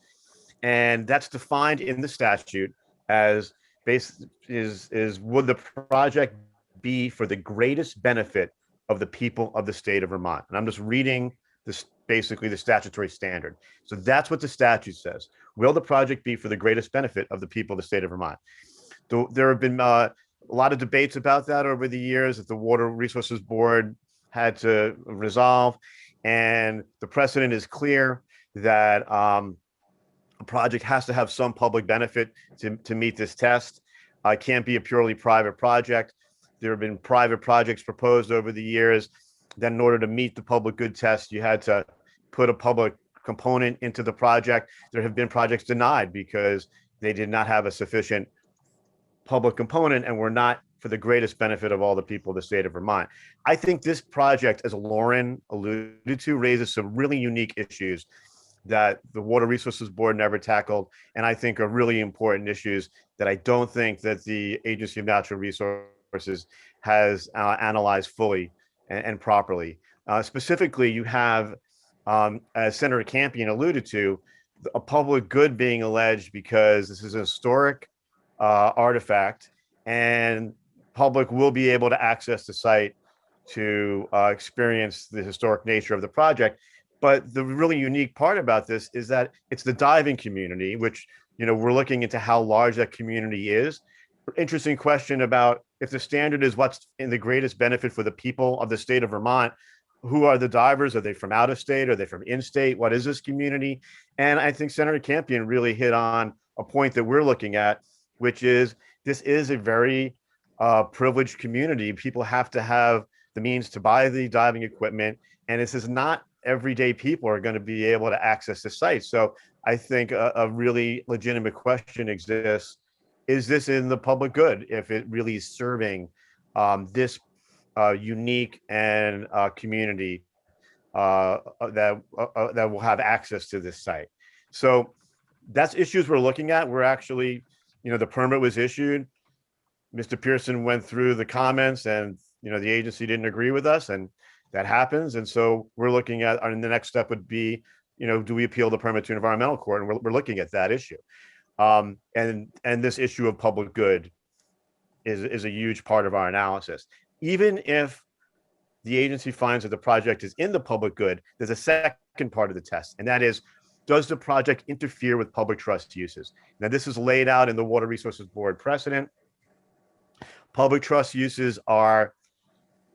and that's defined in the statute as would the project be for the greatest benefit of the people of the state of Vermont. And I'm just reading this, basically the statutory standard. So that's what the statute says. Will the project be for the greatest benefit of the people of the state of Vermont? There have been a lot of debates about that over the years that the Water Resources Board had to resolve. And the precedent is clear that a project has to have some public benefit to meet this test. It can't be a purely private project. There have been private projects proposed over the years that in order to meet the public good test, you had to put a public component into the project. There have been projects denied because they did not have a sufficient public component and were not for the greatest benefit of all the people of the state of Vermont. I think this project, as Lauren alluded to, raises some really unique issues that the Water Resources Board never tackled, and I think are really important issues that I don't think that the Agency of Natural Resources has analyzed fully and properly. Specifically, you have, as Senator Campion alluded to, a public good being alleged because this is a historic artifact, and public will be able to access the site to experience the historic nature of the project. But the really unique part about this is that it's the diving community, which we're looking into how large that community is. Interesting question about if the standard is what's in the greatest benefit for the people of the state of Vermont. Who are the divers? Are they from out of state? Are they from in-state? What is this community? And I think Senator Campion really hit on a point that we're looking at, which is this is a very privileged community. People have to have the means to buy the diving equipment, and this is not everyday people are going to be able to access the site. So I think a really legitimate question exists. Is this in the public good if it really is serving this unique and community that will have access to this site? So that's issues we're looking at. We're actually, the permit was issued. Mr. Pearson went through the comments and, the agency didn't agree with us, and that happens. And so we're looking at, and the next step would be, do we appeal the permit to environmental court? And we're looking at that issue. And this issue of public good is a huge part of our analysis. Even if the agency finds that the project is in the public good, there's a second part of the test, and that is, does the project interfere with public trust uses? Now, this is laid out in the Water Resources Board precedent. Public trust uses are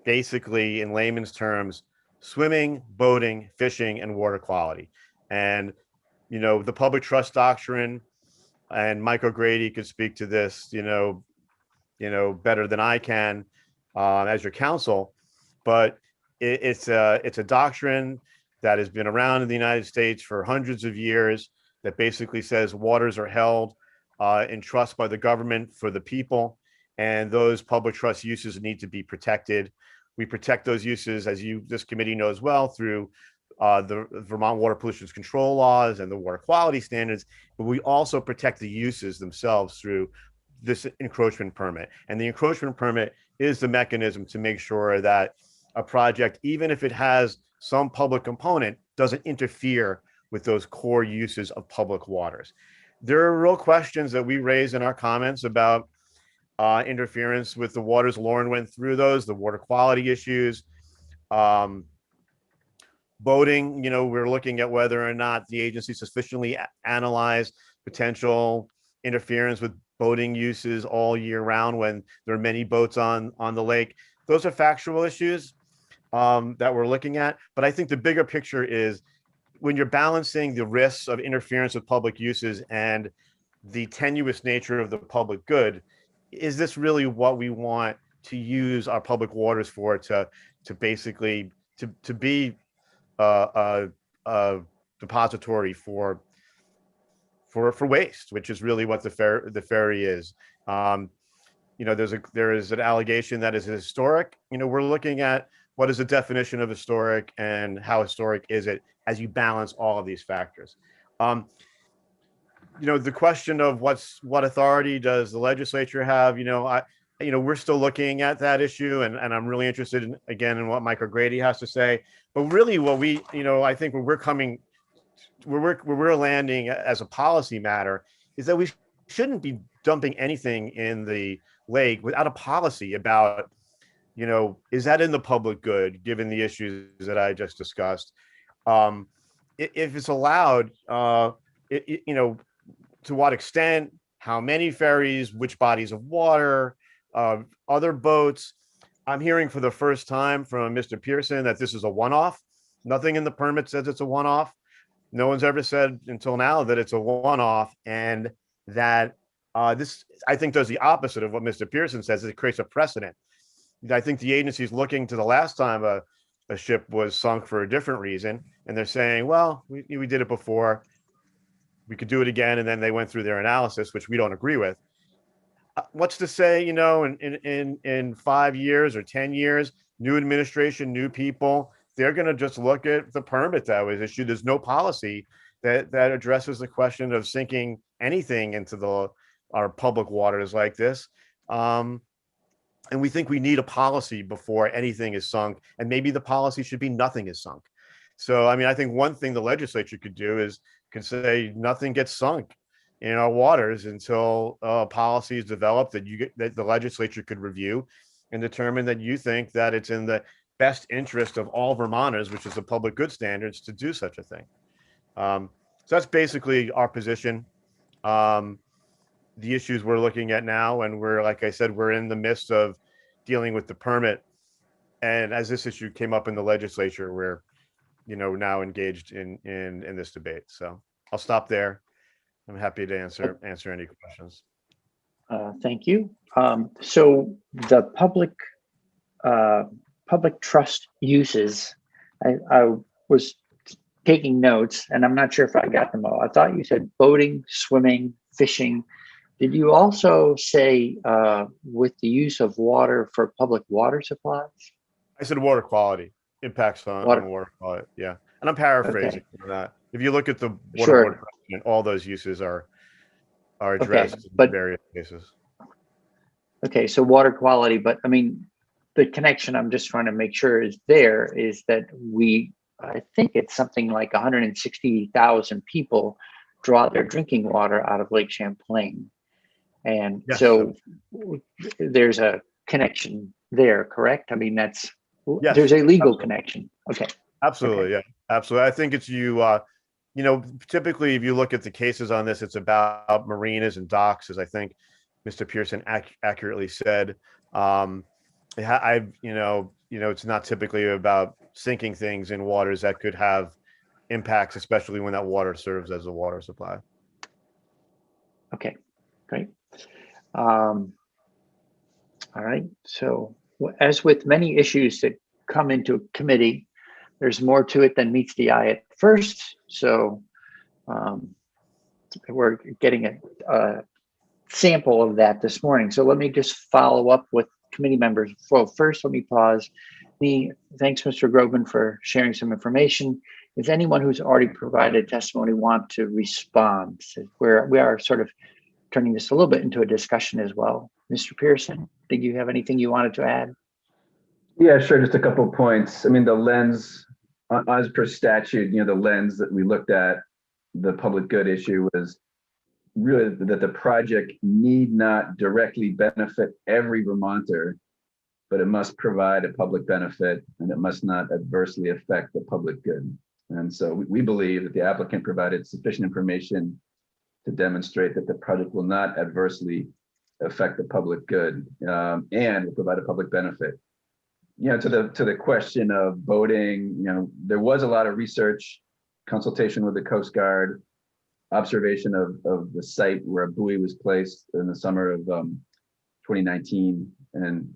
basically, in layman's terms, swimming, boating, fishing, and water quality. And, the public trust doctrine, and Mike O'Grady could speak to this, better than I can as your counsel, but it's a doctrine that has been around in the United States for hundreds of years that basically says waters are held in trust by the government for the people, and those public trust uses need to be protected. We protect those uses, as this committee knows well, through the Vermont water pollution control laws and the water quality standards, but we also protect the uses themselves through this encroachment permit. And the encroachment permit is the mechanism to make sure that a project, even if it has some public component, doesn't interfere with those core uses of public waters. There are real questions that we raise in our comments about interference with the waters. Lauren went through those, the water quality issues. Boating, we're looking at whether or not the agency sufficiently analyzed potential interference with boating uses all year round when there are many boats on the lake. Those are factual issues that we're looking at. But I think the bigger picture is when you're balancing the risks of interference with public uses and the tenuous nature of the public good, is this really what we want to use our public waters for, to basically to be a depository for waste, which is really what the ferry is. There is an allegation that is historic. We're looking at what is the definition of historic and how historic is it as you balance all of these factors. The question of what authority does the legislature have? We're still looking at that issue, and I'm really interested in what Mike O'Grady has to say. But really, what I think where we're landing as a policy matter is that we shouldn't be dumping anything in the lake without a policy about, is that in the public good, given the issues that I just discussed? If it's allowed, to what extent, how many ferries, which bodies of water, other boats. I'm hearing for the first time from Mr. Pearson that this is a one-off. Nothing in the permit says it's a one-off. No one's ever said until now that it's a one-off, and that this, I think, does the opposite of what Mr. Pearson says. It creates a precedent. I think the agency is looking to the last time a ship was sunk for a different reason, and they're saying, well, we did it before, we could do it again, and then they went through their analysis, which we don't agree with. What's to say, in 5 years or 10 years, new administration, new people, they're going to just look at the permit that was issued. There's no policy that addresses the question of sinking anything into our public waters like this. And we think we need a policy before anything is sunk. And maybe the policy should be nothing is sunk. So, I think one thing the legislature could do is say nothing gets sunk in our waters until policy is developed that the legislature could review and determine that you think that it's in the best interest of all Vermonters, which is the public good standards, to do such a thing. So that's basically our position. the issues we're looking at now, and we're, like I said, we're in the midst of dealing with the permit. And as this issue came up in the legislature, we're, now engaged in this debate. So I'll stop there. I'm happy to answer any questions. Thank you. So the public trust uses, I was taking notes and I'm not sure if I got them all. I thought you said boating, swimming, fishing. Did you also say with the use of water for public water supplies? I said water quality, impacts on water quality. Yeah. And I'm paraphrasing that. If you look at the water board president, all those uses are addressed in various cases. Okay, so water quality, but I mean, the connection I'm just trying to make sure is that I think it's something like 160,000 people draw their drinking water out of Lake Champlain. And so there's a connection there, correct? I mean, there's a legal connection. Okay. Absolutely. Yeah, absolutely. I think it's typically if you look at the cases on this, it's about marinas and docks, as I think Mr. Pearson accurately said. It's not typically about sinking things in waters that could have impacts, especially when that water serves as a water supply. Okay, great. All right. So as with many issues that come into committee, there's more to it than meets the eye at first. So we're getting a sample of that this morning. So let me just follow up with committee members. Well, first, let me pause. Thanks, Mr. Grobman, for sharing some information. If anyone who's already provided testimony want to respond, we are sort of turning this a little bit into a discussion as well. Mr. Pearson, did you have anything you wanted to add? Yeah, sure. Just a couple of points. I mean, the lens, as per statute, the lens that we looked at, the public good issue was really that the project need not directly benefit every Vermonter, but it must provide a public benefit and it must not adversely affect the public good. And so we believe that the applicant provided sufficient information to demonstrate that the project will not adversely affect the public good and will provide a public benefit. To the question of boating, there was a lot of research, consultation with the Coast Guard, observation of the site where a buoy was placed in the summer of 2019, and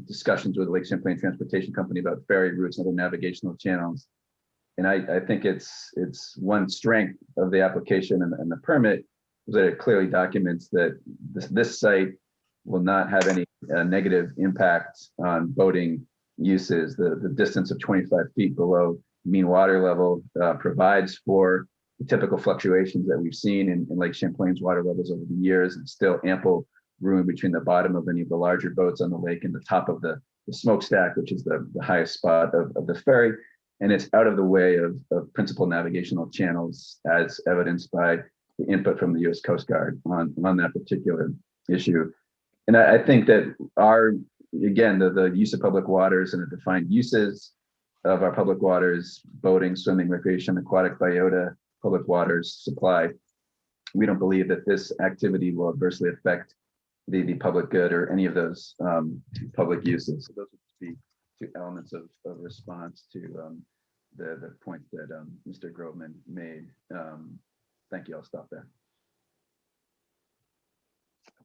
discussions with the Lake Champlain Transportation Company about ferry routes and other navigational channels. And I think it's one strength of the application and the permit is that it clearly documents that this site will not have any negative impact on boating uses. The distance of 25 feet below mean water level provides for the typical fluctuations that we've seen in Lake Champlain's water levels over the years, and still ample room between the bottom of any of the larger boats on the lake and the top of the smokestack, which is the highest spot of the ferry. And it's out of the way of principal navigational channels, as evidenced by the input from the U.S. Coast Guard on that particular issue. And I think that the use of public waters and the defined uses of our public waters, boating, swimming, recreation, aquatic biota, public waters supply, we don't believe that this activity will adversely affect the public good or any of those public uses. So those would be two elements of response to the point that Mr. Grobman made. Thank you. I'll stop there.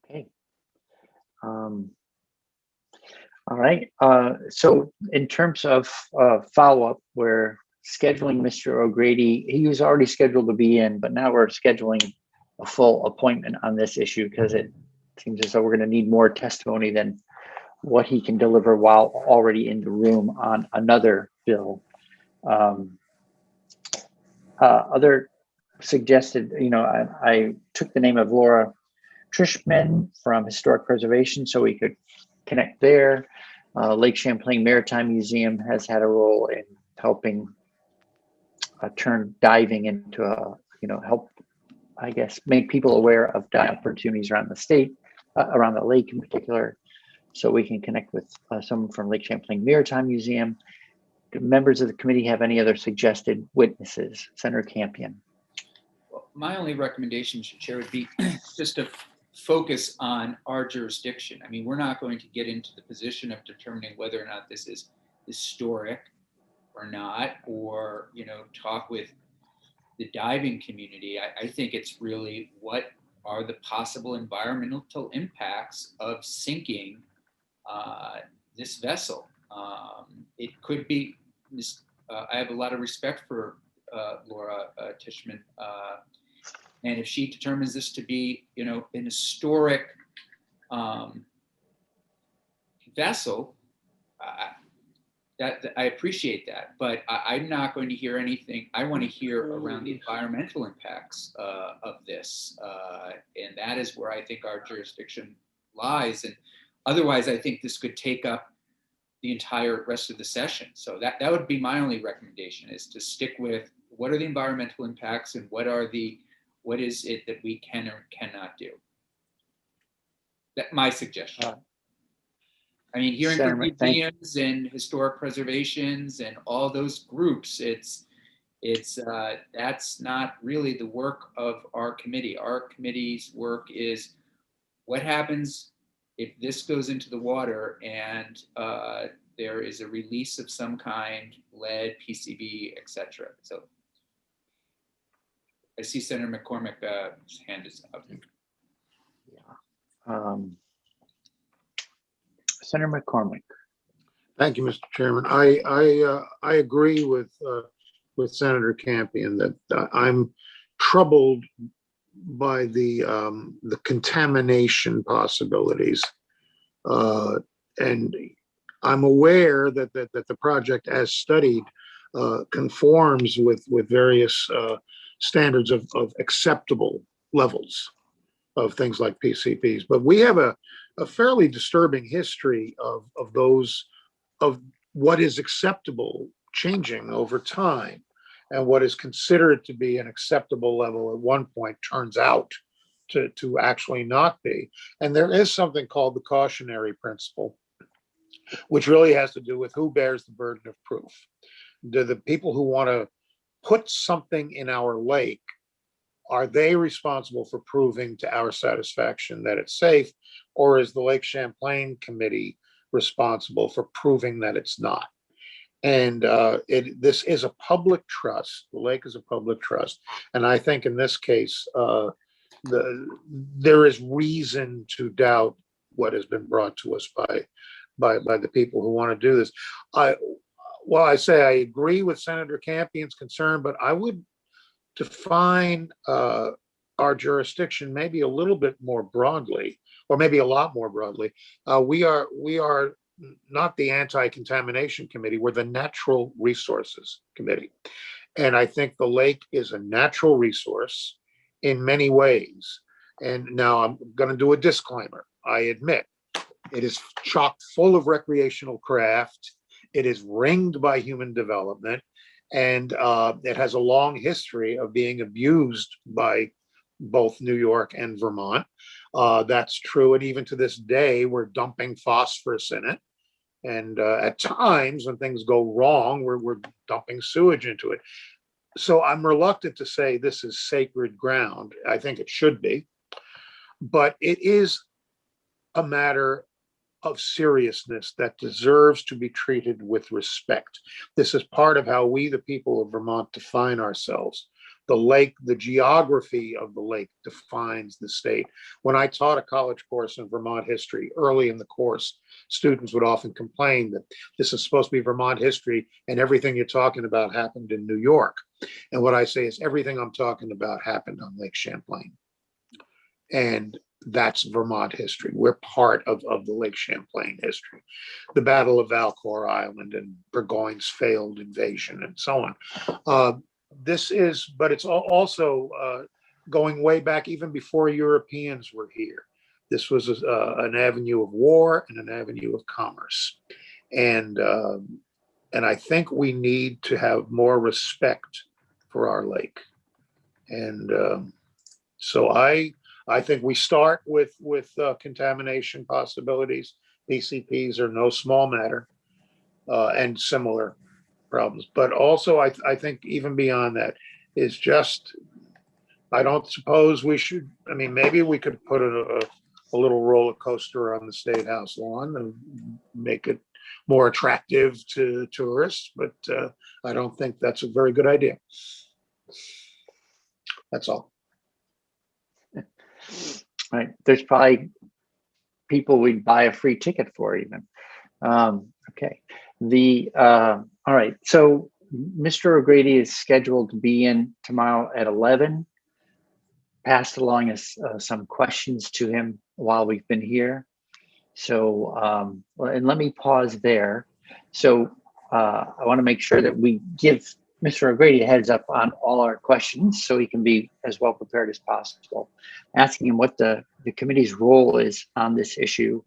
Okay. All right. So in terms of follow-up, we're scheduling Mr. O'Grady. He was already scheduled to be in, but now we're scheduling a full appointment on this issue because it seems as though we're going to need more testimony than what he can deliver while already in the room on another bill. Other suggested, I took the name of Laura Trishman from Historic Preservation so we could connect there. Lake Champlain Maritime Museum has had a role in helping turn diving into help, I guess, make people aware of dive opportunities around the state, around the lake in particular. So we can connect with someone from Lake Champlain Maritime Museum. Do members of the committee have any other suggested witnesses? Senator Campion. my only recommendation, Mr. Chair, would be just to focus on our jurisdiction. I mean, we're not going to get into the position of determining whether or not this is historic or not, or, you know, talk with the diving community. I think it's really what are the possible environmental impacts of sinking this vessel. It could be, I have a lot of respect for Laura Tishman, and if she determines this to be, you know, an historic vessel, that I appreciate that, but I'm not going to hear anything. I want to hear around the environmental impacts of this, and that is where I think our jurisdiction lies. And otherwise, I think this could take up the entire rest of the session. So that would be my only recommendation, is to stick with what are the environmental impacts and what is it that we can or cannot do. That's my suggestion. I mean, hearing from museums and historic preservations and all those groups, that's not really the work of our committee. Our committee's work is what happens if this goes into the water and there is a release of some kind, lead, PCB, etc. So I see Senator McCormick's hand is up. Senator McCormick. Thank you, Mr. Chairman. I agree with Senator Campion that I'm troubled by the contamination possibilities, and I'm aware that the project, as studied, conforms with various standards of acceptable levels of things like PCBs. But we have a fairly disturbing history of what is acceptable changing over time, and what is considered to be an acceptable level at one point turns out to actually not be. And there is something called the Cautionary Principle, which really has to do with who bears the burden of proof. Do the people who want to put something in our lake, are they responsible for proving to our satisfaction that it's safe, or is the Lake Champlain Committee responsible for proving that it's not? And this is a public trust. The lake is a public trust, and I think in this case, there is reason to doubt what has been brought to us by the people who want to do this. I agree with Senator Campion's concern, but I would define our jurisdiction maybe a little bit more broadly, or maybe a lot more broadly. We are not the Anti-Contamination Committee, we're the Natural Resources Committee. And I think the lake is a natural resource in many ways. And now I'm going to do a disclaimer. I admit it is chock full of recreational craft. It is ringed by human development, and it has a long history of being abused by both New York and Vermont. That's true, and even to this day, we're dumping phosphorus in it. And at times, when things go wrong, we're dumping sewage into it. So I'm reluctant to say this is sacred ground. I think it should be, but it is a matter of seriousness that deserves to be treated with respect. This is part of how we, the people of Vermont, define ourselves. The lake, the geography of the lake defines the state. When I taught a college course in Vermont history, early in the course, students would often complain that this is supposed to be Vermont history and everything you're talking about happened in New York. And what I say is everything I'm talking about happened on Lake Champlain. And that's Vermont history. We're part of the Lake Champlain history. The Battle of Valcour Island and Burgoyne's failed invasion and so on. But it's also going way back even before Europeans were here. This was an avenue of war and an avenue of commerce. And I think we need to have more respect for our lake. And so I think we start with contamination possibilities. PCPs are no small matter, and similar problems. But also, I think even beyond that is just I don't suppose we should, I mean, maybe we could put a little roller coaster on the State House lawn and make it more attractive to tourists, but I don't think that's a very good idea. That's all. Right. There's probably people we'd buy a free ticket for even. Okay. All right. So Mr. O'Grady is scheduled to be in tomorrow at 11. Passed along us some questions to him while we've been here. So, and let me pause there. So I want to make sure that we give Mr. O'Grady a heads up on all our questions so he can be as well prepared as possible. Asking him what the committee's role is on this issue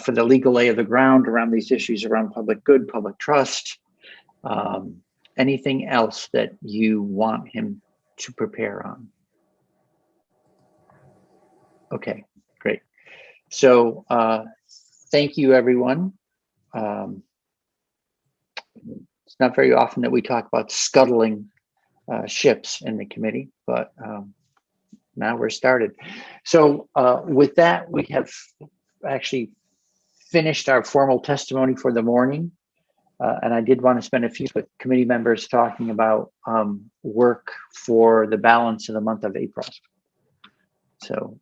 for the legal lay of the ground around these issues around public good, public trust, anything else that you want him to prepare on. Okay, great. So thank you, everyone. It's not very often that we talk about scuttling ships in the committee, but now we're started. So with that, we have actually finished our formal testimony for the morning. And I did want to spend a few with committee members talking about work for the balance of the month of April. So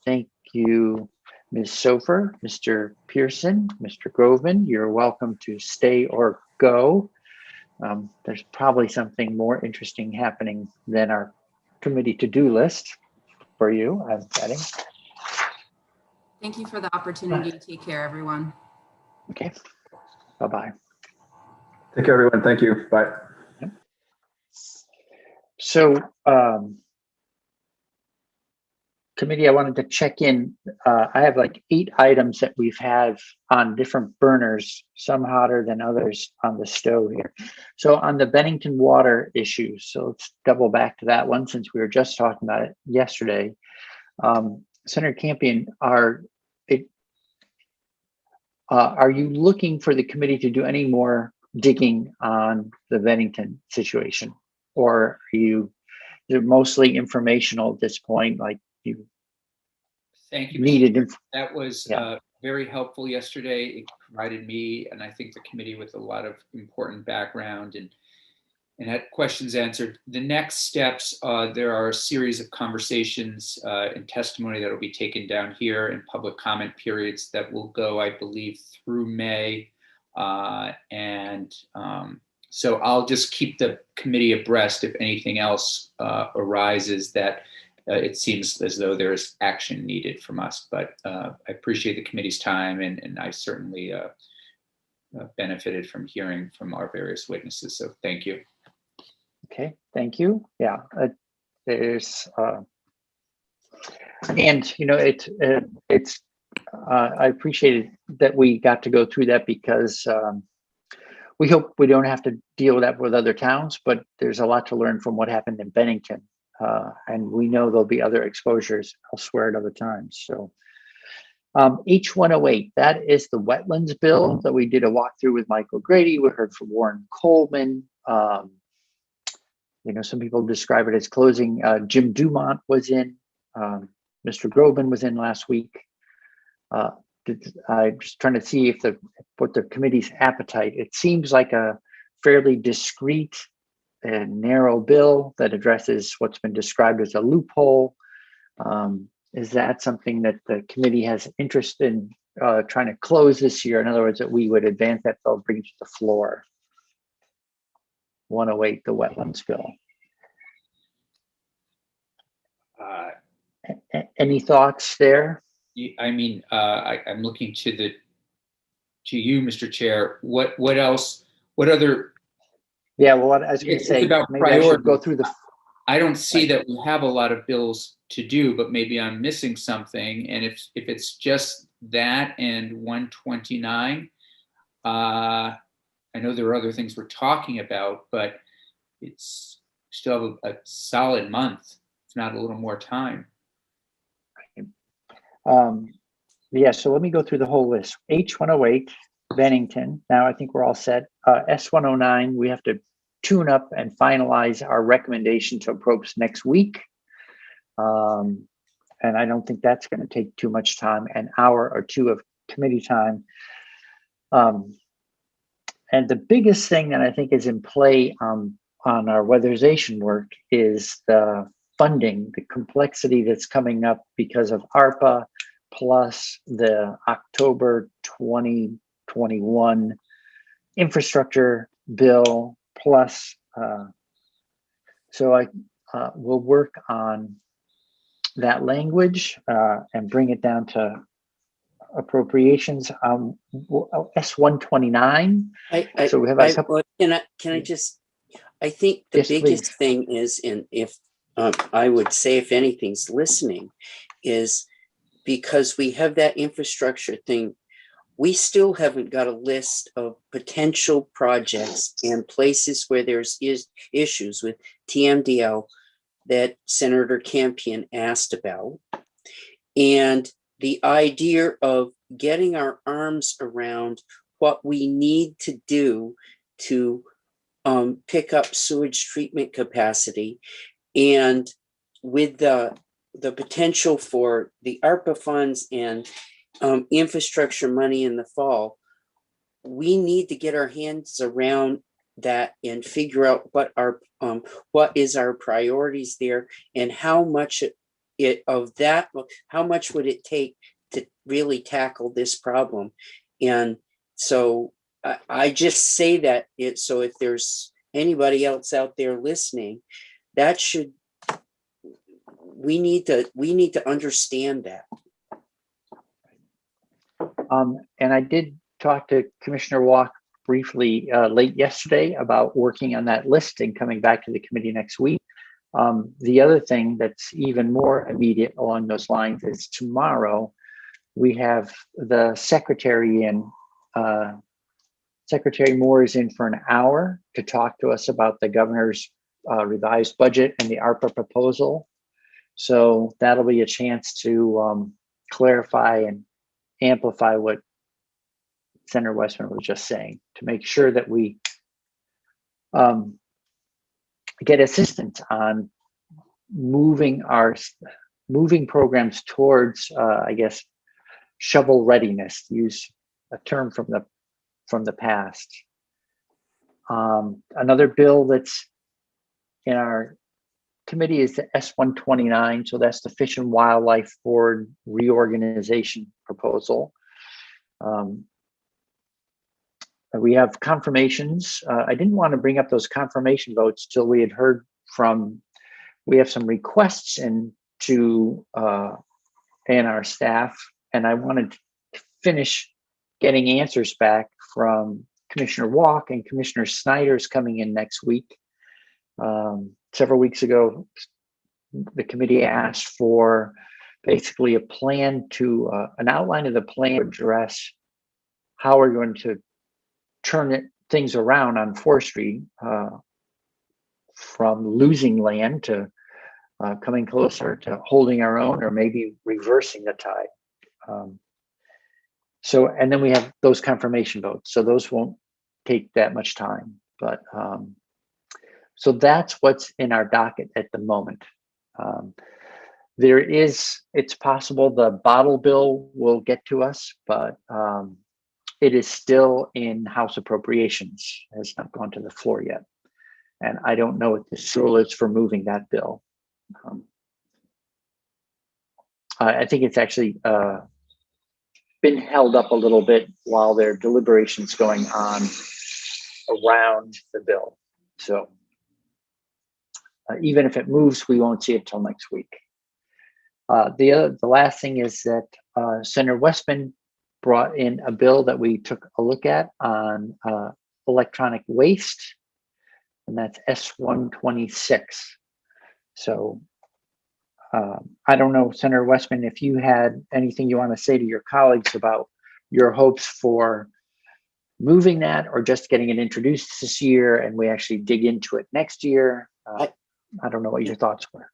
thank you, Ms. Sofer, Mr. Pearson, Mr. Groveman. You're welcome to stay or go. There's probably something more interesting happening than our committee to-do list for you, I'm betting. Thank you for the opportunity. Take care, everyone. Okay, bye-bye. Take care, everyone. Thank you. Bye. So, committee, I wanted to check in. I have like 8 items that we've had on different burners, some hotter than others on the stove here. So on the Bennington water issue, so let's double back to that one since we were just talking about it yesterday. Senator Campion, are you looking for the committee to do any more digging on the Bennington situation? Or are you're mostly informational at this point, like you Thank you. needed? That was very helpful yesterday. It provided me and I think the committee with a lot of important background and had questions answered. The next steps, there are a series of conversations and testimony that will be taken down here in public comment periods that will go, I believe, through May. So I'll just keep the committee abreast if anything else arises that it seems as though there's action needed from us. But I appreciate the committee's time and I certainly benefited from hearing from our various witnesses. So thank you. Okay, thank you. Yeah, there's, and you know, it's, I appreciated that we got to go through that because we hope we don't have to deal with that with other towns, but there's a lot to learn from what happened in Bennington. And we know there'll be other exposures elsewhere at other times. So H108, that is the wetlands bill that we did a walkthrough with Michael Grady. We heard from Warren Coleman. You know, some people describe it as closing. Jim Dumont was in. Mr. Groban was in last week. I'm just trying to see if what the committee's appetite. It seems like a fairly discreet and narrow bill that addresses what's been described as a loophole. Is that something that the committee has interest in trying to close this year? In other words, that we would advance that bill, bring it to the floor. 108, the wetlands bill. Any thoughts there? I mean, I'm looking to you, Mr. Chair. What else? What other? Yeah, well, I was going to say, about maybe I should go through the. I don't see that we have a lot of bills to do, but maybe I'm missing something. And if it's just that and 129, I know there are other things we're talking about, but it's still a solid month, if not a little more time. Yeah, so let me go through the whole list. H108, Bennington. Now I think we're all set. S109, we have to tune up and finalize our recommendation to approach next week. And I don't think that's going to take too much time, an hour or two of committee time. And the biggest thing that I think is in play on our weatherization work is the funding, the complexity that's coming up because of ARPA plus the October 2021 infrastructure bill plus. So I will work on that language and bring it down to appropriations. S129. So we have a couple. Can I just, I think the Yes, biggest please. thing is, and if I would say if anything's listening, is because we have that infrastructure thing, we still haven't got a list of potential projects and places where there's issues with TMDL that Senator Campion asked about. And the idea of getting our arms around what we need to do to pick up sewage treatment capacity, and with the potential for the ARPA funds and infrastructure money in the fall, we need to get our hands around that and figure out what is our priorities there, and how much how much would it take to really tackle this problem. And so I just say that so if there's anybody else out there listening, that we need to understand that. And I did talk to Commissioner Walk briefly late yesterday about working on that list and coming back to the committee next week. The other thing that's even more immediate along those lines is tomorrow we have the secretary in. Secretary Moore is in for an hour to talk to us about the governor's revised budget and the ARPA proposal. So that'll be a chance to clarify and amplify what Senator Westman was just saying, to make sure that we get assistance on moving programs towards, I guess, shovel readiness, to use a term from the past. Another bill that's in our committee is the S129. So that's the Fish and Wildlife Board reorganization proposal. We have confirmations. I didn't want to bring up those confirmation votes till we had heard we have some requests to and our staff, and I wanted to finish getting answers back from Commissioner Walk, and Commissioner Snyder's coming in next week. Several weeks ago, the committee asked for basically a plan an outline of the plan to address how we're going to turn things around on forestry from losing land to coming closer to holding our own, or maybe reversing the tide. And then we have those confirmation votes. So those won't take that much time, but so that's what's in our docket at the moment. It's possible the bottle bill will get to us, but it is still in House Appropriations, has not gone to the floor yet. And I don't know what the rule is for moving that bill. I think it's actually been held up a little bit while there are deliberations going on around the bill. So even if it moves, we won't see it till next week. The last thing is that Senator Westman brought in a bill that we took a look at on electronic waste, and that's S126. So I don't know, Senator Westman, if you had anything you want to say to your colleagues about your hopes for moving that, or just getting it introduced this year and we actually dig into it next year. I don't know what your thoughts were.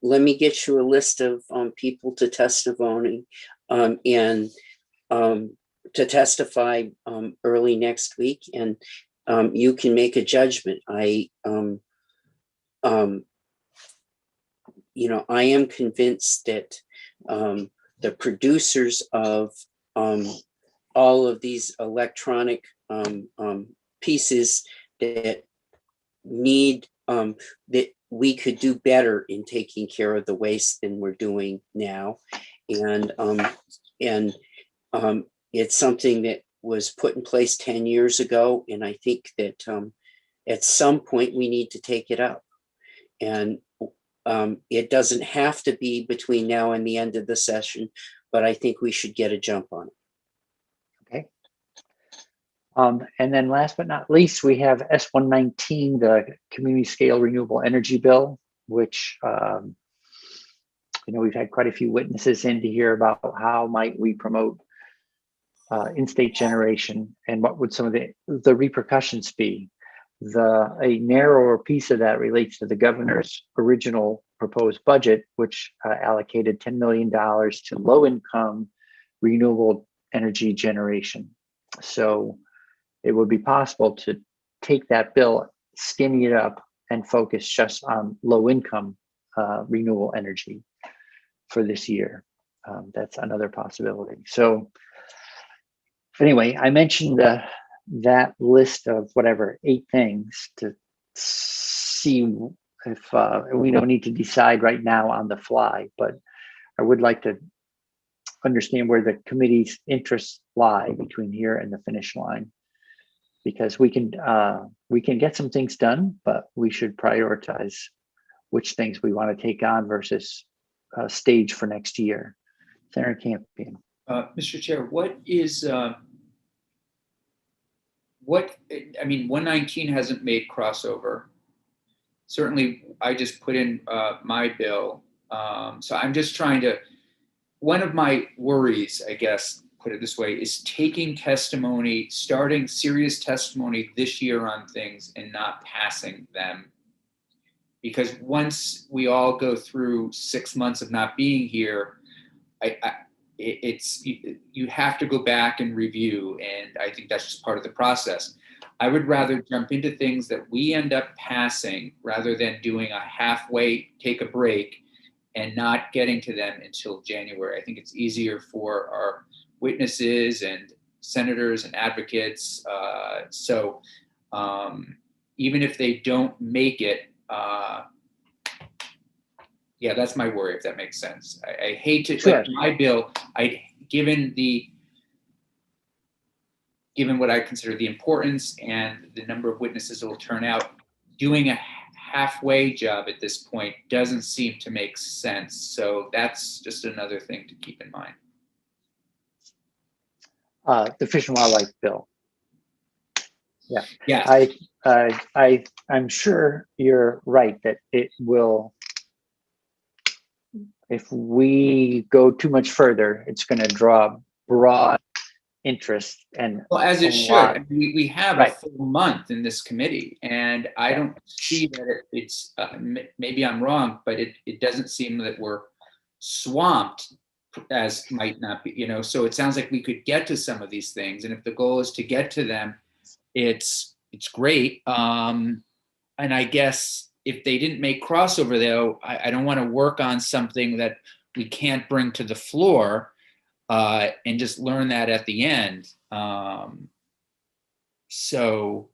Let me get you a list of people to testimony and to testify early next week, and you can make a judgment. I am convinced that the producers of all of these electronic pieces that need that we could do better in taking care of the waste than we're doing now, and it's something that was put in place 10 years ago, and I think that at some point we need to take it up, and it doesn't have to be between now and the end of the session, but I think we should get a jump on it. Okay. And then last but not least, we have S119, the Community Scale Renewable Energy Bill, which we've had quite a few witnesses in to hear about how might we promote in-state generation and what would some of the repercussions be. A narrower piece of that relates to the governor's original proposed budget, which allocated $10 million to low-income renewable energy generation. So it would be possible to take that bill, skinny it up, and focus just on low-income renewable energy for this year. That's another possibility. So anyway, I mentioned that list of 8 things to see if we don't need to decide right now on the fly, but I would like to understand where the committee's interests lie between here and the finish line, because we can get some things done, but we should prioritize which things we want to take on versus stage for next year. Senator Campion. Mr. Chair, what is 119 hasn't made crossover. Certainly, I just put in my bill. So I'm just trying to, one of my worries, I guess, put it this way, is taking testimony, starting serious testimony this year on things and not passing them. Because once we all go through 6 months of not being here, you have to go back and review, and I think that's just part of the process. I would rather jump into things that we end up passing rather than doing a halfway, take a break, and not getting to them until January. I think it's easier for our witnesses and senators and advocates. So even if they don't make it, yeah, that's my worry, if that makes sense. I hate to, Sure. like my bill, given what I consider the importance and the number of witnesses that will turn out, doing a halfway job at this point doesn't seem to make sense. So that's just another thing to keep in mind. The Fish and Wildlife bill. Yeah. Yeah. I'm sure you're right that it will, if we go too much further, it's going to draw broad interest and Well, as it should. I mean, we have Right. a full month in this committee, and I don't see that it's maybe I'm wrong, but it doesn't seem that we're swamped as might not be, so it sounds like we could get to some of these things, and if the goal is to get to them, it's great. And I guess if they didn't make crossover, though, I don't want to work on something that we can't bring to the floor and just learn that at the end. So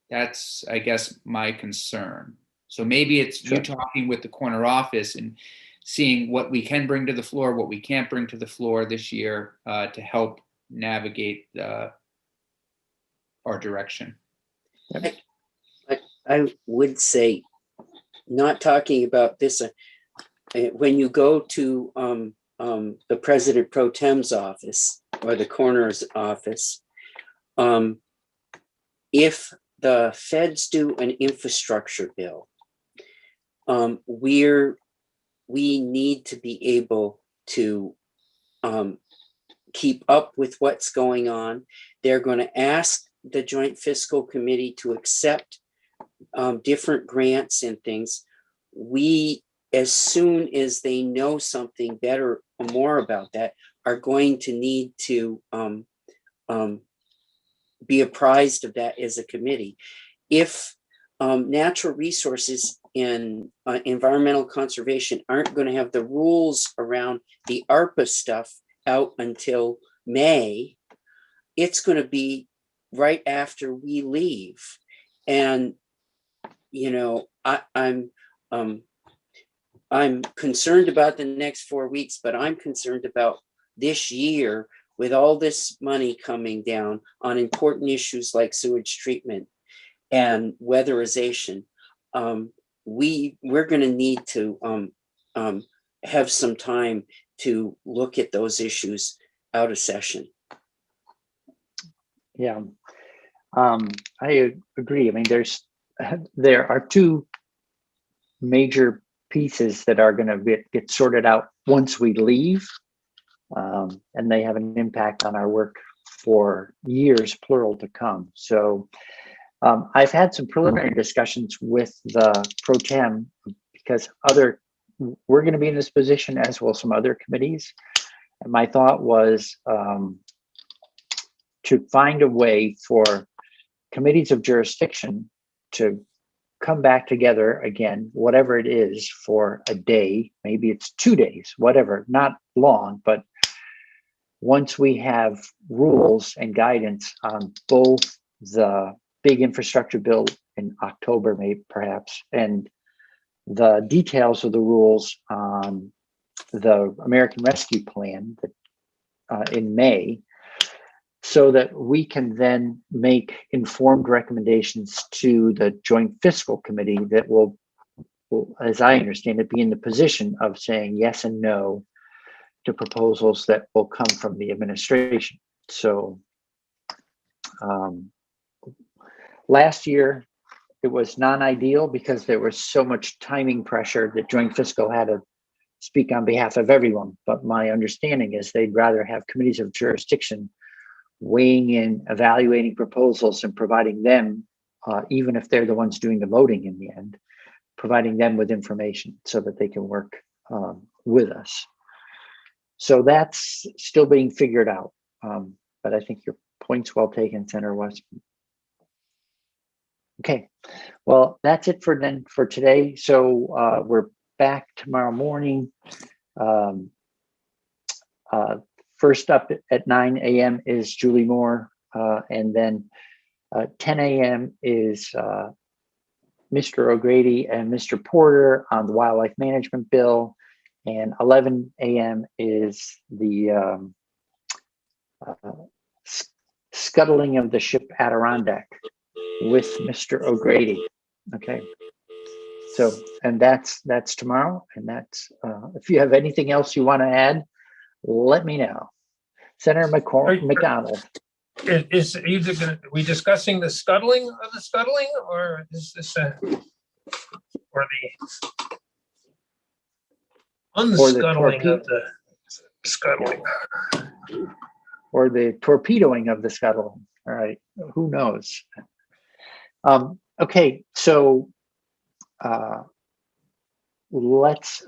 that's, I guess, my concern. So maybe it's Sure. you talking with the corner office and seeing what we can bring to the floor, what we can't bring to the floor this year to help navigate our direction. I would say, not talking about this, when you go to the President Pro Tem's office or the coroner's office, if the feds do an infrastructure bill, we need to be able to keep up with what's going on. They're going to ask the Joint Fiscal Committee to accept different grants and things. We, as soon as they know something better or more about that, are going to need to be apprised of that as a committee. If natural resources in environmental conservation aren't going to have the rules around the ARPA stuff out until May, it's going to be right after we leave. And, you know, I'm concerned about the next 4 weeks, but I'm concerned about this year with all this money coming down on important issues like sewage treatment and weatherization. We're going to need to have some time to look at those issues out of session. Yeah, I agree. I mean, there are two major pieces that are going to get sorted out once we leave, and they have an impact on our work for years, plural, to come. So I've had some preliminary discussions with the pro tem because we're going to be in this position, as will some other committees. And my thought was to find a way for committees of jurisdiction to come back together again, whatever it is, for a day, maybe it's 2 days, whatever, not long, but once we have rules and guidance on both the big infrastructure bill in October, maybe perhaps, and the details of the rules on the American Rescue Plan in May, so that we can then make informed recommendations to the Joint Fiscal Committee that will, as I understand it, be in the position of saying yes and no to proposals that will come from the administration. So last year, it was non-ideal because there was so much timing pressure that Joint Fiscal had to speak on behalf of everyone. But my understanding is they'd rather have committees of jurisdiction weighing in, evaluating proposals and providing them, even if they're the ones doing the voting in the end, providing them with information so that they can work with us. So that's still being figured out. But I think your point's well taken, Senator West. Okay, well, that's it for today. So we're back tomorrow morning. First up at 9 a.m. is Julie Moore, and then 10 a.m. is Mr. O'Grady and Mr. Porter on the wildlife management bill, and 11 a.m. is the scuttling of the ship Adirondack with Mr. O'Grady. Okay, so, and that's tomorrow, and that's if you have anything else you want to add, let me know. Senator McDonald. Is either are we discussing the scuttling of the scuttling, or is this or the unscuttling of the scuttling? Or the torpedoing of the scuttling. All right, who knows? Okay, so let's